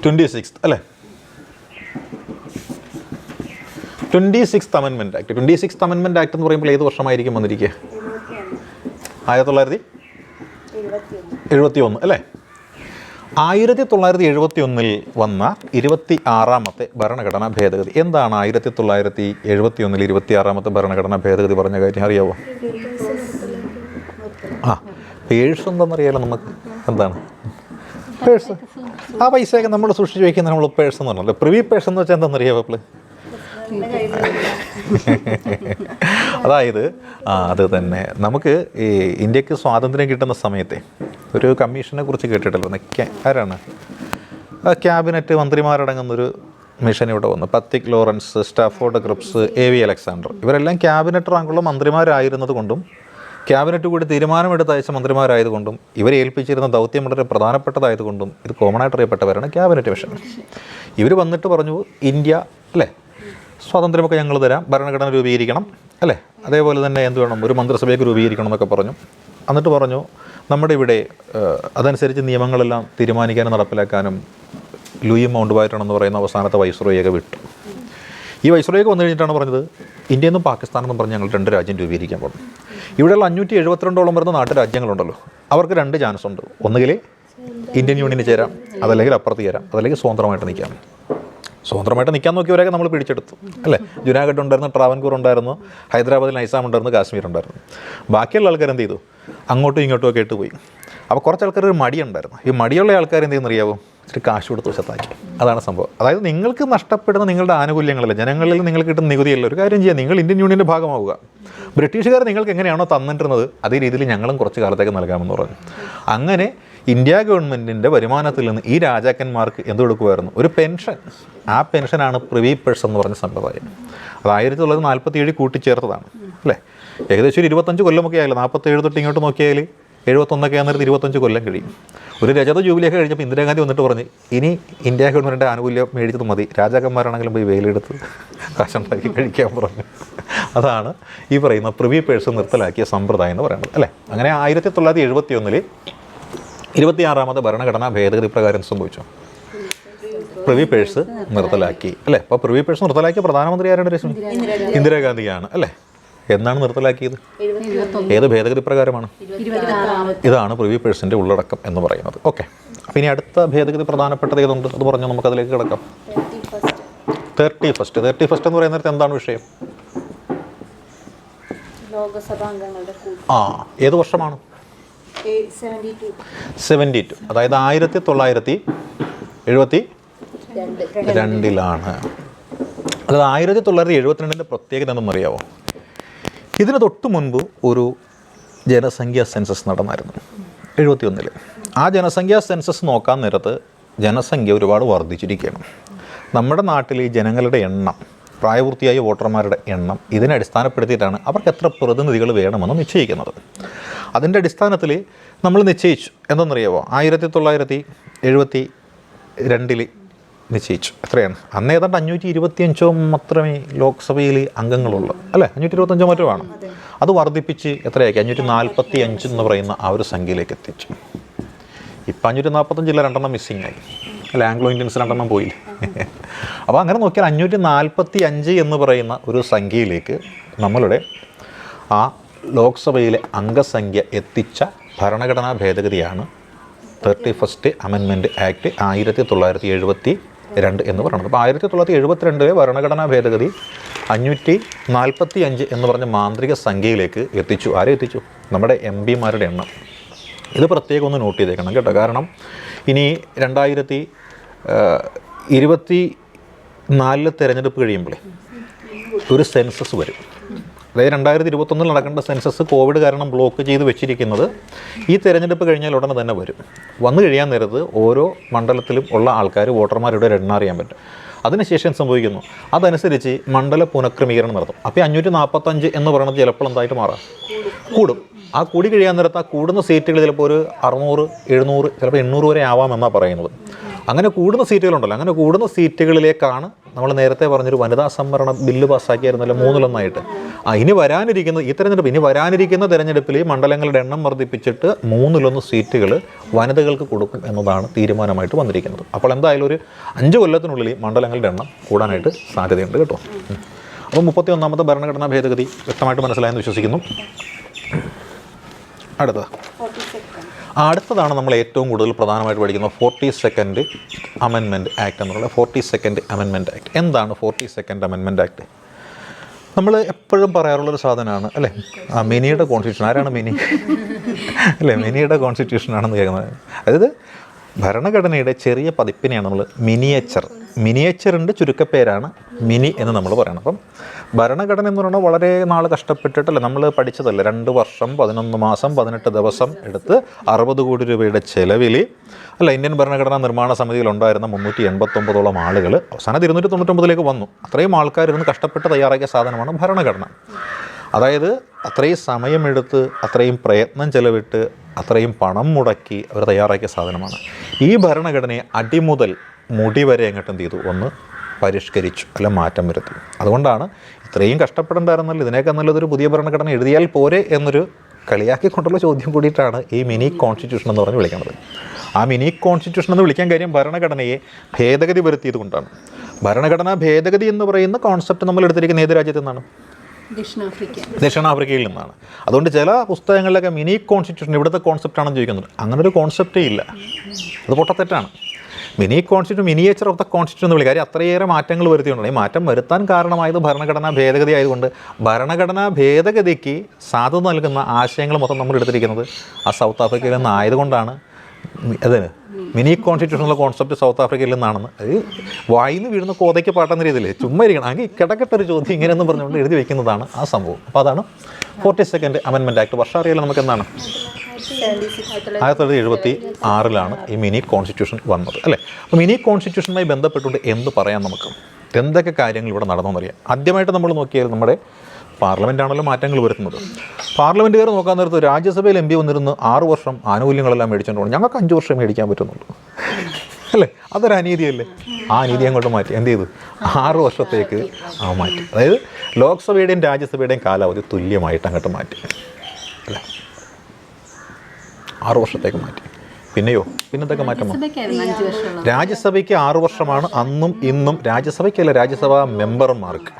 26th അല്ലേ? 26th amendment act. 26th amendment act എന്ന് പറയുമ്പോൾ ഏത് വർഷമായിരിക്കും വന്നിരിക്കുക? 1971 അല്ലേ? 1971 വന്ന 26ാമത്തെ ഭരണഘടനാ ഭേദഗതി എന്താണ്? 1971 26ാമത്തെ ഭരണഘടനാ ഭേദഗതി പറഞ്ഞ കാര്യം അറിയാവോ? പേഴ്സ് എന്താണെന്നറിയാലോ നമുക്ക്. എന്താണ് പേഴ്സ്? ആ പൈസയൊക്കെ നമ്മൾ സൂക്ഷിച്ച് വയ്ക്കുന്ന നമ്മൾ പേഴ്സ് എന്ന് പറഞ്ഞല്ലോ. പ്രിവി പേഴ്സ് എന്ന് വെച്ചാൽ എന്താണെന്നറിയാമോ അപ്പോൾ? അതായത് അത് തന്നെ നമുക്ക് ഈ ഇന്ത്യക്ക് സ്വാതന്ത്ര്യം കിട്ടുന്ന സമയത്തെ ഒരു കമ്മീഷനെ കുറിച്ച് കേട്ടിട്ടല്ലോ. ആരാണ്? ക്യാബിനറ്റ് മന്ത്രിമാരടങ്ങുന്നൊരു മിഷൻ ഇവിടെ വന്നു. Pethick Lawrence, Stafford Cripps, A.V. Alexander. ഇവരെല്ലാം ക്യാബിനറ്റ് റാങ്കുള്ള മന്ത്രിമാരായിരുന്നത് കൊണ്ടും ക്യാബിനറ്റ് കൂടി തീരുമാനമെടുത്ത് അയച്ച മന്ത്രിമാരായതുകൊണ്ടും ഇവരെ ഏൽപ്പിച്ചിരുന്ന ദൗത്യം വളരെ പ്രധാനപ്പെട്ടതായതുകൊണ്ടും ഇത് കോമണായിട്ട് അറിയപ്പെട്ടവരാണ് ക്യാബിനറ്റ് മിഷൻ. ഇവർ വന്നിട്ട് പറഞ്ഞു, ഇന്ത്യ അല്ലേ സ്വാതന്ത്ര്യമൊക്കെ ഞങ്ങൾ തരാം, ഭരണഘടന രൂപീകരിക്കണം അല്ലേ, അതേപോലെ തന്നെ എന്ത് വേണം, ഒരു മന്ത്രിസഭയൊക്കെ രൂപീകരിക്കണം എന്നൊക്കെ പറഞ്ഞു. എന്നിട്ട് പറഞ്ഞു നമ്മുടെ ഇവിടെ അതനുസരിച്ച് നിയമങ്ങളെല്ലാം തീരുമാനിക്കാനും നടപ്പിലാക്കാനും ലൂയി മൗണ്ട് ബാറ്റൺ എന്ന് പറയുന്ന അവസാനത്തെ വൈസ്രോയൊക്കെ വിട്ടു. ഈ വൈസ്രോയൊക്കെ വന്നു കഴിഞ്ഞിട്ടാണ് പറഞ്ഞത് ഇന്ത്യയിൽ നിന്നും പാകിസ്ഥാനെന്നും പറഞ്ഞ് ഞങ്ങൾ 2 രാജ്യം രൂപീകരിക്കാൻ പോകും. ഇവിടെയുള്ള 572 വരുന്ന നാട്ടുരാജ്യങ്ങളുണ്ടല്ലോ, അവർക്ക് 2 ചാൻസ് ഉണ്ട്. ഒന്നുകിൽ ഇന്ത്യൻ യൂണിയനിൽ ചേരാം, അതല്ലെങ്കിൽ അപ്പുറത്ത് ചേരാം, അതല്ലെങ്കിൽ സ്വതന്ത്രമായിട്ട് നിൽക്കാം. സ്വതന്ത്രമായിട്ട് നിൽക്കാൻ നോക്കിയവരൊക്കെ നമ്മൾ പിടിച്ചെടുത്തു അല്ലേ. ജുനാഗഡ് ഉണ്ടായിരുന്നു, ട്രാവൻകൂർ ഉണ്ടായിരുന്നു, ഹൈദരാബാദിൽ നൈസാം ഉണ്ടായിരുന്നു, കാശ്മീർ ഉണ്ടായിരുന്നു. ബാക്കിയുള്ള ആൾക്കാർ എന്ത് ചെയ്തു? അങ്ങോട്ടും ഇങ്ങോട്ടും ഒക്കെ ഇട്ട് പോയി. അപ്പോൾ കുറച്ച് ആൾക്കാർ ഒരു മടിയുണ്ടായിരുന്നു. ഈ മടിയുള്ള ആൾക്കാർ എന്ത് ചെയ്യുന്നറിയാവോ? ഇച്ചിരി കാശ് കൊടുത്ത് വശത്താക്കി. അതാണ് സംഭവം. അതായത് നിങ്ങൾക്ക് നഷ്ടപ്പെടുന്ന നിങ്ങളുടെ ആനുകൂല്യങ്ങളല്ല, ജനങ്ങളിൽ നിങ്ങൾക്ക് കിട്ടുന്ന നികുതിയല്ല. ഒരു കാര്യം ചെയ്യുക, നിങ്ങൾ ഇന്ത്യൻ യൂണിയൻ്റെ ഭാഗമാവുക. ബ്രിട്ടീഷുകാർ നിങ്ങൾക്ക് എങ്ങനെയാണോ തന്നിട്ടുള്ളത് അതേ രീതിയിൽ ഞങ്ങളും കുറച്ച് കാലത്തേക്ക് നൽകാമെന്ന് പറഞ്ഞു. അങ്ങനെ ഇന്ത്യ ഗവൺമെൻറ്റിൻ്റെ വരുമാനത്തിൽ നിന്ന് ഈ രാജാക്കന്മാർക്ക് എന്ത് കൊടുക്കുമായിരുന്നു? ഒരു പെൻഷൻ. ആ പെൻഷനാണ് പ്രിവി പേഴ്സ് എന്ന് പറഞ്ഞ സമ്പ്രദായം. അത് 1947 കൂട്ടിച്ചേർത്തതാണ് അല്ലേ. ഏകദേശം ഒരു 25 കൊല്ലമൊക്കെ ആയില്ല. 47 തൊട്ട് ഇങ്ങോട്ട് നോക്കിയാൽ 71 ആകുന്നേരത്ത് 25 കൊല്ലം കഴിയും. ഒരു രജത ജൂബിലിയൊക്കെ കഴിഞ്ഞപ്പോൾ ഇന്ദിരാഗാന്ധി വന്നിട്ട് പറഞ്ഞ് ഇനി ഇന്ത്യ ഗവൺമെൻറ്റിൻ്റെ ആനുകൂല്യം മേടിച്ചത് മതി, രാജാക്കന്മാരാണെങ്കിലും പോയി വെയിലെടുത്ത് കാശുണ്ടാക്കി കഴിക്കാൻ പറഞ്ഞു. അതാണ് ഈ പറയുന്ന പ്രിവി പേഴ്സ് നിർത്തലാക്കിയ സമ്പ്രദായം എന്ന് പറയുന്നത് അല്ലേ. അങ്ങനെ 1971 26ാമത്തെ ഭരണഘടനാ ഭേദഗതി പ്രകാരം സംഭവിച്ചു. പ്രിവി പേഴ്സ് നിർത്തലാക്കി അല്ലേ. അപ്പോൾ പ്രിവി പേഴ്സ് നിർത്തലാക്കിയ പ്രധാനമന്ത്രി ആരുടെ? ഇന്ദിരാഗാന്ധിയാണ് അല്ലേ. എന്നാണ് നിർത്തലാക്കിയത്? ഏത് ഭേദഗതി പ്രകാരമാണ്? ഇതാണ് പ്രിവി പേഴ്സിൻ്റെ ഉള്ളടക്കം എന്ന് പറയുന്നത്. ഓക്കെ, അപ്പോൾ ഇനി അടുത്ത ഭേദഗതി പ്രധാനപ്പെട്ടത് ഏതുണ്ട് അത് പറഞ്ഞാൽ നമുക്ക് അതിലേക്ക് കിടക്കാം. 31st എന്ന് പറയുന്നത് എന്താണ് വിഷയം? ഏത് വർഷമാണ്? 72. അതായത് 1972. അതായത് 1972 പ്രത്യേകത എന്തെന്നറിയാമോ? ഇതിന് തൊട്ട് മുൻപ് ഒരു ജനസംഖ്യാ സെൻസസ് നടന്നായിരുന്നു 71. ആ ജനസംഖ്യാ സെൻസസ് നോക്കാൻ നേരത്ത് ജനസംഖ്യ ഒരുപാട് വർദ്ധിച്ചിരിക്കുകയാണ്. നമ്മുടെ നാട്ടിൽ ഈ ജനങ്ങളുടെ എണ്ണം, പ്രായപൂർത്തിയായ വോട്ടർമാരുടെ എണ്ണം ഇതിനെ അടിസ്ഥാനപ്പെടുത്തിയിട്ടാണ് അവർക്ക് എത്ര പ്രതിനിധികൾ വേണമെന്ന് നിശ്ചയിക്കുന്നത്. അതിൻ്റെ അടിസ്ഥാനത്തിൽ നമ്മൾ നിശ്ചയിച്ചു എന്തെന്നറിയാമോ? 1972 നിശ്ചയിച്ചു. എത്രയാണ്? അന്ന് ഏതാണ്ട് 525 മാത്രമേ ലോക്സഭയിൽ അംഗങ്ങളുള്ളൂ അല്ലേ. 525 മറ്റോ ആണ്. അത് വർദ്ധിപ്പിച്ച് എത്രയാക്കി? 545 എന്ന് പറയുന്ന ആ ഒരു സംഖ്യയിലേക്ക് എത്തിച്ചു. ഇപ്പം 545 2 മിസ്സിങ് ആയി അല്ല. ആംഗ്ലോ ഇന്ത്യൻസ് 2 പോയില്ലേ. അപ്പോൾ അങ്ങനെ നോക്കിയാൽ 545 എന്ന് പറയുന്ന ഒരു സംഖ്യയിലേക്ക് നമ്മളുടെ ആ ലോക്സഭയിലെ അംഗസംഖ്യ എത്തിച്ച ഭരണഘടനാ ഭേദഗതിയാണ് 31st അമെൻമെൻറ്റ് ആക്ട് 1971 2 എന്ന് പറയുന്നത്. അപ്പോൾ 1972 ഭരണഘടനാ ഭേദഗതി 545 എന്ന് പറഞ്ഞ മാന്ത്രിക സംഖ്യയിലേക്ക് എത്തിച്ചു. ആരെ എത്തിച്ചു? നമ്മുടെ MP-മാരുടെ എണ്ണം. ഇത് പ്രത്യേകം ഒന്ന് നോട്ട് ചെയ്തേക്കണം കേട്ടോ. കാരണം ഇനി 2024 തിരഞ്ഞെടുപ്പ് കഴിയുമ്പോഴേ ഒരു സെൻസസ് വരും. അതായത് 2021 നടക്കേണ്ട സെൻസസ് കോവിഡ് കാരണം ബ്ലോക്ക് ചെയ്ത് വെച്ചിരിക്കുന്നത് ഈ തിരഞ്ഞെടുപ്പ് കഴിഞ്ഞാൽ ഉടനെ തന്നെ വരും. വന്നു കഴിയാൻ നേരത്ത് ഓരോ മണ്ഡലത്തിലും ഉള്ള ആൾക്കാർ വോട്ടർമാരുടെ എണ്ണം അറിയാൻ പറ്റും. അതിനുശേഷം സംഭവിക്കുന്നു അതനുസരിച്ച് മണ്ഡല പുനഃക്രമീകരണം നടത്തും. അപ്പോൾ 545 എന്ന് പറയുന്നത് ചിലപ്പോൾ എന്തായിട്ട് മാറാം? കൂടും. ആ കൂടി കഴിയാൻ നേരത്ത് ആ കൂടുന്ന സീറ്റുകൾ ചിലപ്പോൾ ഒരു 600, 700, ചിലപ്പോൾ 800 വരെ ആവാമെന്നാണ് പറയുന്നത്. അങ്ങനെ കൂടുന്ന സീറ്റുകളുണ്ടല്ലോ, അങ്ങനെ കൂടുന്ന സീറ്റുകളിലേക്കാണ് നമ്മൾ നേരത്തെ പറഞ്ഞൊരു വനിതാ സംവരണ ബില്ല് പാസ്സാക്കിയായിരുന്നല്ലോ 3-1. ഇനി വരാനിരിക്കുന്ന തെരഞ്ഞെടുപ്പിൽ മണ്ഡലങ്ങളുടെ എണ്ണം വർദ്ധിപ്പിച്ചിട്ട് 3-1 സീറ്റുകൾ വനിതകൾക്ക് കൊടുക്കും എന്നതാണ് തീരുമാനമായിട്ട് വന്നിരിക്കുന്നത്. അപ്പോൾ എന്തായാലും ഒരു 5 കൊല്ലത്തിനുള്ളിൽ മണ്ഡലങ്ങളുടെ എണ്ണം കൂടാനായിട്ട് സാധ്യതയുണ്ട് കേട്ടോ. അപ്പോൾ 31ാമത്തെ ഭരണഘടനാ ഭേദഗതി വ്യക്തമായിട്ട് മനസ്സിലായെന്ന് വിശ്വസിക്കുന്നു. അടുത്തതാണ് നമ്മൾ ഏറ്റവും കൂടുതൽ പ്രധാനമായിട്ട് പഠിക്കുന്ന 42nd അമെൻമെൻറ്റ് ആക്ട് എന്നുള്ളത്. 42nd അമെൻമെൻറ്റ് ആക്ട് എന്താണ്? 42nd അമെൻമെൻറ്റ് ആക്ട് നമ്മൾ എപ്പോഴും പറയാറുള്ളൊരു സാധനമാണ് അല്ലേ. മിനിയുടെ കോൺസ്റ്റിറ്റ്യൂഷൻ. ആരാണ് മിനി? അല്ലേ, മിനിയുടെ കോൺസ്റ്റിറ്റ്യൂഷനാണെന്ന് കേൾക്കുന്നത്. അതായത് ഭരണഘടനയുടെ ചെറിയ പതിപ്പിനെയാണ് നമ്മൾ മിനിയേച്ചറിൻ്റെ ചുരുക്കപ്പേരാണ് മിനി എന്ന് നമ്മൾ പറയണം. അപ്പം ഭരണഘടന എന്ന് പറയുന്നത് വളരെ നാൾ കഷ്ടപ്പെട്ടിട്ടല്ലേ നമ്മൾ പഠിച്ചതല്ലേ. 2 വർഷം 11 മാസം 18 ദിവസം എടുത്ത് 60 കോടി രൂപയുടെ ചെലവിൽ ഇന്ത്യൻ ഭരണഘടനാ നിർമ്മാണ സമിതിയിലുണ്ടായിരുന്ന 389ഓളം ആളുകൾ അവസാനം 299 വന്നു. അത്രയും ആൾക്കാർ ഇരുന്ന് കഷ്ടപ്പെട്ട് തയ്യാറാക്കിയ സാധനമാണ് ഭരണഘടന. അതായത് അത്രയും സമയമെടുത്ത് അത്രയും പ്രയത്നം ചെലവിട്ട് അത്രയും പണം മുടക്കി അവർ തയ്യാറാക്കിയ സാധനമാണ്. ഈ ഭരണഘടനയെ അടിമുതൽ മുടി വരെ എങ്ങോട്ട് എന്ത് ചെയ്തു? ഒന്ന് പരിഷ്കരിച്ചു, അല്ല മാറ്റം വരുത്തി. അതുകൊണ്ടാണ് ഇത്രയും കഷ്ടപ്പെടേണ്ടായിരുന്നല്ലോ, ഇതിനേക്കാൾ നല്ലതൊരു പുതിയ ഭരണഘടന എഴുതിയാൽ പോരെ എന്നൊരു കളിയാക്കിക്കൊണ്ടുള്ള ചോദ്യം കൂടിയിട്ടാണ് ഈ മിനി കോൺസ്റ്റിറ്റ്യൂഷൻ എന്ന് പറഞ്ഞ് വിളിക്കുന്നത്. ആ മിനി കോൺസ്റ്റിറ്റ്യൂഷൻ എന്ന് വിളിക്കാൻ കാര്യം ഭരണഘടനയെ ഭേദഗതി വരുത്തിയത് കൊണ്ടാണ്. ഭരണഘടനാ ഭേദഗതി എന്ന് പറയുന്ന കോൺസെപ്റ്റ് നമ്മൾ എടുത്തിരിക്കുന്ന ഏത് രാജ്യത്തു നിന്നാണ്? ദക്ഷിണാഫ്രിക്കയിൽ നിന്നാണ്. അതുകൊണ്ട് ചില പുസ്തകങ്ങളിലൊക്കെ മിനി കോൺസ്റ്റിറ്റ്യൂഷൻ ഇവിടുത്തെ കോൺസെപ്റ്റാണെന്ന് ചോദിക്കുന്നത്. അങ്ങനൊരു കോൺസെപ്റ്റേ ഇല്ല, അത് പൊട്ടത്തെറ്റാണ്. Mini constitution miniature of the constitution എന്ന് വിളിക്കുക. അത്രയേറെ മാറ്റങ്ങൾ വരുത്തിയിട്ടുണ്ട്. ഈ മാറ്റം വരുത്താൻ കാരണമായത് ഭരണഘടനാ ഭേദഗതി ആയതുകൊണ്ട് ഭരണഘടനാ ഭേദഗതിക്ക് സാധുത നൽകുന്ന ആശയങ്ങൾ മൊത്തം നമ്മൾ എടുത്തിരിക്കുന്നത് ആ സൗത്ത് ആഫ്രിക്കയിൽ നിന്നായതുകൊണ്ടാണ്. അതിന് മിനി കോൺസ്റ്റിറ്റ്യൂഷൻ എന്നുള്ള കോൺസെപ്റ്റ് സൗത്ത് ആഫ്രിക്കയിൽ നിന്നാണെന്ന് അത് വായിന്ന് വീഴുന്ന കോതയ്ക്ക് പാട്ടുന്ന രീതിയിൽ ചുമ്മാ ഇരിക്കണം. അങ്ങനെ കിടക്കട്ടൊരു ചോദ്യം ഇങ്ങനെയെന്ന് പറഞ്ഞുകൊണ്ട് എഴുതി വയ്ക്കുന്നതാണ് ആ സംഭവം. അപ്പോൾ അതാണ് 42nd അമെൻമെൻറ്റ് ആക്ട്. വർഷം അറിയാലോ നമുക്ക് എന്താണ്? 1976 ഈ മിനി കോൺസ്റ്റിറ്റ്യൂഷൻ വന്നത് അല്ലേ. അപ്പോൾ മിനി കോൺസ്റ്റിറ്റ്യൂഷനുമായി ബന്ധപ്പെട്ടുകൊണ്ട് എന്ത് പറയാം നമുക്ക്? എന്തൊക്കെ കാര്യങ്ങൾ ഇവിടെ നടന്നതെന്നറിയാം. ആദ്യമായിട്ട് നമ്മൾ നോക്കിയാൽ നമ്മുടെ പാർലമെൻറ്റാണല്ലോ മാറ്റങ്ങൾ വരുത്തുന്നത്. പാർലമെൻറ്റുകാർ നോക്കാൻ നേരത്ത് രാജ്യസഭയിൽ MP വന്നിരുന്ന് 6 വർഷം ആനുകൂല്യങ്ങളെല്ലാം മേടിച്ചുകൊണ്ട് പോകണം. ഞങ്ങൾക്ക് 5 വർഷം മേടിക്കാൻ പറ്റുന്നുള്ളൂ അല്ലേ. അതൊരു അനീതിയല്ലേ. ആ അനീതി അങ്ങോട്ട് മാറ്റി എന്ത് ചെയ്തു? 6 വർഷത്തേക്ക് മാറ്റി. അതായത് ലോക്സഭയുടെയും രാജ്യസഭയുടെയും കാലാവധി തുല്യമായിട്ട് അങ്ങോട്ട് മാറ്റി അല്ലേ. 6 വർഷത്തേക്ക് മാറ്റി. പിന്നെന്തൊക്കെ മാറ്റം? രാജ്യസഭയ്ക്ക് 6 വർഷമാണ് അന്നും ഇന്നും. രാജ്യസഭയ്ക്കല്ല, രാജ്യസഭാ മെമ്പർമാർക്ക്.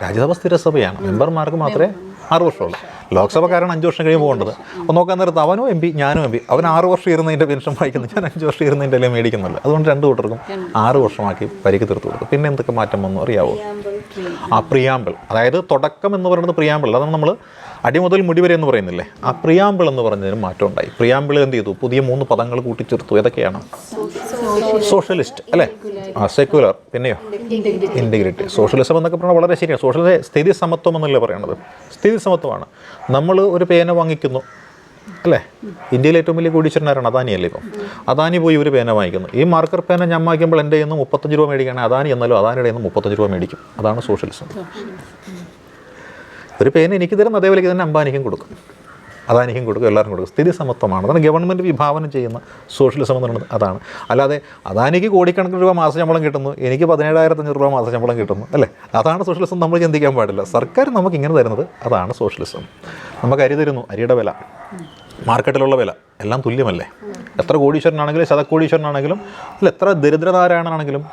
രാജ്യസഭ സ്ഥിരസഭയാണ്, മെമ്പർമാർക്ക് മാത്രമേ 6 വർഷമുള്ളൂ. ലോക്സഭക്കാരാണ് 5 വർഷം കഴിയുമ്പോൾ പോകേണ്ടത്. അപ്പോൾ നോക്കാൻ നേരത്ത് അവനും MP ഞാനും MP. അവൻ 6 വർഷം ഇരുന്നതിൻ്റെ പെൻഷൻ വായിക്കുന്നു, ഞാൻ 5 വർഷം ഇരുന്നതിൻ്റെ അല്ലേ മേടിക്കുന്നുള്ളൂ. അതുകൊണ്ട് 2 കൂട്ടർക്കും 6 വർഷമാക്കി പരിക്ക് തീർത്തു കൊടുക്കും. പിന്നെ എന്തൊക്കെ മാറ്റം വന്നു അറിയാവോ? പ്രിയാമ്പിൾ. അതായത് തുടക്കം എന്ന് പറയുന്നത് പ്രിയാമ്പിൾ. അതാണ് നമ്മൾ അടിമുതൽ മുടി വരെ എന്ന് പറയുന്നില്ലേ. ആ പ്രിയാമ്പിൾ എന്ന് പറഞ്ഞതിന് മാറ്റം ഉണ്ടായി. പ്രിയാമ്പിളിൽ എന്ത് ചെയ്തു? പുതിയ 3 പദങ്ങൾ കൂട്ടിച്ചേർത്തു. ഏതൊക്കെയാണ്? സോഷ്യലിസ്റ്റ് അല്ലേ, സെക്യുലർ, പിന്നെയോ ഇൻറ്റഗ്രിറ്റി. സോഷ്യലിസം എന്നൊക്കെ പറഞ്ഞാൽ വളരെ ശരിയാണ്. സോഷ്യലിസ്റ്റ് സ്ഥിതി സമത്വം എന്നല്ലേ പറയണത്. സ്ഥിതി സമത്വമാണ്. നമ്മൾ ഒരു പേന വാങ്ങിക്കുന്നു അല്ലേ. ഇന്ത്യയിലെ ഏറ്റവും വലിയ കോടീശ്വരനാരാണ്? അദാനിയല്ലേ. ഇപ്പം അദാനി പോയി ഒരു പേന വാങ്ങിക്കുന്നു. ഈ മാർക്കർ പേന ഞാൻ വാങ്ങിക്കുമ്പോൾ എൻ്റെ നിന്ന് 35 രൂപ മേടിക്കുകയാണെങ്കിൽ അദാനി എന്നാലും അദാനിയുടെ നിന്ന് 35 രൂപ മേടിക്കും. അതാണ് സോഷ്യലിസം. ഒരു പേന എനിക്ക് തരുന്ന അതേപോലെക്ക് തന്നെ അംബാനിക്കും കൊടുക്കും, അദാനിക്കും കൊടുക്കും, എല്ലാവർക്കും കൊടുക്കും. സ്ഥിതി സമത്വമാണ്. അതാണ് ഗവൺമെൻറ് വിഭാവനം ചെയ്യുന്ന സോഷ്യലിസം എന്ന് പറയുന്നത്. അതാണ്. അല്ലാതെ അദാനിക്ക് കോടിക്കണക്കിന് രൂപ മാസശമ്പളം കിട്ടുന്നു, എനിക്ക് 17,500 രൂപ മാസശമ്പളം കിട്ടുന്നു അല്ലേ. അതാണ് സോഷ്യലിസം. നമ്മൾ ചിന്തിക്കാൻ പാടില്ല. സർക്കാർ നമുക്ക് ഇങ്ങനെ തരുന്നത് അതാണ് സോഷ്യലിസം. നമുക്ക് അരി തരുന്നു, അരിയുടെ വില, മാർക്കറ്റിലുള്ള വില എല്ലാം തുല്യമല്ലേ. എത്ര കോടീശ്വരനാണെങ്കിലും ശതകോടീശ്വരനാണെങ്കിലും അല്ല എത്ര ദരിദ്രനാരായണനാണെങ്കിലും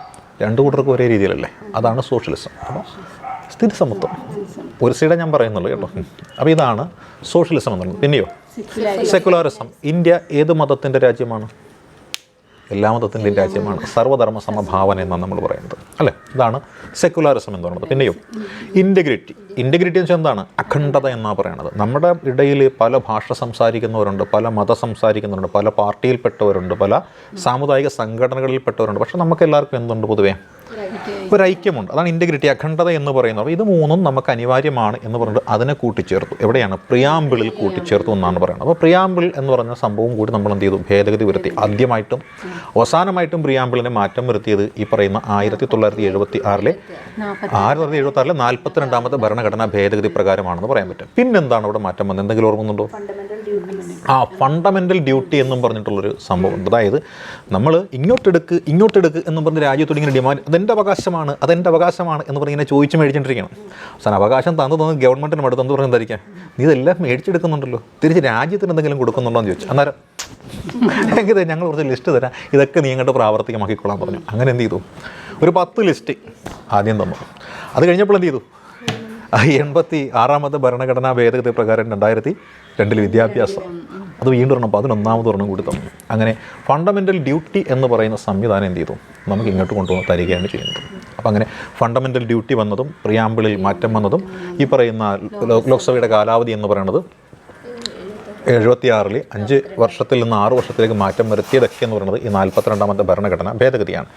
2 കൂട്ടർക്കും ഒരേ രീതിയിലല്ലേ. അതാണ് സോഷ്യലിസം. അപ്പോൾ സ്ഥിതി സമത്വം ഒരു സൈഡ് ഞാൻ പറയുന്നുള്ളൂ കേട്ടോ. അപ്പോൾ ഇതാണ് സോഷ്യലിസം എന്നുള്ളത്. പിന്നെയോ സെക്കുലറിസം. ഇന്ത്യ ഏത് മതത്തിൻ്റെ രാജ്യമാണ്? എല്ലാ മതത്തിൻ്റെയും രാജ്യമാണ്, സർവ്വധർമ്മ സമഭാവന എന്നാണ് നമ്മൾ പറയുന്നത് അല്ലേ. ഇതാണ് സെക്കുലാറിസം എന്ന് പറയുന്നത്. പിന്നെയോ ഇൻറ്റഗ്രിറ്റി എന്ന് വെച്ചാൽ എന്താണ്? അഖണ്ഡത എന്നാണ് പറയുന്നത്. നമ്മുടെ ഇടയിൽ പല ഭാഷ സംസാരിക്കുന്നവരുണ്ട്, പല മതം സംസാരിക്കുന്നവരുണ്ട്, പല പാർട്ടിയിൽപ്പെട്ടവരുണ്ട്, പല സാമുദായിക സംഘടനകളിൽപ്പെട്ടവരുണ്ട്. പക്ഷേ നമുക്ക് എല്ലാവർക്കും എന്തുണ്ട്? പൊതുവേ ഒരു ഐക്യമുണ്ട്. അതാണ് ഇൻറ്റഗ്രിറ്റി, അഖണ്ഡത എന്ന് പറയുന്നത്. അപ്പോൾ ഇത് മൂന്നും നമുക്ക് അനിവാര്യമാണ് എന്ന് പറഞ്ഞിട്ട് അതിനെ കൂട്ടിച്ചേർത്തു. എവിടെയാണ്? പ്രിയാമ്പിളിൽ കൂട്ടിച്ചേർത്തു എന്നാണ് പറയുന്നത്. അപ്പോൾ പ്രിയാമ്പിൾ എന്ന് പറഞ്ഞ സംഭവം കൂടി നമ്മൾ എന്ത് ചെയ്തു? ഭേദഗതി വരുത്തി. ആദ്യമായിട്ടും അവസാനമായിട്ടും പ്രിയാമ്പിളിനെ മാറ്റം വരുത്തിയത് ഈ പറയുന്ന 1976-ലെ 42ാമത്തെ ഭരണഘടനാ ഭേദഗതി പ്രകാരമാണെന്ന് പറയാൻ പറ്റും. പിന്നെന്താണ് ഇവിടെ മാറ്റം വന്നത്? എന്തെങ്കിലും ഓർമ്മയുണ്ടോ? ഫണ്ടമെൻ്റൽ ഡ്യൂട്ടി എന്നും പറഞ്ഞിട്ടുള്ളൊരു സംഭവമുണ്ട്. അതായത് നമ്മൾ ഇങ്ങോട്ടെടുക്ക് എന്നും പറഞ്ഞ് രാജ്യത്തോട് ഇങ്ങനെ ഡിമാൻഡ്, അതെൻ്റെ അവകാശമാണ് എന്ന് പറഞ്ഞ് ഇങ്ങനെ ചോദിച്ച് മേടിച്ചിട്ടിരിക്കണം. അവസാനം അവകാശം തന്നു ഗവൺമെൻറ്റിന് മടുത്ത് എന്ത് പറഞ്ഞ് എന്തായിരിക്കാം? നീ ഇതെല്ലാം മേടിച്ചെടുക്കുന്നുണ്ടല്ലോ, തിരിച്ച് രാജ്യത്തിന് എന്തെങ്കിലും കൊടുക്കുന്നുണ്ടോ എന്ന് ചോദിച്ചു. അന്നേരം എങ്കിൽ ഞങ്ങൾ കുറച്ച് ലിസ്റ്റ് തരാം, ഇതൊക്കെ നീ അങ്ങോട്ട് പ്രാവർത്തികമാക്കിക്കൊള്ളാൻ പറഞ്ഞു. അങ്ങനെ എന്ത് ചെയ്തു? ഒരു 10 ലിസ്റ്റ് ആദ്യം തന്നു. അത് കഴിഞ്ഞപ്പോൾ എന്ത് ചെയ്തു? 86ാമത്തെ ഭരണഘടനാ ഭേദഗതി പ്രകാരം 2002 വിദ്യാഭ്യാസം അത് വീണ്ടും 11ാമത് കൂടി തന്നു. അങ്ങനെ ഫണ്ടമെൻ്റൽ ഡ്യൂട്ടി എന്ന് പറയുന്ന സംവിധാനം എന്ത് ചെയ്തു? നമുക്ക് ഇങ്ങോട്ട് കൊണ്ടുവന്ന് തരികയാണ് ചെയ്യുന്നത്. അപ്പോൾ അങ്ങനെ ഫണ്ടമെൻ്റൽ ഡ്യൂട്ടി വന്നതും പ്രിയാമ്പിളിൽ മാറ്റം വന്നതും ഈ പറയുന്ന ലോക്സഭയുടെ കാലാവധി എന്ന് പറയുന്നത് 76-ൽ 5 വർഷത്തിൽ നിന്ന് 6 വർഷത്തിലേക്ക് മാറ്റം വരുത്തിയതൊക്കെ എന്ന് പറയുന്നത് ഈ 42ാമത്തെ ഭരണഘടനാ ഭേദഗതിയാണ്.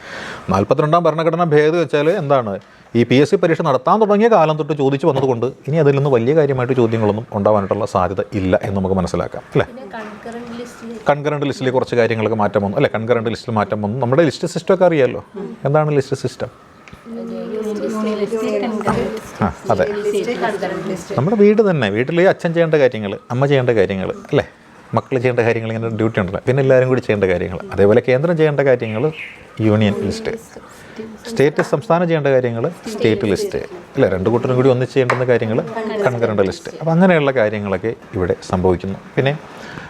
42ാം ഭരണഘടനാ ഭേദഗതി വെച്ചാൽ എന്താണ്? ഈ PSC പരീക്ഷ നടത്താൻ തുടങ്ങിയ കാലം തൊട്ട് ചോദിച്ചു വന്നതുകൊണ്ട് ഇനി അതിൽ നിന്ന് വലിയ കാര്യമായിട്ട് ചോദ്യങ്ങളൊന്നും ഉണ്ടാവാനായിട്ടുള്ള സാധ്യത ഇല്ല എന്ന് നമുക്ക് മനസ്സിലാക്കാം അല്ലേ. കൺകറൻറ്റ് ലിസ്റ്റിൽ കുറച്ച് കാര്യങ്ങളൊക്കെ മാറ്റം വന്നു അല്ലേ. കൺകറൻറ്റ് ലിസ്റ്റിൽ മാറ്റം വന്നു. നമ്മുടെ ലിസ്റ്റ് സിസ്റ്റമൊക്കെ അറിയാമല്ലോ. എന്താണ് ലിസ്റ്റ് സിസ്റ്റം? അതെ, നമ്മുടെ വീട് തന്നെ, വീട്ടിൽ അച്ഛൻ ചെയ്യേണ്ട കാര്യങ്ങൾ, അമ്മ ചെയ്യേണ്ട കാര്യങ്ങൾ അല്ലേ, മക്കൾ ചെയ്യേണ്ട കാര്യങ്ങൾ, ഇങ്ങനെ ഡ്യൂട്ടി ഉണ്ടല്ലോ. പിന്നെ എല്ലാവരും കൂടി ചെയ്യേണ്ട കാര്യങ്ങൾ. അതേപോലെ കേന്ദ്രം ചെയ്യേണ്ട കാര്യങ്ങൾ യൂണിയൻ ലിസ്റ്റ്, സ്റ്റേറ്റ് സംസ്ഥാനം ചെയ്യേണ്ട കാര്യങ്ങൾ സ്റ്റേറ്റ് ലിസ്റ്റ് അല്ലേ. രണ്ട് കൂട്ടരും കൂടി ഒന്നിച്ച് ചെയ്യേണ്ടുന്ന കാര്യങ്ങൾ കൺകറൻറ്റ് ലിസ്റ്റ്. അപ്പോൾ അങ്ങനെയുള്ള കാര്യങ്ങളൊക്കെ ഇവിടെ സംഭവിക്കുന്നു. പിന്നെ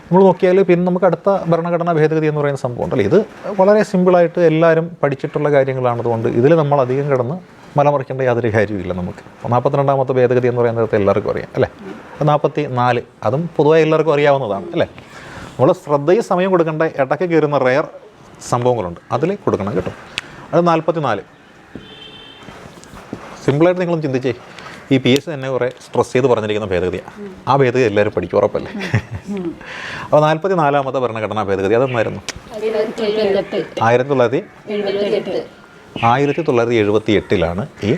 നമ്മൾ നോക്കിയാൽ പിന്നെ നമുക്ക് അടുത്ത ഭരണഘടനാ ഭേദഗതി എന്ന് പറയുന്ന സംഭവം ഉണ്ടല്ലോ. ഇത് വളരെ സിമ്പിളായിട്ട് എല്ലാവരും പഠിച്ചിട്ടുള്ള കാര്യങ്ങളാണതുകൊണ്ട് ഇതിൽ നമ്മൾ അധികം കിടന്ന് മലമറിക്കേണ്ട യാതൊരു കാര്യമില്ല. നമുക്ക് 42ാമത്തെ ഭേദഗതി എന്ന് പറയുന്നത് എല്ലാവർക്കും അറിയാം അല്ലേ. 44 അതും പൊതുവായി എല്ലാവർക്കും അറിയാവുന്നതാണ് അല്ലേ. നമ്മൾ ശ്രദ്ധയും സമയം കൊടുക്കേണ്ട ഇടയ്ക്ക് കയറുന്ന റെയർ സംഭവങ്ങളുണ്ട്, അതിൽ കൊടുക്കണം കേട്ടോ. അത് 44 സിമ്പിളായിട്ട് നിങ്ങളൊന്ന് ചിന്തിച്ചേ. ഈ PSC തന്നെ കുറേ സ്ട്രെസ് ചെയ്ത് പറഞ്ഞിരിക്കുന്ന ഭേദഗതിയാണ്. ആ ഭേദഗതി എല്ലാവരും പഠിക്കും, ഉറപ്പല്ലേ. അപ്പോൾ 44ാമത്തെ ഭരണഘടനാ ഭേദഗതി അതെന്നായിരുന്നു? 1978-ലാണ് ഈ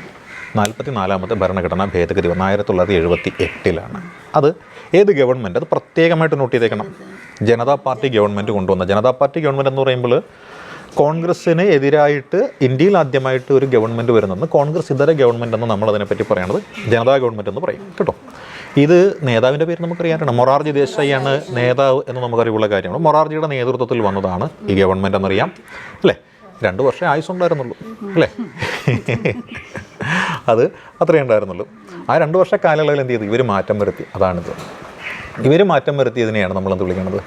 44ാമത്തെ ഭരണഘടനാ ഭേദഗതി വന്നത്. 1978-ലാണ്. അത് ഏത് ഗവൺമെൻറ്? അത് പ്രത്യേകമായിട്ട് നോട്ട് ചെയ്തേക്കണം. ജനതാ പാർട്ടി ഗവൺമെൻറ് കൊണ്ടുവന്ന. ജനതാ പാർട്ടി ഗവൺമെൻറ് എന്ന് പറയുമ്പോൾ കോൺഗ്രസ്സിന് എതിരായിട്ട് ഇന്ത്യയിൽ ആദ്യമായിട്ട് ഒരു ഗവൺമെൻറ് വരുന്നത് കോൺഗ്രസ് ഇതര ഗവൺമെൻറ് എന്ന് നമ്മളതിനെപ്പറ്റി പറയുന്നത് ജനതാ ഗവൺമെൻറ് എന്ന് പറയും കേട്ടോ. ഇത് നേതാവിൻ്റെ പേര് നമുക്കറിയാനാണ്. മൊറാർജി ദേശായിയാണ് നേതാവ് എന്ന് നമുക്കറിവുള്ള കാര്യമാണ്. മൊറാർജിയുടെ നേതൃത്വത്തിൽ വന്നതാണ് ഈ ഗവൺമെൻറ് എന്നറിയാം അല്ലേ. 2 വർഷം ആയുസ്സുണ്ടായിരുന്നുള്ളൂ അല്ലേ. അത് അത്രയേ ഉണ്ടായിരുന്നുള്ളൂ. ആ 2 വർഷ കാലയളവിൽ എന്ത് ചെയ്തു? ഇവർ മാറ്റം വരുത്തി. അതാണിത്. ഇവർ മാറ്റം വരുത്തിയതിനെയാണ് നമ്മളെന്ത് വിളിക്കുന്നത്?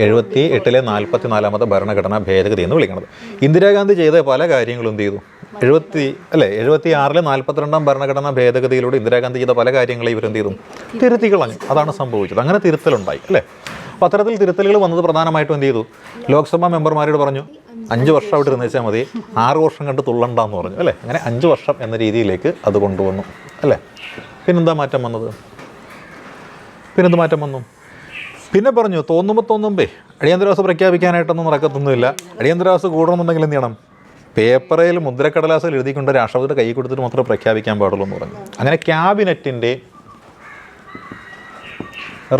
78-ലെ 44ാമത്തെ ഭരണഘടനാ ഭേദഗതി എന്ന് വിളിക്കുന്നത്. ഇന്ദിരാഗാന്ധി ചെയ്ത പല കാര്യങ്ങളും എന്ത് ചെയ്തു? 76-ലെ 42ാം ഭരണഘടനാ ഭേദഗതിയിലൂടെ ഇന്ദിരാഗാന്ധി ചെയ്ത പല കാര്യങ്ങളെ ഇവരെന്ത് ചെയ്തു? തിരുത്തി കളഞ്ഞു. അതാണ് സംഭവിച്ചത്. അങ്ങനെ തിരുത്തലുണ്ടായി അല്ലേ. അപ്പോൾ അത്തരത്തിൽ തിരുത്തലുകൾ വന്നത് പ്രധാനമായിട്ടും എന്ത് ചെയ്തു? ലോക്സഭാ മെമ്പർമാരോട് പറഞ്ഞു 5 വർഷം അവിടെ ഇരുന്ന് വെച്ചാൽ മതി, 6 വർഷം കണ്ട് തുള്ളണ്ടെന്ന് പറഞ്ഞു അല്ലേ. അങ്ങനെ 5 വർഷം എന്ന രീതിയിലേക്ക് അത് കൊണ്ടുവന്നു അല്ലേ. പിന്നെന്താ മാറ്റം വന്നത്? പിന്നെ പറഞ്ഞു തോന്നുമ്പേ അടിയന്തരാവസ്ഥ പ്രഖ്യാപിക്കാനായിട്ടൊന്നും നടക്കത്തൊന്നുമില്ല. അടിയന്തരാവസ്ഥ കൂടണമെന്നുണ്ടെങ്കിൽ എന്ത് ചെയ്യണം? പേപ്പറിൽ മുദ്രക്കടലാസിൽ എഴുതിക്കൊണ്ട് രാഷ്ട്രപതിയുടെ കൈ കൊടുത്തിട്ട് മാത്രമേ പ്രഖ്യാപിക്കാൻ പാടുള്ളൂ എന്ന് പറഞ്ഞു. അങ്ങനെ ക്യാബിനറ്റിൻ്റെ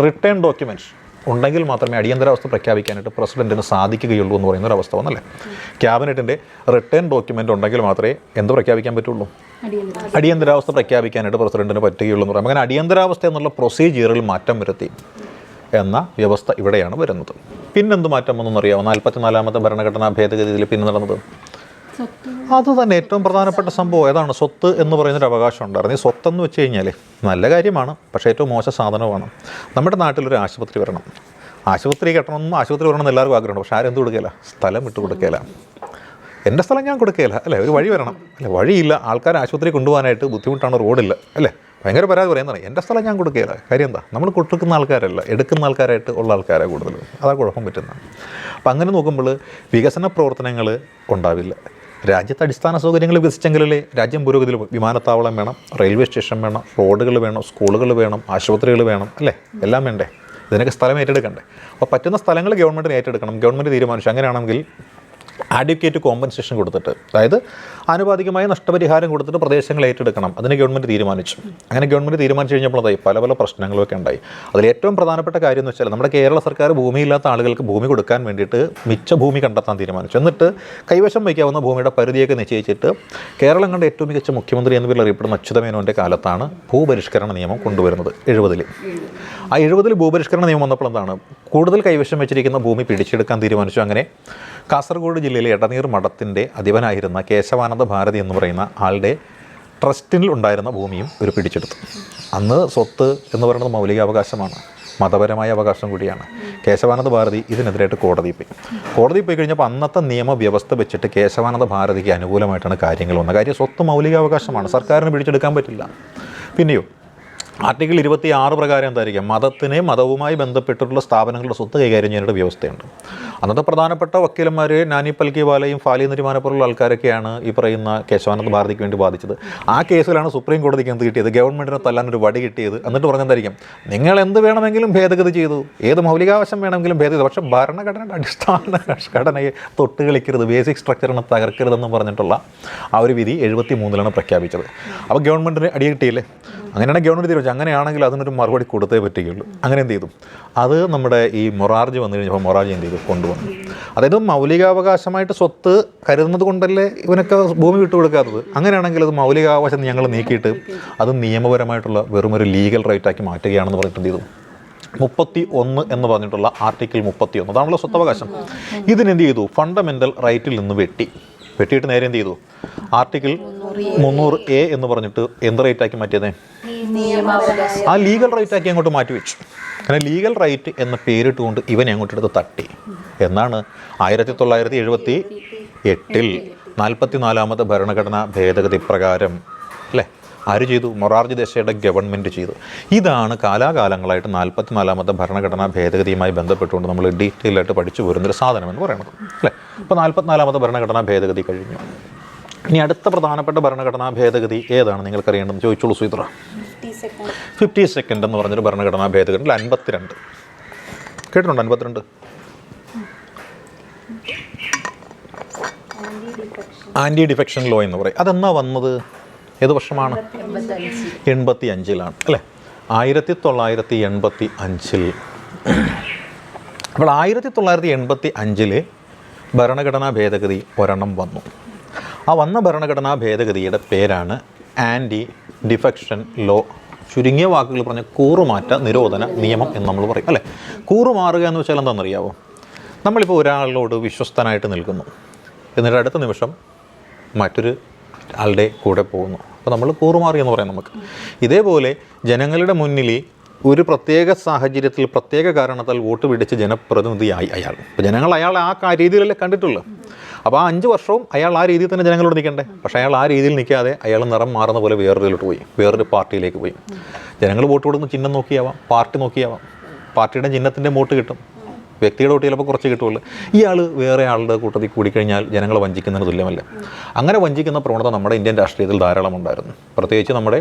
റിട്ടേൺ ഡോക്യുമെൻറ്റ്സ് ഉണ്ടെങ്കിൽ മാത്രമേ അടിയന്തരാവസ്ഥ പ്രഖ്യാപിക്കാനായിട്ട് പ്രസിഡന്റിന് സാധിക്കുകയുള്ളൂ എന്ന് പറയുന്ന ഒരു അവസ്ഥ വന്നല്ലേ. ക്യാബിനറ്റിൻ്റെ റിട്ടേൺ ഡോക്യുമെൻ്റ് ഉണ്ടെങ്കിൽ മാത്രമേ എന്ത് പ്രഖ്യാപിക്കാൻ പറ്റുള്ളൂ? അടിയന്തരാവസ്ഥ പ്രഖ്യാപിക്കാനായിട്ട് പ്രസിഡന്റിന് പറ്റുകയുള്ളൂ എന്ന് പറയും. അങ്ങനെ അടിയന്തരാവസ്ഥ എന്നുള്ള പ്രൊസീജിയറിൽ മാറ്റം വരുത്തി എന്ന വ്യവസ്ഥ ഇവിടെയാണ് വരുന്നത്. പിന്നെന്ത് മാറ്റം വന്നെന്നറിയാമോ? 44ാമത്തെ ഭരണഘടനാ ഭേദഗതിയിൽ പിന്നെ നടന്നത് അത് തന്നെ ഏറ്റവും പ്രധാനപ്പെട്ട സംഭവം ഏതാണ്? സ്വത്ത് എന്ന് പറയുന്നൊരു അവകാശം ഉണ്ടായിരുന്നു. ഈ സ്വത്തെന്ന് വെച്ച് കഴിഞ്ഞാൽ നല്ല കാര്യമാണ്, പക്ഷേ ഏറ്റവും മോശം സാധനമാണ്. നമ്മുടെ നാട്ടിലൊരു ആശുപത്രി വരണം, ആശുപത്രി കെട്ടണമെന്നും ആശുപത്രി വരണമെന്ന് എല്ലാവർക്കും ആഗ്രഹമുണ്ട്. പക്ഷേ ആരും എന്ത് കൊടുക്കില്ല? സ്ഥലം വിട്ട് കൊടുക്കില്ല. എൻ്റെ സ്ഥലം ഞാൻ കൊടുക്കുകയില്ല അല്ലേ. ഒരു വഴി വരണം അല്ലേ. വഴിയില്ല, ആൾക്കാർ ആശുപത്രി കൊണ്ടുപോകാനായിട്ട് ബുദ്ധിമുട്ടാണ്, റോഡില്ല അല്ലേ. ഭയങ്കര പരാതി പറയുന്നതാണ്, എൻ്റെ സ്ഥലം ഞാൻ കൊടുക്കുകയില്ല. കാര്യം എന്താ, നമ്മൾ കൊടുക്കുന്ന ആൾക്കാരല്ല, എടുക്കുന്ന ആൾക്കാരായിട്ട് ഉള്ള ആൾക്കാരാണ് കൂടുതൽ. അതാ കുഴപ്പം പറ്റുന്നത്. അപ്പം അങ്ങനെ നോക്കുമ്പോൾ വികസന പ്രവർത്തനങ്ങൾ ഉണ്ടാവില്ല. രാജ്യത്ത് അടിസ്ഥാന സൗകര്യങ്ങൾ വികസിച്ചെങ്കിലേ രാജ്യം പുരോഗതിയിൽ. വിമാനത്താവളം വേണം, റെയിൽവേ സ്റ്റേഷൻ വേണം, റോഡുകൾ വേണം, സ്കൂളുകൾ വേണം, ആശുപത്രികൾ വേണം, അല്ലേ? എല്ലാം വേണ്ടേ? ഇതിനൊക്കെ സ്ഥലം ഏറ്റെടുക്കണ്ടേ? അപ്പോൾ പറ്റുന്ന സ്ഥലങ്ങൾ ഗവൺമെൻറ്റിന് ഏറ്റെടുക്കണം. ഗവൺമെൻറ് തീരുമാനിച്ചു. അങ്ങനെയാണെങ്കിൽ ആഡ്വക്കേറ്റ് കോമ്പൻസേഷൻ കൊടുത്തിട്ട്, അതായത് ആനുപാതികമായ നഷ്ടപരിഹാരം കൊടുത്തിട്ട് പ്രദേശങ്ങൾ ഏറ്റെടുക്കണം. അതിന് ഗവൺമെൻറ് തീരുമാനിച്ചു. അങ്ങനെ ഗവൺമെൻറ് തീരുമാനിച്ചു കഴിഞ്ഞപ്പോൾ അതായി പല പ്രശ്നങ്ങളൊക്കെ ഉണ്ടായി. അതിൽ ഏറ്റവും പ്രധാനപ്പെട്ട കാര്യം എന്ന് വെച്ചാൽ നമ്മുടെ കേരള സർക്കാർ ഭൂമിയില്ലാത്ത ആളുകൾക്ക് ഭൂമി കൊടുക്കാൻ വേണ്ടിയിട്ട് മിച്ച ഭൂമി കണ്ടെത്താൻ തീരുമാനിച്ചു. എന്നിട്ട് കൈവശം വയ്ക്കാവുന്ന ഭൂമിയുടെ പരിധിയൊക്കെ നിശ്ചയിച്ചിട്ട് കേരളം കണ്ട ഏറ്റവും മികച്ച മുഖ്യമന്ത്രി എന്ന പേരിൽ അറിയപ്പെടുന്ന അച്യുതമേനോൻ്റെ കാലത്താണ് ഭൂപരിഷ്കരണ നിയമം കൊണ്ടുവരുന്നത്. 70-ൽ. ആ 70-ൽ ഭൂപരിഷ്കരണ നിയമം വന്നപ്പോൾ എന്താണ്, കൂടുതൽ കൈവശം വെച്ചിരിക്കുന്ന ഭൂമി പിടിച്ചെടുക്കാൻ തീരുമാനിച്ചു. അങ്ങനെ കാസർഗോഡ് ജില്ലയിലെ എടനീർ മഠത്തിൻ്റെ അധിപനായിരുന്ന കേശവാനന്ദ ഭാരതി എന്ന് പറയുന്ന ആളുടെ ട്രസ്റ്റിൽ ഉണ്ടായിരുന്ന ഭൂമിയും ഒരു പിടിച്ചെടുത്തു. അന്ന് സ്വത്ത് എന്ന് പറയുന്നത് മൗലികാവകാശമാണ്, മതപരമായ അവകാശം കൂടിയാണ്. കേശവാനന്ദ ഭാരതി ഇതിനെതിരായിട്ട് കോടതിയിൽ പോയി കഴിഞ്ഞപ്പോൾ അന്നത്തെ നിയമവ്യവസ്ഥ വെച്ചിട്ട് കേശവാനന്ദ ഭാരതിക്ക് അനുകൂലമായിട്ടാണ് കാര്യങ്ങൾ വന്നത്. കാര്യം സ്വത്ത് മൗലികാവകാശമാണ്, സർക്കാരിന് പിടിച്ചെടുക്കാൻ പറ്റില്ല. പിന്നെയോ ആർട്ടിക്കിൾ 26 പ്രകാരം എന്തായിരിക്കും, മതത്തിനെ മതവുമായി ബന്ധപ്പെട്ടിട്ടുള്ള സ്ഥാപനങ്ങളുടെ സ്വത്ത് കൈകാര്യം ചെയ്യാനുള്ള വ്യവസ്ഥയുണ്ട്. അന്നത്തെ പ്രധാനപ്പെട്ട വക്കീലന്മാർ നാനി പൽക്കിവാലയും ഫാലി നരിമാനെ പോലുള്ള ആൾക്കാരൊക്കെയാണ് ഈ പറയുന്ന കേശവാനന്ദ ഭാരതിക്ക് വേണ്ടി ബാധിച്ചത്. ആ കേസിലാണ് സുപ്രീം കോടതിക്ക് എന്ത് കിട്ടിയത്, ഗവൺമെൻറ്റിനെ തല്ലാനൊരു വടി കിട്ടിയത്. എന്നിട്ട് പറഞ്ഞെന്തായിരിക്കും, നിങ്ങൾ എന്ത് വേണമെങ്കിലും ഭേദഗതി ചെയ്തു, ഏത് മൗലികാവകാശം വേണമെങ്കിലും ഭേദഗതി, പക്ഷേ ഭരണഘടനയുടെ അടിസ്ഥാന ഘടനയെ തൊട്ട് കളിക്കരുത്, ബേസിക് സ്ട്രക്ചറിനെ തകർക്കരുതെന്ന് പറഞ്ഞിട്ടുള്ള ആ ഒരു വിധി 73-ലാണ് പ്രഖ്യാപിച്ചത്. അപ്പോൾ ഗവൺമെൻറ്റിന് അടി കിട്ടിയില്ലേ? അങ്ങനെയാണ് ഗവൺമെൻറ് തീരുമാനിച്ചത്. അങ്ങനെയാണെങ്കിൽ അതിനൊരു മറുപടി കൊടുത്തേ പറ്റുകയുള്ളൂ. അങ്ങനെ എന്ത് ചെയ്തു, അത് നമ്മുടെ ഈ മൊറാർജി വന്നു കഴിഞ്ഞപ്പോൾ മൊറാർജി എന്ത് ചെയ്തു, കൊണ്ടുവന്നു. അതായത് മൗലികാവകാശമായിട്ട് സ്വത്ത് കരുതുന്നത് കൊണ്ടല്ലേ ഇവനൊക്കെ ഭൂമി വിട്ടുകൊടുക്കാത്തത്. അങ്ങനെയാണെങ്കിൽ അത് മൗലികാവകാശം ഞങ്ങൾ നീക്കിയിട്ട് അത് നിയമപരമായിട്ടുള്ള വെറുമൊരു ലീഗൽ റൈറ്റാക്കി മാറ്റുകയാണെന്ന് പറഞ്ഞിട്ട് എന്ത് ചെയ്തു, 31 എന്ന് പറഞ്ഞിട്ടുള്ള ആർട്ടിക്കിൾ 31, അതാണല്ലോ സ്വത്തവകാശം. ഇതിനെന്ത് ചെയ്തു, ഫണ്ടമെൻ്റൽ റൈറ്റിൽ നിന്ന് വെട്ടിയിട്ട് നേരെ എന്ത് ചെയ്തു, ആർട്ടിക്കിൾ 300A എന്ന് പറഞ്ഞിട്ട് എന്ത് റൈറ്റാക്കി മാറ്റിയതേ, ആ ലീഗൽ റൈറ്റാക്കി അങ്ങോട്ട് മാറ്റിവെച്ചു. അങ്ങനെ ലീഗൽ റൈറ്റ് എന്ന പേരിട്ടുകൊണ്ട് ഇവനെ അങ്ങോട്ട് എടുത്ത് തട്ടി. എന്നാണ് 1978-ൽ 44ാമത്തെ ഭരണഘടനാ ഭേദഗതി പ്രകാരം, അല്ലേ, ആര് ചെയ്തു, മൊറാർജി ദേശയുടെ ഗവൺമെൻറ് ചെയ്തു. ഇതാണ് കാലാകാലങ്ങളായിട്ട് 44ാമത്തെ ഭരണഘടനാ ഭേദഗതിയുമായി ബന്ധപ്പെട്ടുകൊണ്ട് നമ്മൾ ഡീറ്റെയിൽ ആയിട്ട് പഠിച്ചു വരുന്നൊരു സാധനം എന്ന് പറയുന്നത്, അല്ലേ. ഇപ്പോൾ 44ാമത്തെ ഭരണഘടനാ ഭേദഗതി കഴിഞ്ഞു. ഇനി അടുത്ത പ്രധാനപ്പെട്ട ഭരണഘടനാ ഭേദഗതി ഏതാണ് നിങ്ങൾക്കറിയേണ്ടതെന്ന് ചോദിച്ചോളൂ സുചിത്ര. 50 സെക്കൻഡ് എന്ന് പറഞ്ഞൊരു ഭരണഘടനാ ഭേദഗതിയിൽ 52 കേട്ടിട്ടുണ്ടോ? 52 ആൻറ്റി ഡിഫെക്ഷൻ ലോ എന്ന് പറയും. അതെന്നാ വന്നത്, ഏത് വർഷമാണ്? 85-ലാണ്, അല്ലേ. 1985-ൽ. അപ്പോൾ 1985-ൽ ഭരണഘടനാ ഭേദഗതി ഒരെണ്ണം വന്നു. ആ വന്ന ഭരണഘടനാ ഭേദഗതിയുടെ പേരാണ് ആൻറ്റി ഡിഫെക്ഷൻ ലോ. ചുരുങ്ങിയ വാക്കുകൾ പറഞ്ഞ കൂറുമാറ്റ നിരോധന നിയമം എന്ന് നമ്മൾ പറയും, അല്ലേ. കൂറുമാറുക എന്ന് വെച്ചാൽ എന്താണെന്നറിയാവോ, നമ്മളിപ്പോൾ ഒരാളോട് വിശ്വസ്തനായിട്ട് നിൽക്കുന്നു, എന്നിട്ട് അടുത്ത നിമിഷം മറ്റൊരു ആളുടെ കൂടെ പോകുന്നു. അപ്പോൾ നമ്മൾ കൂറുമാറി എന്ന് പറയാം നമുക്ക്. ഇതേപോലെ ജനങ്ങളുടെ മുന്നിൽ ഒരു പ്രത്യേക സാഹചര്യത്തിൽ പ്രത്യേക കാരണത്താൽ വോട്ട് പിടിച്ച് ജനപ്രതിനിധിയായി അയാൾ. അപ്പോൾ ജനങ്ങൾ അയാളെ ആ രീതിയിലല്ലേ കണ്ടിട്ടുള്ളത്. അപ്പോൾ ആ 5 വർഷവും അയാൾ ആ രീതിയിൽ തന്നെ ജനങ്ങളോട് നിൽക്കണ്ടേ. പക്ഷേ അയാൾ ആ രീതിയിൽ നിൽക്കാതെ അയാൾ നിറം മാറുന്ന പോലെ വേറൊരിലോട്ട് പോയി, വേറൊരു പാർട്ടിയിലേക്ക് പോയി. ജനങ്ങൾ വോട്ട് കൊടുക്കുന്ന ചിഹ്നം നോക്കിയാവാം, പാർട്ടി നോക്കിയാവാം. പാർട്ടിയുടെ ചിഹ്നത്തിൻ്റെ വോട്ട് കിട്ടും, വ്യക്തിയുടെ വോട്ട് ചിലപ്പോൾ കുറച്ച് കിട്ടുള്ളൂ. ഇയാൾ വേറെ ആളുടെ കൂട്ടത്തിൽ കൂടിക്കഴിഞ്ഞാൽ ജനങ്ങളെ വഞ്ചിക്കുന്നതിന് തുല്യമല്ല. അങ്ങനെ വഞ്ചിക്കുന്ന പ്രവണത നമ്മുടെ ഇന്ത്യൻ രാഷ്ട്രീയത്തിൽ ധാരാളം ഉണ്ടായിരുന്നു. പ്രത്യേകിച്ച് നമ്മുടെ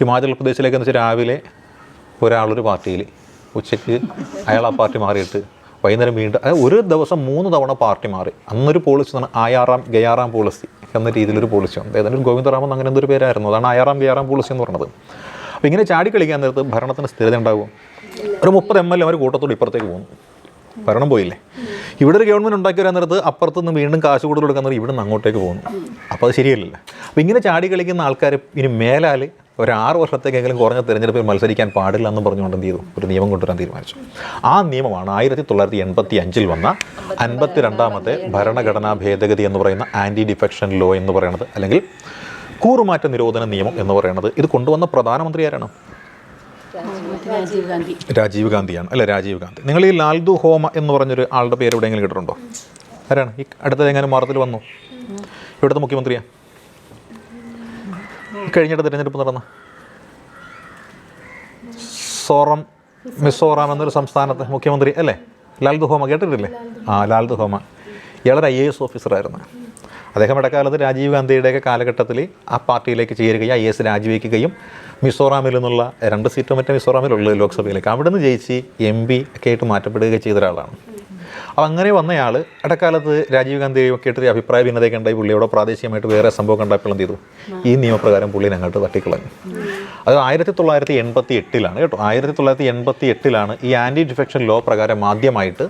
ഹിമാചൽ പ്രദേശിലേക്ക് എന്ന് വെച്ചാൽ രാവിലെ ഒരാളൊരു പാർട്ടിയിൽ, ഉച്ചയ്ക്ക് അയാൾ ആ പാർട്ടി മാറിയിട്ട് വൈകുന്നേരം വീണ്ടും, ഒരു ദിവസം 3 തവണ പാർട്ടി മാറി. അന്നൊരു പോളിസി എന്ന് പറഞ്ഞാൽ ഗയാറാം പോളിസി എന്ന രീതിയിലൊരു പോളിസി ഉണ്ട്. ഏതാണ്ട് ഒരു ഗോവിന്ദറാമൻ അങ്ങനെ എന്തൊരു പേരായിരുന്നു. അതാണ് ഗയാറാം പോളിസി എന്ന് പറയുന്നത്. അപ്പോൾ ഇങ്ങനെ ചാടി കളിക്കാൻ നേരത്ത് ഭരണത്തിന് സ്ഥിരത ഉണ്ടാകും. ഒരു 30 MLA അവർ കൂട്ടത്തോട് ഇപ്പുറത്തേക്ക് പോകുന്നു, ഭരണം പോയില്ലേ. ഇവിടെ ഒരു ഗവൺമെൻറ് ഉണ്ടാക്കി വരാൻ നേരത്ത് അപ്പുറത്ത് നിന്ന് വീണ്ടും കാശ് കൂടുതൽ കൊടുക്കാൻ നേരം ഇവിടെ നിന്ന് അങ്ങോട്ടേക്ക് പോകുന്നു. അപ്പോൾ അത് ശരിയല്ലല്ലോ. അപ്പോൾ ഇങ്ങനെ ചാടി കളിക്കുന്ന ആൾക്കാർ ഇനി മേലാൽ ഒരു 6 വർഷത്തേക്കെങ്കിലും കുറഞ്ഞ തിരഞ്ഞെടുപ്പിൽ മത്സരിക്കാൻ പാടില്ല എന്ന് പറഞ്ഞുകൊണ്ട് എന്ത് ചെയ്തു, ഒരു നിയമം കൊണ്ടുവരാൻ തീരുമാനിച്ചു. ആ നിയമമാണ് 1985-ൽ വന്ന 52ാമത്തെ ഭരണഘടനാ ഭേദഗതി എന്ന് പറയുന്ന ആൻറ്റി ഡിഫെക്ഷൻ ലോ എന്ന് പറയുന്നത്, അല്ലെങ്കിൽ കൂറുമാറ്റ നിരോധന നിയമം എന്ന് പറയുന്നത്. ഇത് കൊണ്ടുവന്ന പ്രധാനമന്ത്രി ആരാണ്? രാജീവ് ഗാന്ധിയാണ്, അല്ലേ. രാജീവ് ഗാന്ധി. നിങ്ങൾ ഈ ലാൽദു ഹോമ എന്ന് പറഞ്ഞൊരു ആളുടെ പേര് എവിടെയെങ്കിലും കേട്ടിട്ടുണ്ടോ? ആരാണ്? ഈ അടുത്തതെങ്ങാനും വാർത്തയിൽ വന്നു. ഇവിടുത്തെ മുഖ്യമന്ത്രിയാണ്. കഴിഞ്ഞിട്ട് തിരഞ്ഞെടുപ്പ് നടന്ന മിസോറാം എന്നൊരു സംസ്ഥാനത്തെ മുഖ്യമന്ത്രി അല്ലേ, ലാൽ ദുഹോമ കേട്ടിട്ടില്ലേ? ലാൽ ദുഹോമ. ഇയാളൊരു IAS ഓഫീസറായിരുന്നു. അദ്ദേഹം ഇടക്കാലത്ത് രാജീവ് ഗാന്ധിയുടെയൊക്കെ കാലഘട്ടത്തിൽ ആ പാർട്ടിയിലേക്ക് ചേരുകയും IAS രാജിവെക്കുകയും മിസോറാമിൽ നിന്നുള്ള 2 സീറ്റ് മറ്റേ മിസോറാമിലുള്ളത് ലോക്സഭയിലേക്ക് അവിടെ നിന്ന് ജയിച്ച് MP ഒക്കെ ആയിട്ട് മാറ്റപ്പെടുകയും ചെയ്ത ഒരാളാണ്. അപ്പോൾ അങ്ങനെ വന്നയാൾ ഇടക്കാലത്ത് രാജീവ് ഗാന്ധിയൊക്കെ ആയിട്ട് അഭിപ്രായ ഭിന്നതയൊക്കെ ഉണ്ടായി. പുള്ളിയോടെ പ്രാദേശികമായിട്ട് വേറെ സംഭവം കണ്ടപ്പോൾ എന്ത് ചെയ്തു, ഈ നിയമപ്രകാരം പുള്ളിനെ അങ്ങോട്ട് തട്ടിക്കളഞ്ഞു. അത് 1988 കേട്ടോ. 1988 ഈ ആൻറ്റി ഡിഫെക്ഷൻ ലോ പ്രകാരം ആദ്യമായിട്ട്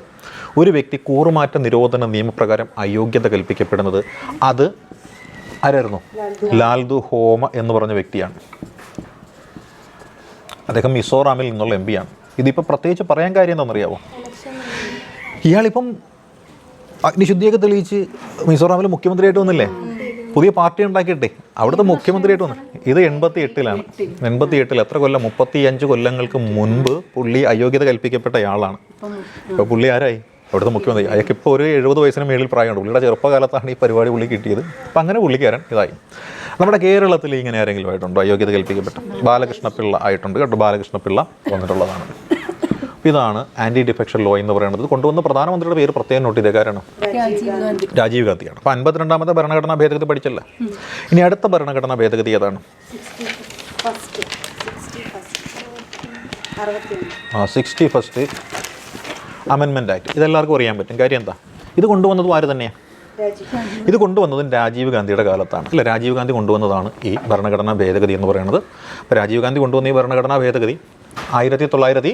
ഒരു വ്യക്തി കൂറുമാറ്റ നിരോധന നിയമപ്രകാരം അയോഗ്യത കൽപ്പിക്കപ്പെടുന്നത്. അത് ആരായിരുന്നു? ലാൽ ദുഹോമ എന്ന് പറഞ്ഞ വ്യക്തിയാണ്. അദ്ദേഹം മിസോറാമിൽ നിന്നുള്ള MP ആണ്. ഇതിപ്പോൾ പ്രത്യേകിച്ച് പറയാൻ കാര്യം എന്താണെന്നറിയാമോ? ഇയാളിപ്പം അഗ്നിശുദ്ധിയൊക്കെ തെളിയിച്ച് മിസോറാമിൽ മുഖ്യമന്ത്രിയായിട്ട് വന്നില്ലേ, പുതിയ പാർട്ടി ഉണ്ടാക്കിയിട്ടേ അവിടുത്തെ മുഖ്യമന്ത്രിയായിട്ട് വന്നു. ഇത് 88 എത്ര കൊല്ലം, 35 കൊല്ലങ്ങൾക്ക് മുൻപ് പുള്ളി അയോഗ്യത കൽപ്പിക്കപ്പെട്ടയാളാണ്. ഇപ്പോൾ പുള്ളി ആരായി? അവിടുത്തെ മുഖ്യമന്ത്രി. അയാൾക്ക് ഇപ്പോൾ ഒരു 70 വയസ്സിന് മേളിൽ പ്രായമുണ്ട്. പുള്ളിയുടെ ചെറുപ്പകാലത്താണ് ഈ പരിപാടി പുള്ളി കിട്ടിയത്. അപ്പം അങ്ങനെ പുള്ളിക്കാരൻ ഇതായി. നമ്മുടെ കേരളത്തിൽ ഇങ്ങനെ ആരെങ്കിലും ആയിട്ടുണ്ടോ അയോഗ്യത കൽപ്പിക്കപ്പെട്ട? ബാലകൃഷ്ണപിള്ള ആയിട്ടുണ്ട് കേട്ടോ. ബാലകൃഷ്ണപിള്ള വന്നിട്ടുള്ളതാണ്. ഇതാണ് ആൻറ്റി ഡിഫെക്ഷൻ ലോ എന്ന് പറയുന്നത്. കൊണ്ടുവന്ന പ്രധാനമന്ത്രിയുടെ പേര് പ്രത്യേകം നോട്ട് ചെയ്തേക്കാരാണ്, രാജീവ് ഗാന്ധിയാണ്. അപ്പോൾ 52ാമത്തെ ഭരണഘടനാ ഭേദഗതി പഠിച്ചല്ല. ഇനി അടുത്ത ഭരണഘടനാ ഭേദഗതി ഏതാണ്? 61st amendment act. ഇതെല്ലാവർക്കും അറിയാൻ പറ്റും. കാര്യം എന്താ? ഇത് കൊണ്ടുവന്നതും ആര് തന്നെയാണ്? ഇത് കൊണ്ടുവന്നതും രാജീവ് ഗാന്ധിയുടെ കാലത്താണ് അല്ലേ. രാജീവ് ഗാന്ധി കൊണ്ടുവന്നതാണ് ഈ ഭരണഘടനാ ഭേദഗതി എന്ന് പറയുന്നത്. അപ്പോൾ രാജീവ് ഗാന്ധി കൊണ്ടുവന്ന ഈ ഭരണഘടനാ ഭേദഗതി 1900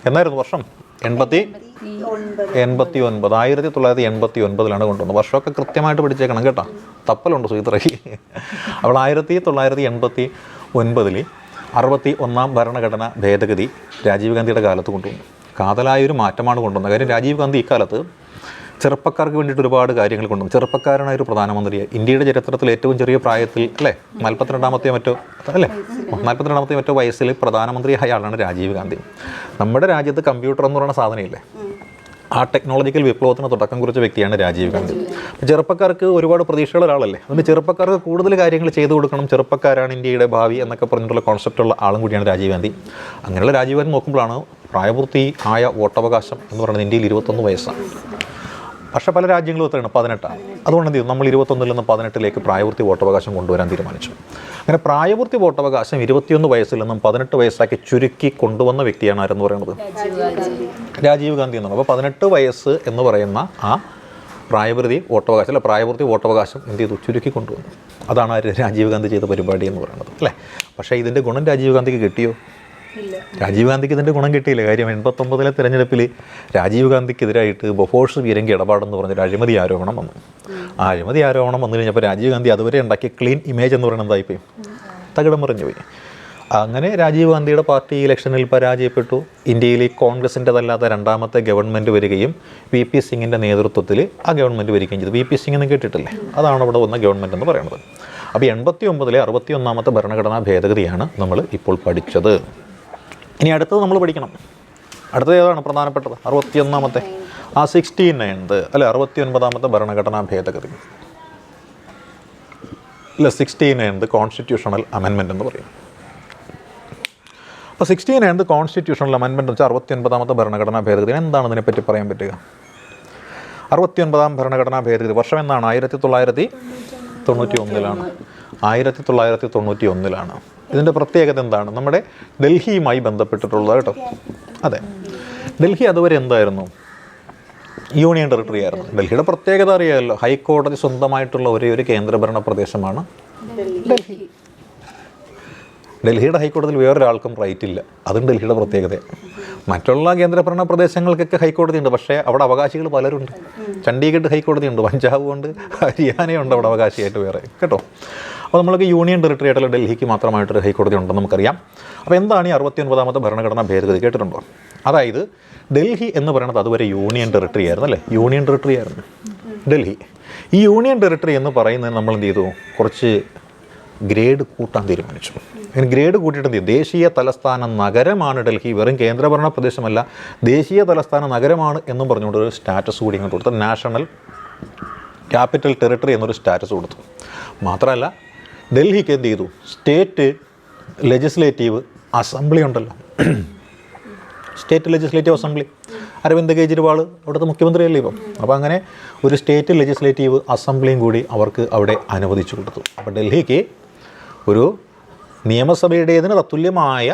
എന്നായിരുന്നു വർഷം? 1989 കൊണ്ടുവന്നത്. വർഷമൊക്കെ കൃത്യമായിട്ട് പഠിച്ചേക്കണം കേട്ടോ, തപ്പലുണ്ട് സുഹൃത്തുക്കളെ. അവൾ 1989 61ാം ഭരണഘടന ഭേദഗതി രാജീവ് ഗാന്ധിയുടെ കാലത്ത് കൊണ്ടുവന്നു. കാതലായൊരു മാറ്റമാണ് കൊണ്ടുവന്നത്. കാര്യം രാജീവ് ഗാന്ധി ഇക്കാലത്ത് ചെറുപ്പക്കാർക്ക് വേണ്ടിയിട്ട് ഒരുപാട് കാര്യങ്ങൾ കൊണ്ടുവന്നു. ചെറുപ്പക്കാരനായ ഒരു പ്രധാനമന്ത്രിയെ ഇന്ത്യയുടെ ചരിത്രത്തിൽ ഏറ്റവും ചെറിയ പ്രായത്തിൽ അല്ലേ 42ാമത്തെ മറ്റോ വയസ്സിൽ പ്രധാനമന്ത്രിയായ ആളാണ് രാജീവ് ഗാന്ധി. നമ്മുടെ രാജ്യത്ത് കമ്പ്യൂട്ടർ എന്ന് പറയുന്ന സാധനമില്ലേ, ആ ടെക്നോളജിക്കൽ വിപ്ലവത്തിന് തുടക്കം കുറിച്ച വ്യക്തിയാണ് രാജീവ് ഗാന്ധി. ചെറുപ്പക്കാർക്ക് ഒരുപാട് പ്രതീക്ഷയുള്ള ഒരാളല്ലേ. അതുകൊണ്ട് ചെറുപ്പക്കാർക്ക് കൂടുതൽ കാര്യങ്ങൾ ചെയ്തു കൊടുക്കണം, ചെറുപ്പക്കാരാണ് ഇന്ത്യയുടെ ഭാവി എന്നൊക്കെ പറഞ്ഞിട്ടുള്ള കോൺസെപ്റ്റുള്ള ആളും കൂടിയാണ് രാജീവ് ഗാന്ധി. അങ്ങനെയുള്ള രാജീവ് ഗാന്ധി നോക്കുമ്പോഴാണ് പ്രായപൂർത്തി ആയ വോട്ടവകാശം എന്ന് പറയുന്നത് ഇന്ത്യയിൽ 21 വയസ്സാണ്. പക്ഷേ പല രാജ്യങ്ങളും എത്രയാണ്? 18. അതുകൊണ്ട് എന്ത് ചെയ്തു? നമ്മൾ 21 നിന്ന് 18 പ്രായപൂർത്തി വോട്ടവകാശം കൊണ്ടുവരാൻ തീരുമാനിച്ചു. അങ്ങനെ പ്രായപൂർത്തി വോട്ടവകാശം 21 വയസ്സിൽ നിന്നും 18 വയസ്സാക്കി ചുരുക്കി കൊണ്ടുവന്ന വ്യക്തിയാണ് ആരെന്ന് പറയുന്നത്? രാജീവ് ഗാന്ധി എന്നാണ്. അപ്പോൾ 18 വയസ്സ് എന്ന് പറയുന്ന ആ പ്രായപൂർത്തി വോട്ടവകാശം എന്ത് ചെയ്തു? ചുരുക്കി കൊണ്ടുവന്നു. അതാണ് രാജീവ് ഗാന്ധി ചെയ്ത പരിപാടി എന്ന് പറയുന്നത് അല്ലേ. പക്ഷേ ഇതിൻ്റെ ഗുണം രാജീവ് ഗാന്ധിക്ക് കിട്ടിയോ? രാജീവ് ഗാന്ധിക്ക് ഇതിൻ്റെ ഗുണം കിട്ടിയില്ല. കാര്യം 89 തിരഞ്ഞെടുപ്പിൽ രാജീവ് ഗാന്ധിക്കെതിരായിട്ട് ബൊഫോഴ്സ് പീരങ്കി ഇടപാടെന്ന് പറഞ്ഞൊരു അഴിമതി ആരോപണം വന്നു. ആ അഴിമതി ആരോപണം വന്നു കഴിഞ്ഞപ്പോൾ രാജീവ് ഗാന്ധി അതുവരെ ഉണ്ടാക്കിയ ക്ലീൻ ഇമേജ് എന്ന് പറയുന്നത് എന്തായിപ്പോയി? തകിടം മറിഞ്ഞു പോയി. അങ്ങനെ രാജീവ് ഗാന്ധിയുടെ പാർട്ടി ഇലക്ഷനിൽ പരാജയപ്പെട്ടു. ഇന്ത്യയിൽ കോൺഗ്രസിൻ്റെതല്ലാത്ത രണ്ടാമത്തെ ഗവൺമെൻറ് വരികയും VP സിംഗിൻ്റെ നേതൃത്വത്തിൽ ആ ഗവൺമെൻറ് വരികയും ചെയ്തു. VP സിംഗ് എന്ന് കേട്ടിട്ടില്ലേ? അതാണ് ഇവിടെ വന്ന ഗവൺമെൻറ് എന്ന് പറയുന്നത്. അപ്പോൾ 89 61ാമത്തെ ഭരണഘടനാ ഭേദഗതിയാണ് നമ്മൾ ഇപ്പോൾ പഠിച്ചത്. ഇനി അടുത്തത് നമ്മൾ പഠിക്കണം. അടുത്തത് ഏതാണ് പ്രധാനപ്പെട്ടത്? 61ാമത്തെ 69th അല്ലെ 69ാമത്തെ ഭരണഘടനാ ഭേദഗതി അല്ല 69th കോൺസ്റ്റിറ്റ്യൂഷണൽ അമെൻമെൻറ്റ് എന്ന് പറയും. അപ്പോൾ 69th കോൺസ്റ്റിറ്റ്യൂഷണൽ അമെൻമെൻറ്റ് വെച്ചാൽ 69ാമത്തെ ഭരണഘടനാ ഭേദഗതി. എന്താണ് ഇതിനെപ്പറ്റി പറയാൻ പറ്റുക? 69ാം ഭരണഘടനാ ഭേദഗതി വർഷം എന്നാണ്? 1991. 1991. ഇതിൻ്റെ പ്രത്യേകത എന്താണ്? നമ്മുടെ ഡൽഹിയുമായി ബന്ധപ്പെട്ടിട്ടുള്ളത് കേട്ടോ. അതെ, ഡൽഹി അതുവരെ എന്തായിരുന്നു? യൂണിയൻ ടെറിട്ടറി ആയിരുന്നു. ഡൽഹിയുടെ പ്രത്യേകത അറിയാമല്ലോ, ഹൈക്കോടതി സ്വന്തമായിട്ടുള്ള ഒരേ ഒരു കേന്ദ്രഭരണ പ്രദേശമാണ് ഡൽഹി. ഡൽഹിയുടെ ഹൈക്കോടതിയിൽ വേറൊരാൾക്കും റൈറ്റ് ഇല്ല. അതും ഡൽഹിയുടെ പ്രത്യേകത. മറ്റുള്ള കേന്ദ്രഭരണ പ്രദേശങ്ങൾക്കൊക്കെ ഹൈക്കോടതി ഉണ്ട്, പക്ഷേ അവിടെ അവകാശികൾ പലരുണ്ട്. ചണ്ഡീഗഡ് ഹൈക്കോടതി ഉണ്ട്, പഞ്ചാബ് ഉണ്ട്, ഹരിയാനയുണ്ട് അവിടെ അവകാശിയായിട്ട് വേറെ കേട്ടോ. അപ്പോൾ നമ്മൾക്ക് യൂണിയൻ ടെറിട്ടറി ആയിട്ടുള്ള ഡൽഹിക്ക് മാത്രമായിട്ടൊരു ഹൈക്കോടതി ഉണ്ടെന്ന് നമുക്കറിയാം. അപ്പോൾ എന്താണ് ഈ 69ാമത്തെ ഭരണഘടനാ ഭേദഗതി കേട്ടിട്ടുണ്ടോ? അതായത് ഡൽഹി എന്ന് പറയുന്നത് അതുവരെ യൂണിയൻ ടെറിട്ടറി ആയിരുന്നു അല്ലേ. യൂണിയൻ ടെറിട്ടറി ആയിരുന്നു ഡൽഹി. ഈ യൂണിയൻ ടെറിട്ടറി എന്ന് പറയുന്നത് നമ്മൾ എന്ത് ചെയ്തു? കുറച്ച് ഗ്രേഡ് കൂട്ടാൻ തീരുമാനിച്ചു. ഇനി ഗ്രേഡ് കൂട്ടിയിട്ട് എന്ത് ചെയ്യും? ദേശീയ തലസ്ഥാന നഗരമാണ് ഡൽഹി, വെറും കേന്ദ്രഭരണ പ്രദേശമല്ല, ദേശീയ തലസ്ഥാന നഗരമാണ് എന്നും പറഞ്ഞുകൊണ്ട് ഒരു സ്റ്റാറ്റസ് കൂടി ഇങ്ങോട്ട് കൊടുത്തു. നാഷണൽ ക്യാപിറ്റൽ ടെറിട്ടറി എന്നൊരു സ്റ്റാറ്റസ് കൊടുത്തു. മാത്രമല്ല ഡൽഹിക്ക് എന്ത് ചെയ്തു? സ്റ്റേറ്റ് ലെജിസ്ലേറ്റീവ് അസംബ്ലി ഉണ്ടല്ലോ, state legislative assembly. Arvind Kejriwal അവിടുത്തെ മുഖ്യമന്ത്രിയല്ലേ ഇപ്പം. അപ്പോൾ അങ്ങനെ ഒരു സ്റ്റേറ്റ് ലെജിസ്ലേറ്റീവ് അസംബ്ലിയും കൂടി അവർക്ക് അവിടെ അനുവദിച്ചു കൊടുത്തു. അപ്പോൾ ഡൽഹിക്ക് ഒരു നിയമസഭയുടേതിന് തത്തുല്യമായ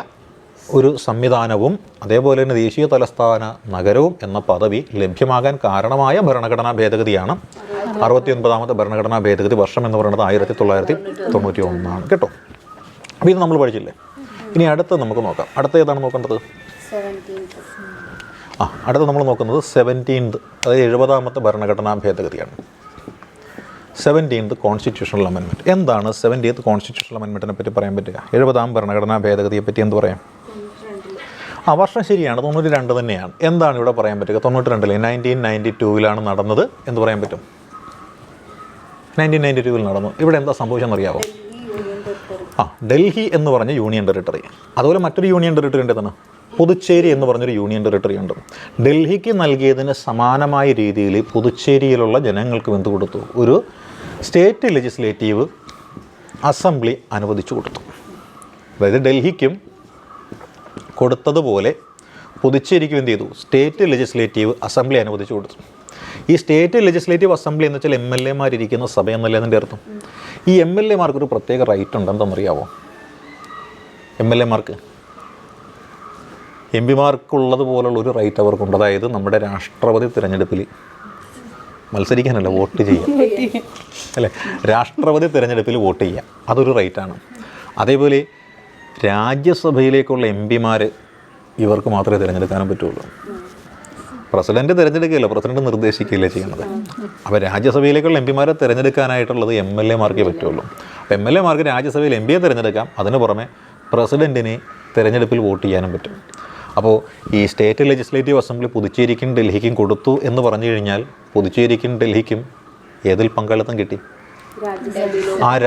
ഒരു സംവിധാനവും അതേപോലെ തന്നെ ദേശീയ തലസ്ഥാന നഗരവും എന്ന പദവി ലഭ്യമാകാൻ കാരണമായ ഭരണഘടനാ ഭേദഗതിയാണ് 69ാമത്തെ ഭരണഘടനാ ഭേദഗതി. വർഷം എന്ന് പറയുന്നത് 1991 കേട്ടോ. അപ്പോൾ ഇത് നമ്മൾ പഠിച്ചില്ലേ. ഇനി അടുത്ത് നമുക്ക് നോക്കാം. അടുത്ത ഏതാണ് നോക്കേണ്ടത്? 17th. അടുത്ത നമ്മൾ നോക്കുന്നത് 17th, അതായത് 70ാമത്തെ ഭരണഘടനാ ഭേദഗതിയാണ്. 17th constitutional amendment. എന്താണ് 17th കോൺസ്റ്റിറ്റ്യൂഷണൽ അമെൻമെൻറ്റിനെ പറ്റി പറയാൻ പറ്റുക? 70ാം ഭരണഘടനാ ഭേദഗതിയെ പറ്റി എന്ത് പറയാം? വർഷം ശരിയാണ്, 92 തന്നെയാണ്. എന്താണ് ഇവിടെ പറയാൻ പറ്റുക? 92 1992 നടന്നത് എന്ന് പറയാൻ പറ്റും. 1992 നടന്നു. ഇവിടെ എന്താ സംഭവിച്ചെന്നറിയാമോ? ഡൽഹി എന്ന് പറഞ്ഞ യൂണിയൻ ടെറിട്ടറി. അതുപോലെ മറ്റൊരു യൂണിയൻ ടെറിട്ടറി ഉണ്ട്, തന്നെ പുതുച്ചേരി എന്ന് പറഞ്ഞൊരു യൂണിയൻ ടെറിട്ടറി ഉണ്ട്. ഡൽഹിക്ക് നൽകിയതിന് സമാനമായ രീതിയിൽ പുതുച്ചേരിയിലുള്ള ജനങ്ങൾക്ക് എന്ത് കൊടുത്തു? ഒരു സ്റ്റേറ്റ് ലെജിസ്ലേറ്റീവ് അസംബ്ലി അനുവദിച്ചു കൊടുത്തു. അതായത് ഡൽഹിക്കും കൊടുത്തതുപോലെ പുതുച്ചേരിക്കും എന്ത് ചെയ്തു? സ്റ്റേറ്റ് ലെജിസ്ലേറ്റീവ് അസംബ്ലി അനുവദിച്ചു കൊടുത്തു. ഈ സ്റ്റേറ്റ് ലെജിസ്ലേറ്റീവ് അസംബ്ലി എന്ന് വെച്ചാൽ MLA ഇരിക്കുന്ന സഭ എന്നല്ലേ അതിൻ്റെ അർത്ഥം. ഈ MLA ഒരു പ്രത്യേക റൈറ്റ് ഉണ്ട്, എന്താണെന്നറിയാവോ? MLA MP ഉള്ളതുപോലുള്ള ഒരു റൈറ്റ് അവർക്കുണ്ട്. അതായത് നമ്മുടെ രാഷ്ട്രപതി തിരഞ്ഞെടുപ്പിൽ മത്സരിക്കാനല്ല, വോട്ട് ചെയ്യാം അല്ലേ? രാഷ്ട്രപതി തിരഞ്ഞെടുപ്പിൽ വോട്ട് ചെയ്യാം, അതൊരു റൈറ്റാണ്. അതേപോലെ രാജ്യസഭയിലേക്കുള്ള MP ഇവർക്ക് മാത്രമേ തിരഞ്ഞെടുക്കാനും പറ്റുള്ളൂ. പ്രസിഡൻറ്റ് തിരഞ്ഞെടുക്കുകയില്ല, പ്രസിഡൻറ്റ് നിർദ്ദേശിക്കുകയില്ല ചെയ്യുന്നത്. അപ്പോൾ രാജ്യസഭയിലേക്കുള്ള MP തിരഞ്ഞെടുക്കാനായിട്ടുള്ളത് MLA പറ്റുള്ളൂ. അപ്പോൾ MLA രാജ്യസഭയിൽ MP തിരഞ്ഞെടുക്കാം, അതിന് പുറമെ പ്രസിഡൻറ്റിന് തിരഞ്ഞെടുപ്പിൽ വോട്ട് ചെയ്യാനും പറ്റും. അപ്പോൾ ഈ സ്റ്റേറ്റ് ലെജിസ്ലേറ്റീവ് അസംബ്ലി പുതുച്ചേരിക്കും ഡൽഹിക്കും കൊടുത്തു എന്ന് പറഞ്ഞു കഴിഞ്ഞാൽ പുതുച്ചേരിക്കും ഡൽഹിക്കും ഏതിൽ പങ്കാളിത്തം കിട്ടി?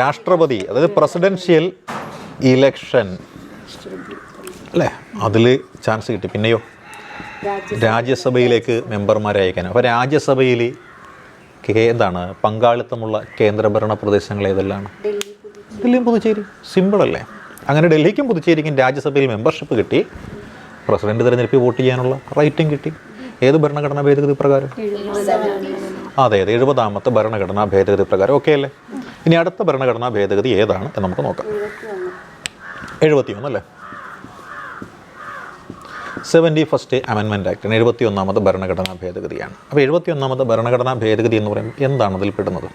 രാഷ്ട്രപതി, അതായത് പ്രസിഡൻഷ്യൽ ഇലക്ഷൻ അല്ലേ, അതിൽ ചാൻസ് കിട്ടി. പിന്നെയോ രാജ്യസഭയിലേക്ക് മെമ്പർമാരെ അയക്കാൻ. അപ്പോൾ രാജ്യസഭയിൽ എന്താണ് പങ്കാളിത്തമുള്ള കേന്ദ്രഭരണ പ്രദേശങ്ങൾ ഏതെല്ലാം? ഡൽഹിയും പുതുച്ചേരി. സിമ്പിളല്ലേ? അങ്ങനെ ഡൽഹിക്കും പുതുച്ചേരിക്കും രാജ്യസഭയിൽ മെമ്പർഷിപ്പ് കിട്ടി, പ്രസിഡന്റ് തിരഞ്ഞെടുപ്പിൽ വോട്ട് ചെയ്യാനുള്ള റൈറ്റും കിട്ടി. ഏത് ഭരണഘടനാ ഭേദഗതി പ്രകാരം? അതെ, 70ാമത്തെ ഭരണഘടനാ ഭേദഗതി പ്രകാരം. ഓക്കെ അല്ലേ? ഇനി അടുത്ത ഭരണഘടനാ ഭേദഗതി ഏതാണ് എന്ന് നമുക്ക് നോക്കാം. 71 അല്ലേ? 71st അമെൻമെൻറ്റ് ആക്ട് 71ാമത്തെ ഭരണഘടനാ ഭേദഗതിയാണ്. അപ്പോൾ 71ാമത്തെ ഭരണഘടനാ ഭേദഗതി എന്ന് പറയുമ്പോൾ എന്താണ് അതിൽ പെടുന്നത്?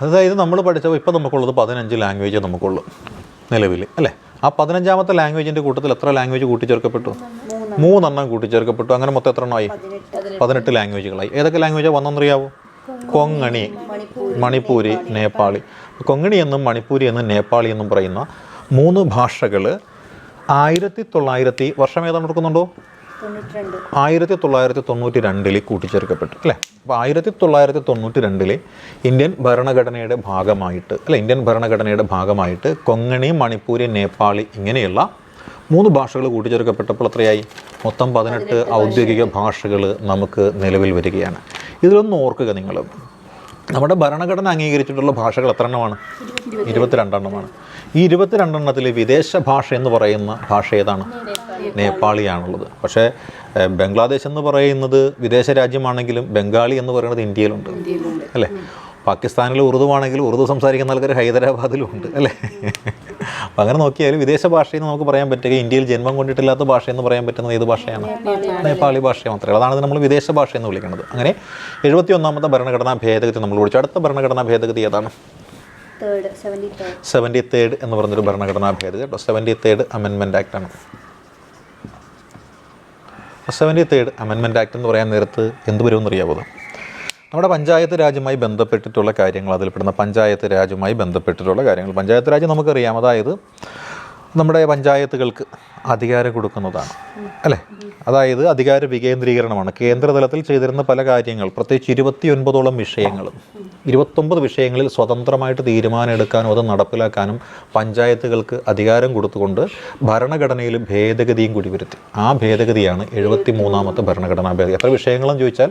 അതായത് നമ്മൾ പഠിച്ചപ്പോൾ ഇപ്പോൾ നമുക്കുള്ളത് 15 ലാംഗ്വേജ് നമുക്കുള്ളൂ നിലവിൽ അല്ലേ? ആ 15ാമത്തെ ലാംഗ്വേജിൻ്റെ കൂട്ടത്തിൽ എത്ര ലാംഗ്വേജ് കൂട്ടിച്ചേർക്കപ്പെട്ടു? 3 എണ്ണം കൂട്ടിച്ചേർക്കപ്പെട്ടു. അങ്ങനെ മൊത്തം എത്ര എണ്ണമായി? 18 ലാംഗ്വേജുകളായി. ഏതൊക്കെ ലാംഗ്വേജാണ് വന്നെന്നറിയാവോ? കൊങ്ങണി, മണിപ്പൂരി, നേപ്പാളി. കൊങ്ങണി എന്നും മണിപ്പൂരി എന്നും നേപ്പാളി എന്നും പറയുന്ന 3 ഭാഷകൾ 1900 വർഷം ഏതാണ് കൊടുക്കുന്നുണ്ടോ? 1992 കൂട്ടിച്ചേർക്കപ്പെട്ടു അല്ലേ? അപ്പോൾ 1992 ഇന്ത്യൻ ഭരണഘടനയുടെ ഭാഗമായിട്ട് അല്ലെ, ഇന്ത്യൻ ഭരണഘടനയുടെ ഭാഗമായിട്ട് കൊങ്ങണി, മണിപ്പൂരി, നേപ്പാളി ഇങ്ങനെയുള്ള 3 ഭാഷകൾ കൂട്ടിച്ചേർക്കപ്പെട്ടപ്പോൾ എത്രയായി? മൊത്തം 18 ഔദ്യോഗിക ഭാഷകൾ നമുക്ക് നിലവിൽ വരികയാണ്. ഇതിലൊന്ന് ഓർക്കുക നിങ്ങൾ, നമ്മുടെ ഭരണഘടന അംഗീകരിച്ചിട്ടുള്ള ഭാഷകൾ എത്ര എണ്ണമാണ്? 22 എണ്ണമാണ്. ഈ 22 എണ്ണത്തിൽ വിദേശ ഭാഷ എന്ന് പറയുന്ന ഭാഷ ഏതാണ്? നേപ്പാളിയാണുള്ളത്. പക്ഷേ ബംഗ്ലാദേശ് എന്ന് പറയുന്നത് വിദേശ രാജ്യമാണെങ്കിലും ബംഗാളി എന്ന് പറയുന്നത് ഇന്ത്യയിലുണ്ട് അല്ലേ? പാകിസ്ഥാനിൽ ഉറുദു ആണെങ്കിൽ ഉറുദു സംസാരിക്കുന്ന ആൾക്കാർ ഹൈദരാബാദിലും ഉണ്ട് അല്ലേ? അപ്പം അങ്ങനെ നോക്കിയാൽ വിദേശ ഭാഷയെന്ന് നമുക്ക് പറയാൻ പറ്റുക ഇന്ത്യയിൽ ജന്മം കൊണ്ടിട്ടില്ലാത്ത ഭാഷ എന്ന് പറയാൻ പറ്റുന്നത് ഏത് ഭാഷയാണ്? നേപ്പാളി ഭാഷ മാത്രമേ. അതാണ് നമ്മൾ വിദേശ ഭാഷ എന്ന് വിളിക്കുന്നത്. അങ്ങനെ 71ാമത്തെ ഭരണഘടനാ ഭേദഗതി നമ്മൾ വിളിച്ചു. അടുത്ത ഭരണഘടനാ ഭേദഗതി ഏതാണ്? 73rd എന്ന് പറഞ്ഞൊരു ഭരണഘടനാ ഭേദഗതി കേട്ടോ. 73rd amendment ആക്ടാണ്. 73rd amendment act എന്ന് പറയാൻ നേരത്ത് എന്ത് വരുമെന്ന് അറിയാമോ? നമ്മുടെ പഞ്ചായത്ത് രാജുമായി ബന്ധപ്പെട്ടിട്ടുള്ള കാര്യങ്ങൾ, അതിൽപ്പെടുന്ന പഞ്ചായത്ത് രാജുമായി ബന്ധപ്പെട്ടിട്ടുള്ള കാര്യങ്ങൾ. പഞ്ചായത്ത് രാജ് നമുക്കറിയാം, അതായത് നമ്മുടെ പഞ്ചായത്തുകൾക്ക് അധികാരം കൊടുക്കുന്നതാണ് അല്ലേ? അതായത് അധികാര വികേന്ദ്രീകരണമാണ്. കേന്ദ്രതലത്തിൽ ചെയ്തിരുന്ന പല കാര്യങ്ങൾ, പ്രത്യേകിച്ച് 29ഓളം വിഷയങ്ങൾ, 29 വിഷയങ്ങളിൽ സ്വതന്ത്രമായിട്ട് തീരുമാനമെടുക്കാനും അത് നടപ്പിലാക്കാനും പഞ്ചായത്തുകൾക്ക് അധികാരം കൊടുത്തുകൊണ്ട് ഭരണഘടനയിൽ ഭേദഗതിയും കൂടി വരുത്തി. ആ ഭേദഗതിയാണ് 73ാമത്തെ ഭരണഘടനാ ഭേദഗതി. എത്ര വിഷയങ്ങളെന്ന് ചോദിച്ചാൽ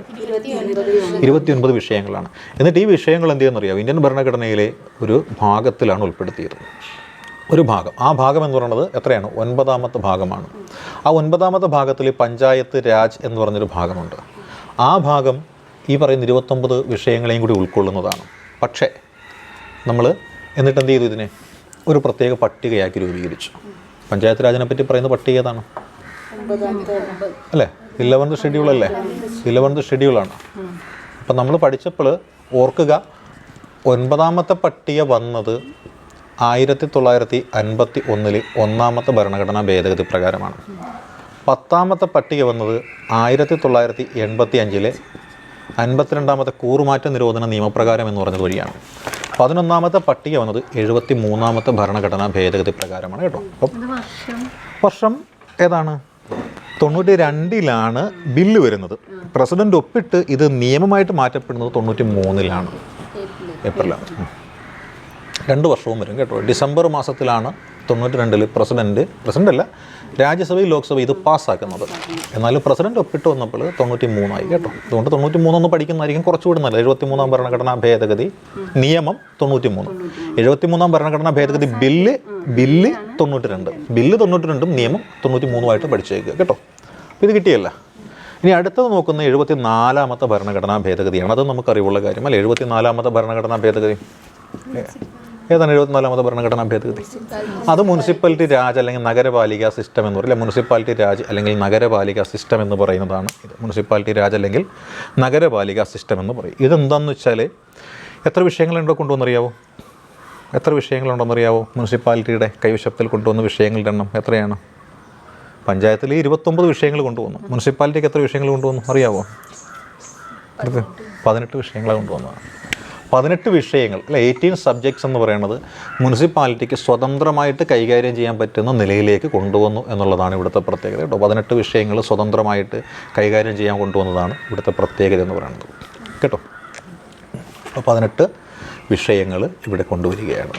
29 വിഷയങ്ങളാണ്. എന്നിട്ട് ഈ വിഷയങ്ങൾ എന്ത് ചെയ്യുന്നറിയാം? ഇന്ത്യൻ ഭരണഘടനയിലെ ഒരു ഭാഗത്തിലാണ് ഉൾപ്പെടുത്തിയത്. ഒരു ഭാഗം. ആ ഭാഗം എന്ന് പറയുന്നത് എത്രയാണ്? 9ാമത്തെ ഭാഗമാണ്. ആ 9ാമത്തെ ഭാഗത്തിൽ പഞ്ചായത്ത് രാജ് എന്ന് പറഞ്ഞൊരു ഭാഗമുണ്ട്. ആ ഭാഗം ഈ പറയുന്ന 29 വിഷയങ്ങളെയും കൂടി ഉൾക്കൊള്ളുന്നതാണ്. പക്ഷേ നമ്മൾ എന്നിട്ട് എന്ത് ചെയ്തു? ഇതിനെ ഒരു പ്രത്യേക പട്ടികയാക്കി രൂപീകരിച്ചു. പഞ്ചായത്ത് രാജിനെ പറ്റി പറയുന്ന പട്ടിക ഏതാണ്? അല്ലേ? 11th ഷെഡ്യൂൾ അല്ലേ? 11th ഷെഡ്യൂളാണ്. അപ്പം നമ്മൾ പഠിച്ചപ്പോൾ ഓർക്കുക, 9ാമത്തെ പട്ടിക വന്നത് 1951 1ാമത്തെ ഭരണഘടനാ ഭേദഗതി പ്രകാരമാണ്. 10ാമത്തെ പട്ടിക വന്നത് 1985 52ാമത്തെ കൂറുമാറ്റ നിരോധന നിയമപ്രകാരം എന്ന് പറഞ്ഞത് വഴിയാണ്. 11ാമത്തെ പട്ടിക വന്നത് 73ാമത്തെ ഭരണഘടനാ ഭേദഗതി പ്രകാരമാണ് കേട്ടോ. അപ്പം വർഷം ഏതാണ്? 92ലാണ് ബില്ല് വരുന്നത്. പ്രസിഡന്റ് ഒപ്പിട്ട് ഇത് നിയമമായിട്ട് മാറ്റപ്പെടുന്നത് 93ലാണ്, ഏപ്രിലാണ്. 2 വർഷവും വരും കേട്ടോ. ഡിസംബർ മാസത്തിലാണ് 92 പ്രസിഡൻ്റല്ല, രാജ്യസഭയും ലോക്സഭയും ഇത് പാസ്സാക്കുന്നത്. എന്നാലും പ്രസിഡന്റ് ഒപ്പിട്ട് വന്നപ്പോൾ 93ആയി കേട്ടോ. അതുകൊണ്ട് 93 പഠിക്കുന്നതായിരിക്കും കുറച്ചുകൂടി നല്ലത്. 73ാം ഭരണഘടനാ ഭേദഗതി നിയമം 93, 73ാം ഭരണഘടനാ ഭേദഗതി ബില്ല് 92, ബില്ല് 92ഉം നിയമം 93ആയിട്ട് പഠിച്ചേക്കുക കേട്ടോ. അപ്പോൾ ഇത് കിട്ടിയല്ല. ഇനി അടുത്തത് നോക്കുന്ന 74ാമത്തെ ഭരണഘടനാ ഭേദഗതിയാണ്. അത് നമുക്കറിവുള്ള കാര്യമല്ല. 74ാമത്തെ ഭരണഘടനാ ഭേദഗതി ഏതാണ്? 74ാമത്തെ ഭരണഘടനാ ഭേദഗതി അത് മുനിസിപ്പാലിറ്റി രാജ് അല്ലെങ്കിൽ നഗരപാലിക സിസ്റ്റം എന്ന് പറയില്ല. മുനിസിപ്പാലിറ്റി രാജ് അല്ലെങ്കിൽ നഗരപാലിക സിസ്റ്റം എന്ന് പറയുന്നതാണ് ഇത്. മുനിസിപ്പാലിറ്റി രാജ് അല്ലെങ്കിൽ നഗരപാലിക സിസ്റ്റം എന്ന് പറയും. ഇതെന്താണെന്ന് വെച്ചാൽ എത്ര വിഷയങ്ങളുണ്ടോ കൊണ്ടുവന്നറിയാവോ? എത്ര വിഷയങ്ങളുണ്ടെന്നറിയാവോ? മുനിസിപ്പാലിറ്റിയുടെ കൈവശത്തിൽ കൊണ്ടുവന്ന വിഷയങ്ങളുടെ എണ്ണം എത്രയാണ്? പഞ്ചായത്തിൽ 29 വിഷയങ്ങൾ കൊണ്ടുവന്നു. മുനിസിപ്പാലിറ്റിക്ക് എത്ര വിഷയങ്ങൾ കൊണ്ടുവന്നു അറിയാവോ? 18 വിഷയങ്ങളാണ് കൊണ്ടുവന്നതാണ്. 18 വിഷയങ്ങൾ അല്ല, 18 സബ്ജക്ട്സ് എന്ന് പറയുന്നത് മുനിസിപ്പാലിറ്റിക്ക് സ്വതന്ത്രമായിട്ട് കൈകാര്യം ചെയ്യാൻ പറ്റുന്ന നിലയിലേക്ക് കൊണ്ടുവന്നു എന്നുള്ളതാണ് ഇവിടുത്തെ പ്രത്യേകത കേട്ടോ. 18 വിഷയങ്ങൾ സ്വതന്ത്രമായിട്ട് കൈകാര്യം ചെയ്യാൻ കൊണ്ടുവന്നതാണ് ഇവിടുത്തെ പ്രത്യേകത എന്ന് പറയുന്നത് കേട്ടോ. അപ്പോൾ 18 വിഷയങ്ങൾ ഇവിടെ കൊണ്ടുവരികയാണ്.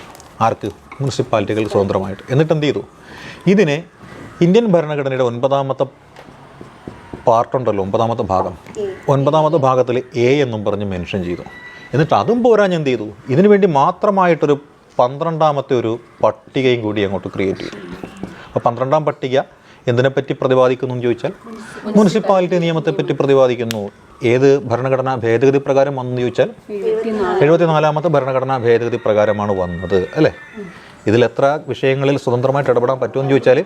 ആർക്ക്? മുനിസിപ്പാലിറ്റികൾ സ്വതന്ത്രമായിട്ട്. എന്നിട്ട് എന്ത് ചെയ്തു? ഇതിനെ ഇന്ത്യൻ ഭരണഘടനയുടെ 9ാമത്തെ പാർട്ടുണ്ടല്ലോ, 9ാമത്തെ ഭാഗം, 9ാമത്തെ ഭാഗത്തിൽ എ എന്നും പറഞ്ഞ് മെൻഷൻ ചെയ്തു. എന്നിട്ട് അതും പോരാഞ്ഞ് എന്ത് ചെയ്തു? ഇതിനു വേണ്ടി മാത്രമായിട്ടൊരു 12ാമത്തെ ഒരു പട്ടികയും കൂടി അങ്ങോട്ട് ക്രിയേറ്റ് ചെയ്തു. അപ്പോൾ 12ാം പട്ടിക എന്തിനെപ്പറ്റി പ്രതിപാദിക്കുന്നു എന്ന് ചോദിച്ചാൽ മുനിസിപ്പാലിറ്റി നിയമത്തെപ്പറ്റി പ്രതിപാദിക്കുന്നു. ഏത് ഭരണഘടനാ ഭേദഗതി പ്രകാരം വന്നെന്ന് ചോദിച്ചാൽ 74ാമത്തെ ഭരണഘടനാ ഭേദഗതി പ്രകാരമാണ് വന്നത് അല്ലേ. ഇതിൽ എത്ര വിഷയങ്ങളിൽ സ്വതന്ത്രമായിട്ട് ഇടപെടാൻ പറ്റുമെന്ന് ചോദിച്ചാൽ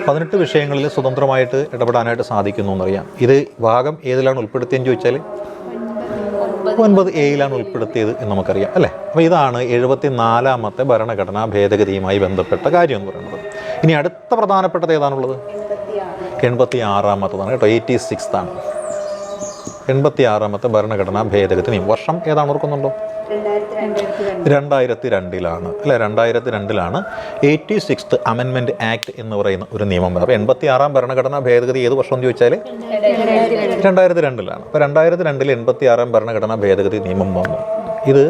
18 വിഷയങ്ങളിൽ സ്വതന്ത്രമായിട്ട് ഇടപെടാനായിട്ട് സാധിക്കുന്നു എന്നറിയാം. ഇത് ഭാഗം ഏതിലാണ് ഉൾപ്പെടുത്തിയെന്ന് ചോദിച്ചാൽ 9A ഉൾപ്പെടുത്തിയത് എന്ന് നമുക്കറിയാം അല്ലേ. അപ്പോൾ ഇതാണ് 74ാമത്തെ ഭരണഘടനാ ഭേദഗതിയുമായി ബന്ധപ്പെട്ട കാര്യം എന്ന് പറയുന്നത്. ഇനി അടുത്ത പ്രധാനപ്പെട്ടത് ഏതാണുള്ളത്? 86ാമത്തതാണ് കേട്ടോ. 86th ആണ് 86ാമത്തെ ഭരണഘടനാ ഭേദഗതി നിയമം. വർഷം ഏതാണ് ഓർക്കുന്നുണ്ടോ? 2002ലാണ് അല്ലേ. 2002ലാണ് 86th അമെൻമെൻറ്റ് ആക്ട് എന്ന് പറയുന്ന ഒരു നിയമം. അപ്പോൾ 86ാം ഭരണഘടനാ ഭേദഗതി ഏത് വർഷം എന്ന് ചോദിച്ചാൽ 2002ലാണ്. അപ്പോൾ 2002 86ാം ഭരണഘടനാ ഭേദഗതി നിയമം വന്നു. ഇത്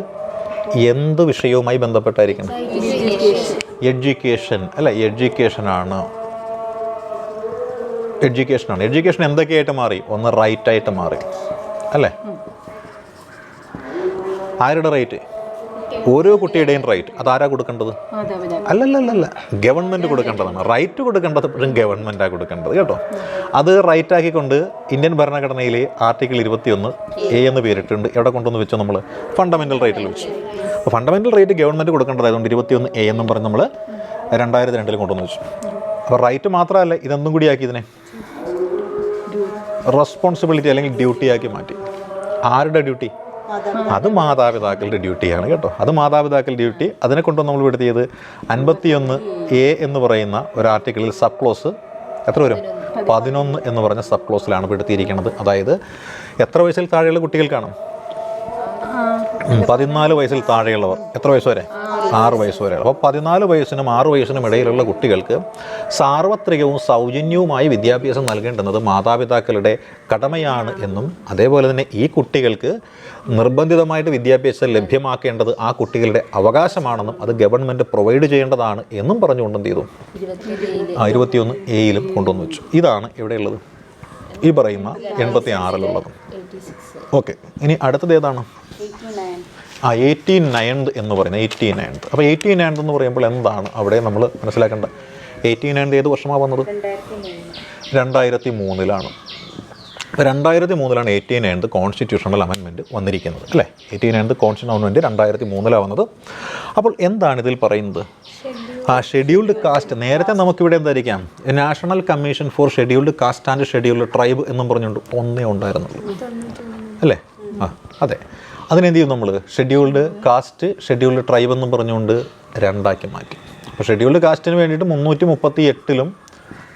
എന്ത് വിഷയവുമായി ബന്ധപ്പെട്ടായിരിക്കണം? എഡ്യൂക്കേഷൻ അല്ല, എഡ്യൂക്കേഷനാണ്. എഡ്യൂക്കേഷൻ എന്തൊക്കെയായിട്ട് മാറി? ഒന്ന് റൈറ്റായിട്ട് മാറി അല്ലേ. ആരുടെ റൈറ്റ്? ഓരോ കുട്ടിയുടെയും റൈറ്റ്. അതാരാ കൊടുക്കേണ്ടത്? അല്ലല്ലല്ല, ഗവൺമെൻറ് കൊടുക്കേണ്ടതാണ്. റൈറ്റ് കൊടുക്കേണ്ടത് എപ്പോഴും ഗവൺമെൻറ്റാണ് കൊടുക്കേണ്ടത് കേട്ടോ. അത് റൈറ്റാക്കിക്കൊണ്ട് ഇന്ത്യൻ ഭരണഘടനയിൽ ആർട്ടിക്കിൾ 21A എന്ന് പേരിട്ടുണ്ട്. എവിടെ കൊണ്ടുവന്ന് വെച്ചോ? നമ്മൾ ഫണ്ടമെൻ്റൽ റൈറ്റിൽ വെച്ചു. അപ്പോൾ ഫണ്ടമെൻ്റൽ റൈറ്റ് ഗവൺമെൻറ് കൊടുക്കേണ്ടതായതുകൊണ്ട് 21A എന്നും പറഞ്ഞ് നമ്മൾ 2002 കൊണ്ടുവന്ന് വെച്ചു. അപ്പോൾ റൈറ്റ് മാത്രമല്ല, ഇതൊന്നും കൂടി ആക്കി ഇതിനെ റെസ്പോൺസിബിലിറ്റി അല്ലെങ്കിൽ ഡ്യൂട്ടിയാക്കി മാറ്റി. ആരുടെ ഡ്യൂട്ടി? അത് മാതാപിതാക്കളുടെ ഡ്യൂട്ടിയാണ് കേട്ടോ. അത് മാതാപിതാക്കളുടെ ഡ്യൂട്ടി. അതിനെ കൊണ്ട് നമ്മൾ പെടുത്തിയത് 51A എന്ന് പറയുന്ന ഒരു ആർട്ടിക്കിളിൽ സബ് ക്ലോസ് എത്ര വരും? 11 എന്ന് പറഞ്ഞ സബ് ക്ലോസിലാണ് പെടുത്തിയിരിക്കുന്നത്. അതായത് എത്ര വയസ്സിൽ താഴെയുള്ള കുട്ടികൾക്കാണ്? 14 വയസ്സിൽ താഴെയുള്ളവർ. എത്ര വയസ്സ് വരെ? 6 വയസ്സ് വരെ. അപ്പോൾ 14 വയസ്സിനും 6 വയസ്സിനും ഇടയിലുള്ള കുട്ടികൾക്ക് സാർവത്രികവും സൗജന്യവുമായി വിദ്യാഭ്യാസം നൽകേണ്ടുന്നത് മാതാപിതാക്കളുടെ കടമയാണ് എന്നും, അതേപോലെ തന്നെ ഈ കുട്ടികൾക്ക് നിർബന്ധിതമായിട്ട് വിദ്യാഭ്യാസം ലഭ്യമാക്കേണ്ടത് ആ കുട്ടികളുടെ അവകാശമാണെന്നും അത് ഗവൺമെൻറ് പ്രൊവൈഡ് ചെയ്യേണ്ടതാണ് എന്നും പറഞ്ഞുകൊണ്ട് എന്ത് ചെയ്തു? 21A കൊണ്ടുവന്ന് വെച്ചു. ഇതാണ് എവിടെയുള്ളത്? ഈ പറയുന്ന 86ലുള്ളത്. ഓക്കെ, ഇനി അടുത്തത് ഏതാണ്? 89th എന്ന് പറയുന്നത് 89th. അപ്പോൾ 89th എന്ന് പറയുമ്പോൾ എന്താണ് അവിടെ നമ്മൾ മനസ്സിലാക്കേണ്ടത്? 89th ഏത് വർഷമാണ് വന്നത്? 2003. അപ്പോൾ 2003 89th കോൺസ്റ്റിറ്റ്യൂഷണൽ അമെൻമെൻറ്റ് വന്നിരിക്കുന്നത് അല്ലേ? 89th കോൺസ്റ്റിറ്റ്യൂഷണൽ അമെൻമെൻറ്റ് 2003 വന്നത്. അപ്പോൾ എന്താണ് ഇതിൽ പറയുന്നത്? Scheduled caste. നേരത്തെ നമുക്കിവിടെ എന്തായിരിക്കാം, national commission four scheduled caste and scheduled tribe എന്നും പറഞ്ഞുകൊണ്ട് ഒന്നേ ഉണ്ടായിരുന്നുള്ളൂ അല്ലേ? അതെ. അതിനെന്ത് ചെയ്യും നമ്മൾ? ഷെഡ്യൂൾഡ് കാസ്റ്റ് ഷെഡ്യൂൾഡ് ട്രൈബ് എന്നും പറഞ്ഞുകൊണ്ട് രണ്ടാക്കി മാറ്റി. അപ്പോൾ ഷെഡ്യൂൾഡ് കാസ്റ്റിന് വേണ്ടിയിട്ട് 338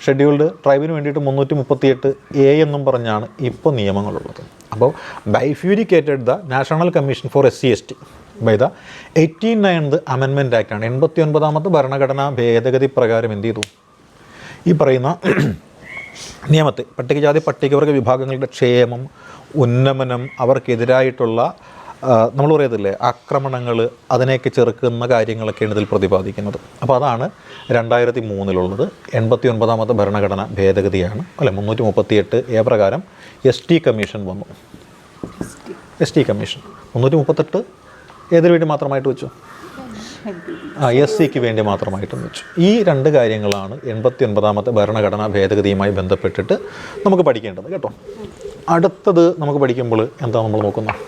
ഷെഡ്യൂൾഡ് ട്രൈബിന് വേണ്ടിയിട്ട് 338A എന്നും പറഞ്ഞാണ് ഇപ്പോൾ നിയമങ്ങളുള്ളത്. അപ്പോൾ bifurcated the national commission for SC/ST by the 89th amendment ആക്റ്റാണ്. 89th ഭരണഘടനാ ഭേദഗതി പ്രകാരം എന്ത് ചെയ്തു? ഈ പറയുന്ന നിയമത്തെ പട്ടികജാതി പട്ടികവർഗ വിഭാഗങ്ങളുടെ ക്ഷേമം, ഉന്നമനം, അവർക്കെതിരായിട്ടുള്ള നമ്മൾ പറയത്തില്ലേ ആക്രമണങ്ങൾ, അതിനെയൊക്കെ ചെറുക്കുന്ന കാര്യങ്ങളൊക്കെയാണ് ഇതിൽ പ്രതിപാദിക്കുന്നത്. അപ്പോൾ അതാണ് 2003 89th ഭരണഘടന ഭേദഗതിയാണ് അല്ലെ. 338A പ്രകാരം ST കമ്മീഷൻ വന്നു. ST കമ്മീഷൻ 338 ഏതിനു വേണ്ടി മാത്രമായിട്ട് വെച്ചു? SCക്ക് വേണ്ടി മാത്രമായിട്ടും വെച്ചു. ഈ രണ്ട് കാര്യങ്ങളാണ് 89th ഭരണഘടനാ ഭേദഗതിയുമായി ബന്ധപ്പെട്ടിട്ട് നമുക്ക് പഠിക്കേണ്ടത് കേട്ടോ. അടുത്തത് നമുക്ക് പഠിക്കുമ്പോൾ എന്താ നമ്മൾ നോക്കുന്നത്?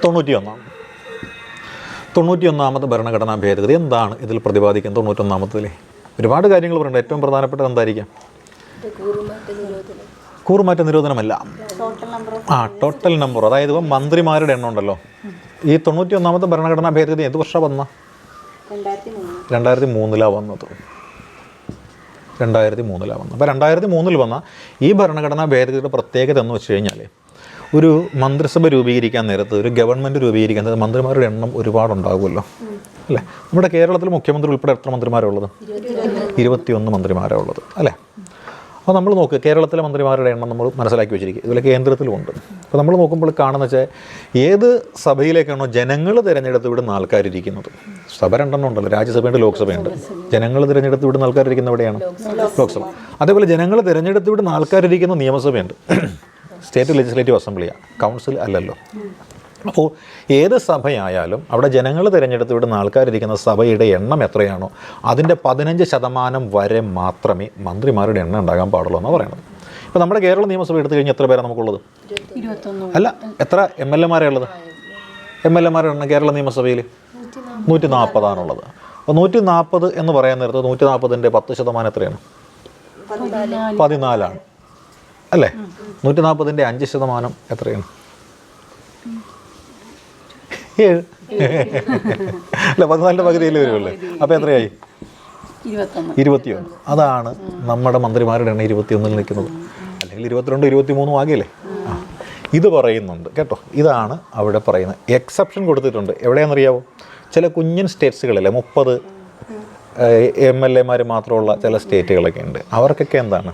91th ഭരണഘടനാ ഭേദഗതി എന്താണ് ഇതിൽ പ്രതിപാദിക്കുന്നത്? 91th ഒരുപാട് കാര്യങ്ങൾ പറയുന്നുണ്ട്. ഏറ്റവും പ്രധാനപ്പെട്ടത് എന്തായിരിക്കാം? കൂറുമാറ്റ നിരോധനമല്ല, ടോട്ടൽ നമ്പർ. അതായത് ഇപ്പം മന്ത്രിമാരുടെ എണ്ണം ഉണ്ടല്ലോ. ഈ 91th ഭരണഘടനാ ഭേദഗതി ഏത് വർഷം വന്ന? 2003 വന്നത്. 2003 വന്നത്. അപ്പോൾ 2003 വന്ന ഈ ഭരണഘടനാ ഭേദഗതിയുടെ പ്രത്യേകത എന്ന് വെച്ച് കഴിഞ്ഞാൽ, ഒരു മന്ത്രിസഭ രൂപീകരിക്കാൻ നേരത്ത്, ഒരു ഗവൺമെൻറ് രൂപീകരിക്കാൻ നേരത്ത് മന്ത്രിമാരുടെ എണ്ണം ഒരുപാടുണ്ടാകുമല്ലോ അല്ലേ? നമ്മുടെ കേരളത്തിൽ മുഖ്യമന്ത്രി ഉൾപ്പെടെ എത്ര മന്ത്രിമാരാണ് ഉള്ളത്? 21 മന്ത്രിമാരാണ് ഉള്ളത് അല്ലേ? അപ്പോൾ നമ്മൾ നോക്ക്, കേരളത്തിലെ മന്ത്രിമാരുടെ എണ്ണം നമ്മൾ മനസ്സിലാക്കി വെച്ചിരിക്കും. ഇതുപോലെ കേന്ദ്രത്തിലുമുണ്ട്. അപ്പോൾ നമ്മൾ നോക്കുമ്പോൾ കാണുന്ന വെച്ചാൽ ഏത് സഭയിലേക്കാണോ ജനങ്ങൾ തിരഞ്ഞെടുത്ത് വിടുന്ന ആൾക്കാരിരിക്കുന്നത്, സഭ രണ്ടെണ്ണം ഉണ്ടല്ലോ, രാജ്യസഭയുണ്ട് ലോക്സഭയുണ്ട്. ജനങ്ങൾ തിരഞ്ഞെടുത്ത് വിടുന്ന ആൾക്കാരിരിക്കുന്ന എവിടെയാണ്? ലോക്സഭ. അതേപോലെ ജനങ്ങൾ തിരഞ്ഞെടുത്ത് വിടുന്ന ആൾക്കാരിരിക്കുന്ന നിയമസഭയുണ്ട്, സ്റ്റേറ്റ് ലെജിസ്ലേറ്റീവ് അസംബ്ലിയാണ്, കൗൺസിൽ അല്ലല്ലോ. അപ്പോൾ ഏത് സഭയായാലും അവിടെ ജനങ്ങൾ തിരഞ്ഞെടുത്ത് വിടുന്ന ആൾക്കാരിരിക്കുന്ന സഭയുടെ എണ്ണം എത്രയാണോ അതിൻ്റെ 15% വരെ മാത്രമേ മന്ത്രിമാരുടെ എണ്ണം ഉണ്ടാകാൻ പാടുള്ളൂ എന്നാണ് പറയുന്നത്. ഇപ്പോൾ നമ്മുടെ കേരള നിയമസഭ എടുത്തു കഴിഞ്ഞാൽ എത്ര പേരാണ് നമുക്കുള്ളത്? അല്ല, എത്ര MLA ഉള്ളത്? MLA എണ്ണം കേരള നിയമസഭയിൽ 140 അപ്പോൾ 140 എന്ന് പറയാൻ നേരത്ത് 140ൻ്റെ 10% എത്രയാണ്? 14 അല്ലേ? 140ൻ്റെ 5% എത്രയാണ്? 7 അല്ല, 14ൻ്റെ പകുതിയിലേ വരുമല്ലേ? അപ്പോൾ എത്രയായി? 21. അതാണ് നമ്മുടെ മന്ത്രിമാരുടെ എണ്ണം 21 നിൽക്കുന്നത്. അല്ലെങ്കിൽ 22, 23 ആകില്ലേ? ഇത് പറയുന്നുണ്ട് കേട്ടോ. ഇതാണ് അവിടെ പറയുന്നത്. എക്സെപ്ഷൻ കൊടുത്തിട്ടുണ്ട്. എവിടെയാണെന്നറിയാവോ? ചില കുഞ്ഞൻ സ്റ്റേറ്റ്സുകളിലെ 30 MLA മാത്രമുള്ള ചില സ്റ്റേറ്റുകളൊക്കെ ഉണ്ട്. അവർക്കൊക്കെ എന്താണ്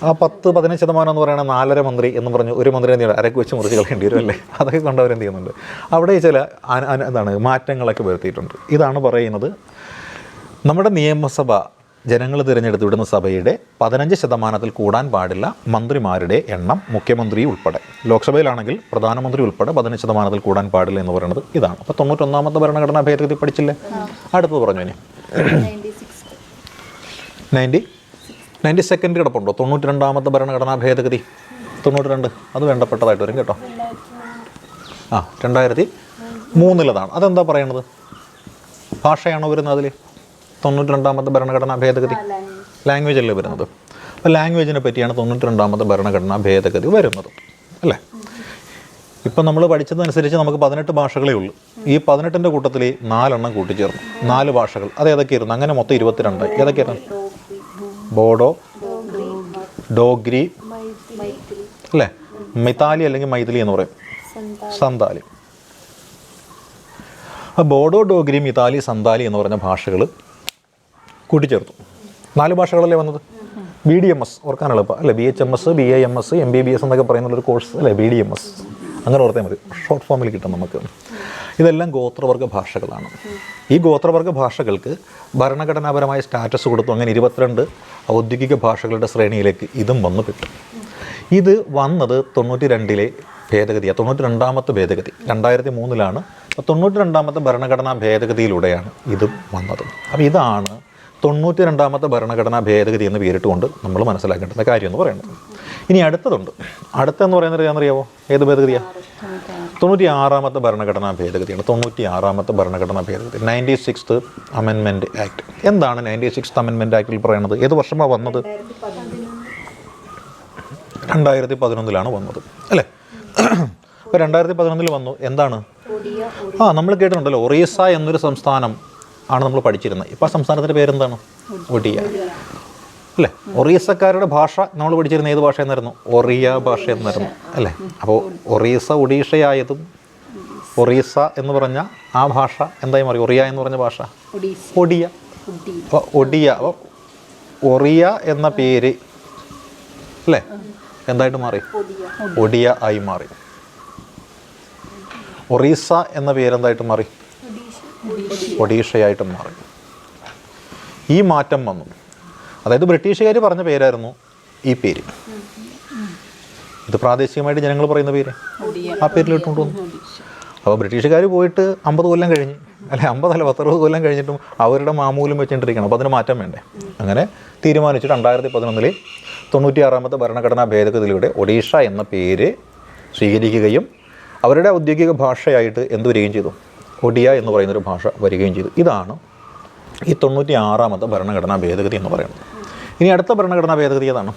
ആ 10-15% എന്ന് പറയുന്നത് 4.5 മന്ത്രി എന്ന് പറഞ്ഞ് ഒരു മന്ത്രി എന്ത് ചെയ്യണം? അരക്ക് വെച്ച് മുറിച്ച് കളയേണ്ടി വരും അല്ലേ? അതൊക്കെ കൊണ്ടവരെന്ത് ചെയ്യുന്നുണ്ട്? അവിടെ ചില എന്താണ് മാറ്റങ്ങളൊക്കെ വരുത്തിയിട്ടുണ്ട്. ഇതാണ് പറയുന്നത്, നമ്മുടെ നിയമസഭ ജനങ്ങൾ തിരഞ്ഞെടുത്ത് വിടുന്ന സഭയുടെ 15% കൂടാൻ പാടില്ല മന്ത്രിമാരുടെ എണ്ണം, മുഖ്യമന്ത്രി ഉൾപ്പെടെ. ലോക്സഭയിലാണെങ്കിൽ പ്രധാനമന്ത്രി ഉൾപ്പെടെ 15% കൂടാൻ പാടില്ല എന്ന് പറയുന്നത് ഇതാണ്. അപ്പോൾ 91th ഭരണഘടനാ ഭേദഗതി പഠിച്ചില്ലേ? അടുത്തത് പറഞ്ഞു. ഇനി 92 കിടപ്പുണ്ടോ? 92th ഭരണഘടനാ ഭേദഗതി 92 അത് വേണ്ടപ്പെട്ടതായിട്ട് വരും കേട്ടോ. 2003 അതെന്താ പറയണത്? ഭാഷയാണോ വരുന്നത് അതിൽ? 92th ഭരണഘടനാ ഭേദഗതി ലാംഗ്വേജ് അല്ലേ വരുന്നത്? അപ്പോൾ ലാംഗ്വേജിനെ പറ്റിയാണ് 92th ഭരണഘടനാ ഭേദഗതി വരുന്നത് അല്ലേ? ഇപ്പം നമ്മൾ പഠിച്ചതനുസരിച്ച് നമുക്ക് 18 ഭാഷകളേ ഉള്ളൂ. ഈ 18ൻ്റെ കൂട്ടത്തിൽ 4 കൂട്ടിച്ചേർന്നു, 4 ഭാഷകൾ. അത് ഏതൊക്കെയായിരുന്നു? അങ്ങനെ മൊത്തം 22. ഏതൊക്കെയായിരുന്നു? ബോഡോ, ഡോഗ്രി അല്ലേ? മിതാലി അല്ലെങ്കിൽ മൈഥിലി എന്ന് പറയും, സന്താലി. ബോഡോ, ഡോഗ്രി, മിതാലി, സന്താലി എന്ന് പറഞ്ഞ ഭാഷകൾ കൂട്ടിച്ചേർത്തു. 4 ഭാഷകളല്ലേ വന്നത്? BDMS ഓർക്കാൻ എളുപ്പം അല്ലേ? BHMS, BAMS, MBBS എന്നൊക്കെ പറയുന്നുള്ളൊരു കോഴ്സ് അല്ലേ BDMS. അങ്ങനെ ഓർത്താൽ മതി, ഷോർട്ട് ഫോമിൽ കിട്ടും നമുക്ക്. ഇതെല്ലാം ഗോത്രവർഗ ഭാഷകളാണ്. ഈ ഗോത്രവർഗ ഭാഷകൾക്ക് ഭരണഘടനാപരമായ സ്റ്റാറ്റസ് കൊടുത്തു. അങ്ങനെ 22 ഔദ്യോഗിക ഭാഷകളുടെ ശ്രേണിയിലേക്ക് ഇതും വന്നു കിട്ടും. ഇത് വന്നത് 92-ലെ ഭേദഗതിയാണ്, 92ാമത്തെ ഭേദഗതി 2003-ലാണ്. അപ്പോൾ 92ാമത്തെ ഭരണഘടനാ ഭേദഗതിയിലൂടെയാണ് ഇത് വന്നത്. അപ്പോൾ ഇതാണ് 92ാമത്തെ ഭരണഘടനാ ഭേദഗതി എന്ന് പേരിട്ടുകൊണ്ട് നമ്മൾ മനസ്സിലാക്കേണ്ടുന്ന കാര്യം എന്ന് പറയുന്നത്. ഇനി അടുത്തതുണ്ട്. അടുത്തെന്ന് പറയുന്നത് അറിയാമോ? ഏത് ഭേദഗതിയാണ്? 96ാമത്തെ ഭരണഘടനാ ഭേദഗതിയാണ്. 96ാമത്തെ ഭരണഘടനാ ഭേദഗതി, 96th അമെൻമെൻറ്റ് ആക്ട്. എന്താണ് 96th അമെൻമെൻറ്റ് ആക്ടിൽ പറയുന്നത്? ഏത് വർഷമാണ് വന്നത്? 2011-ലാണ് വന്നത് അല്ലേ? അപ്പോൾ 2011 വന്നു. എന്താണ്? നമ്മൾ കേട്ടിട്ടുണ്ടല്ലോ, ഒറീസ എന്നൊരു സംസ്ഥാനം ആണ് നമ്മൾ പഠിച്ചിരുന്നത്. ഇപ്പോൾ ആ സംസ്ഥാനത്തിൻ്റെ പേരെന്താണ്? ഒഡിയ അല്ലേ? ഒറീസക്കാരുടെ ഭാഷ നമ്മൾ പഠിച്ചിരുന്ന ഏത് ഭാഷ എന്നായിരുന്നു? ഒറിയ ഭാഷ എന്നായിരുന്നു അല്ലേ? അപ്പോൾ ഒറീസ ഒഡീഷയായതും ഒറീസ എന്ന് പറഞ്ഞ ആ ഭാഷ എന്തായി മാറി? ഒറിയ എന്ന് പറഞ്ഞ ഭാഷ ഒഡിയ. അപ്പോൾ ഒഡിയ, അപ്പോൾ ഒറിയ എന്ന പേര് അല്ലേ എന്തായിട്ട് മാറി? ഒഡിയ ആയി മാറി. ഒറീസ എന്ന പേരെന്തായിട്ട് മാറി? ഒഡീഷയായിട്ട് മാറി. ഈ മാറ്റം വന്നു. അതായത് ബ്രിട്ടീഷുകാർ പറഞ്ഞ പേരായിരുന്നു ഈ പേര്. ഇത് പ്രാദേശികമായിട്ട് ജനങ്ങൾ പറയുന്ന പേര് ആ പേരിലിട്ടുകൊണ്ട് വന്നു. അപ്പോൾ ബ്രിട്ടീഷുകാർ പോയിട്ട് 50 കൊല്ലം കഴിഞ്ഞ്, അല്ലെ 50 അല്ല 60 കൊല്ലം കഴിഞ്ഞിട്ടും അവരുടെ മാമൂലം വെച്ചിട്ടിരിക്കണം. അപ്പോൾ അതിന് മാറ്റം വേണ്ടേ? അങ്ങനെ തീരുമാനിച്ചു 2011-ൽ 96ാമത്തെ ഭരണഘടനാ ഭേദഗതിയിലൂടെ ഒഡീഷ എന്ന പേര് സ്വീകരിക്കുകയും അവരുടെ ഔദ്യോഗിക ഭാഷയായിട്ട് എന്ത് വരികയും ചെയ്തു? ഒഡിയ എന്ന് പറയുന്നൊരു ഭാഷ വരികയും ചെയ്തു. ഇതാണ് ഈ 96ാമത്തെ ഭരണഘടനാ ഭേദഗതി എന്ന് പറയുന്നത്. ഇനി അടുത്ത ഭരണഘടനാ ഭേദഗതി ഏതാണ്?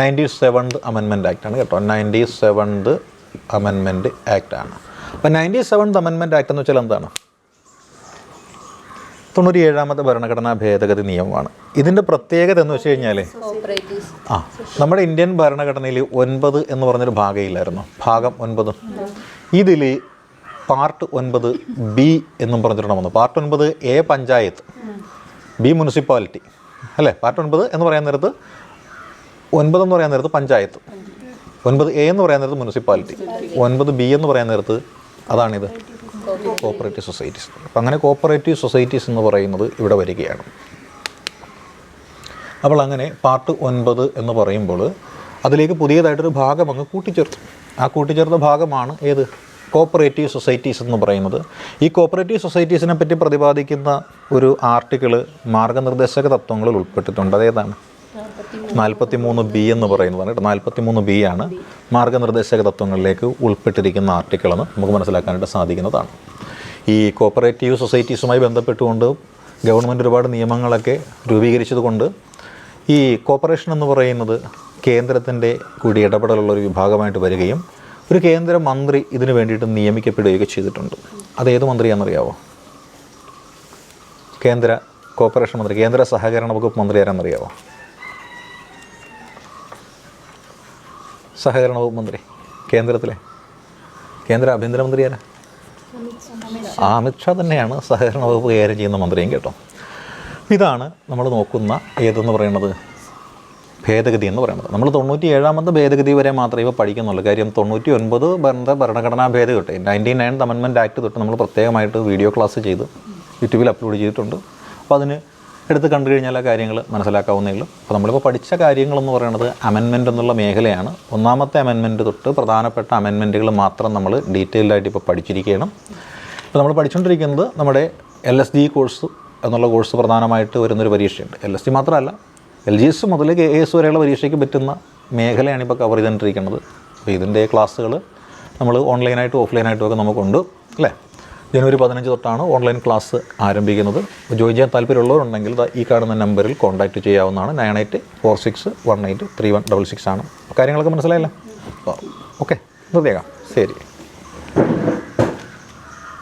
97th അമെൻമെൻറ്റ് ആക്ട് ആണ് കേട്ടോ. 97th അമെൻമെൻറ്റ് ആക്ട് ആണ്. അപ്പോൾ 97th അമെൻമെൻറ്റ് ആക്ട് എന്ന് വെച്ചാൽ എന്താണ്? 97ാമത്തെ ഭരണഘടനാ ഭേദഗതി നിയമമാണ്. ഇതിൻ്റെ പ്രത്യേകത എന്ന് വെച്ച് കഴിഞ്ഞാൽ നമ്മുടെ ഇന്ത്യൻ ഭരണഘടനയിൽ 9 എന്ന് പറഞ്ഞൊരു ഭാഗമില്ലായിരുന്നു, ഭാഗം 9. ഇതിൽ പാർട്ട് 9B എന്നും പറഞ്ഞിട്ടാണ് വന്നത്. Part 9A panchayat, B municipality അല്ലേ? പാർട്ട് 9 എന്ന് പറയാൻ നേരത്ത് 9 എന്ന് പറയാൻ നേരത്ത് പഞ്ചായത്ത്, 9A എന്ന് പറയാൻ നേരത്ത് മുനിസിപ്പാലിറ്റി, 9B എന്ന് പറയാൻ നേരത്ത് അതാണിത് കോപ്പറേറ്റീവ് സൊസൈറ്റീസ്. അപ്പം അങ്ങനെ കോപ്പറേറ്റീവ് സൊസൈറ്റീസ് എന്ന് പറയുന്നത് ഇവിടെ വരികയാണ്. അപ്പോൾ അങ്ങനെ പാർട്ട് 9 എന്ന് പറയുമ്പോൾ അതിലേക്ക് പുതിയതായിട്ടൊരു ഭാഗം അങ്ങ് കൂട്ടിച്ചേർത്തു. ആ കൂട്ടിച്ചേർത്ത ഭാഗമാണ് ഏത്? കോപ്പറേറ്റീവ് സൊസൈറ്റീസ് എന്ന് പറയുന്നത്. ഈ കോപ്പറേറ്റീവ് സൊസൈറ്റീസിനെ പറ്റി പ്രതിപാദിക്കുന്ന ഒരു ആർട്ടിക്കിൾ മാർഗനിർദ്ദേശക തത്വങ്ങളിൽ ഉൾപ്പെട്ടിട്ടുണ്ട്. അതേതാണ്? 43B എന്ന് പറയുന്നതാണ് കേട്ടോ. 43B ആണ് മാർഗനിർദ്ദേശക തത്വങ്ങളിലേക്ക് ഉൾപ്പെട്ടിരിക്കുന്ന ആർട്ടിക്കിൾ എന്ന് നമുക്ക് മനസ്സിലാക്കാനായിട്ട് സാധിക്കുന്നതാണ്. ഈ കോപ്പറേറ്റീവ് സൊസൈറ്റീസുമായി ബന്ധപ്പെട്ടുകൊണ്ട് ഗവൺമെൻറ് ഒരുപാട് നിയമങ്ങളൊക്കെ രൂപീകരിച്ചതുകൊണ്ട് ഈ കോർപ്പറേഷൻ എന്ന് പറയുന്നത് കേന്ദ്രത്തിൻ്റെ കൂടി ഇടപെടലുള്ളൊരു വിഭാഗമായിട്ട് വരികയും ഒരു കേന്ദ്ര മന്ത്രി ഇതിനു വേണ്ടിയിട്ട് നിയമിക്കപ്പെടുകയൊക്കെ ചെയ്തിട്ടുണ്ട്. അതേത് മന്ത്രിയാണെന്നറിയാവോ? കേന്ദ്ര കോർപ്പറേഷൻ മന്ത്രി, കേന്ദ്ര സഹകരണ വകുപ്പ് മന്ത്രി ആരാണെന്നറിയാവോ? സഹകരണ വകുപ്പ് മന്ത്രി കേന്ദ്രത്തിലെ കേന്ദ്ര ആഭ്യന്തരമന്ത്രി ആരാ? അമിത്ഷാ തന്നെയാണ് സഹകരണ വകുപ്പ് കൈകാര്യം ചെയ്യുന്ന മന്ത്രിയും കേട്ടോ. ഇതാണ് നമ്മൾ നോക്കുന്ന ഏതെന്ന് പറയുന്നത് ഭേദഗതി എന്ന് പറയുന്നത്. നമ്മൾ 97ാമത്തെ ഭേദഗതി വരെ മാത്രമേ ഇപ്പോൾ പഠിക്കുന്നുള്ളൂ. കാര്യം 99 ഭരണഘടനാ ഭേദഗതി 99th അമെൻമെൻറ്റ് ആക്ട് തൊട്ട് നമ്മൾ പ്രത്യേകമായിട്ട് വീഡിയോ ക്ലാസ് ചെയ്ത് യൂട്യൂബിൽ അപ്ലോഡ് ചെയ്തിട്ടുണ്ട്. അപ്പോൾ അതിന് എടുത്ത് കണ്ടു കഴിഞ്ഞാൽ ആ കാര്യങ്ങൾ മനസ്സിലാക്കാവുന്നേ ഉള്ളൂ. അപ്പോൾ നമ്മളിപ്പോൾ പഠിച്ച കാര്യങ്ങളെന്ന് പറയുന്നത് അമെൻമെൻറ്റ് എന്നുള്ള മേഖലയാണ്. 1ാമത്തെ അമെൻമെൻറ്റ് തൊട്ട് പ്രധാനപ്പെട്ട അമെൻമെൻറ്റുകൾ മാത്രം നമ്മൾ ഡീറ്റെയിൽഡായിട്ട് ഇപ്പോൾ പഠിച്ചിരിക്കുകയാണ്. ഇപ്പോൾ നമ്മൾ പഠിച്ചുകൊണ്ടിരിക്കുന്നത് നമ്മുടെ LSD കോഴ്സ് എന്നുള്ള കോഴ്സ് പ്രധാനമായിട്ട് വരുന്നൊരു പരീക്ഷയുണ്ട്. LSD മാത്രമല്ല, LGS മുതൽ KS വരെയുള്ള പരീക്ഷയ്ക്ക് പറ്റുന്ന മേഖലയാണ് ഇപ്പോൾ കവർ ചെയ്തുകൊണ്ടിരിക്കുന്നത്. അപ്പോൾ ഇതിൻ്റെ ക്ലാസ്സുകൾ നമ്മൾ ഓൺലൈനായിട്ടും ഓഫ്ലൈനായിട്ടും ഒക്കെ നമുക്കുണ്ട് അല്ലേ? ജനുവരി 15 തൊട്ടാണ് ഓൺലൈൻ ക്ലാസ് ആരംഭിക്കുന്നത്. ജോയിൻ ചെയ്യാൻ താല്പര്യമുള്ളവരുണ്ടെങ്കിൽ ഈ കാണുന്ന നമ്പറിൽ കോൺടാക്റ്റ് ചെയ്യാവുന്നതാണ്. 9846183166 ആണ്. കാര്യങ്ങളൊക്കെ മനസ്സിലായല്ലോ? ഓക്കെ, നിർത്തിയേക്കാം. ശരി.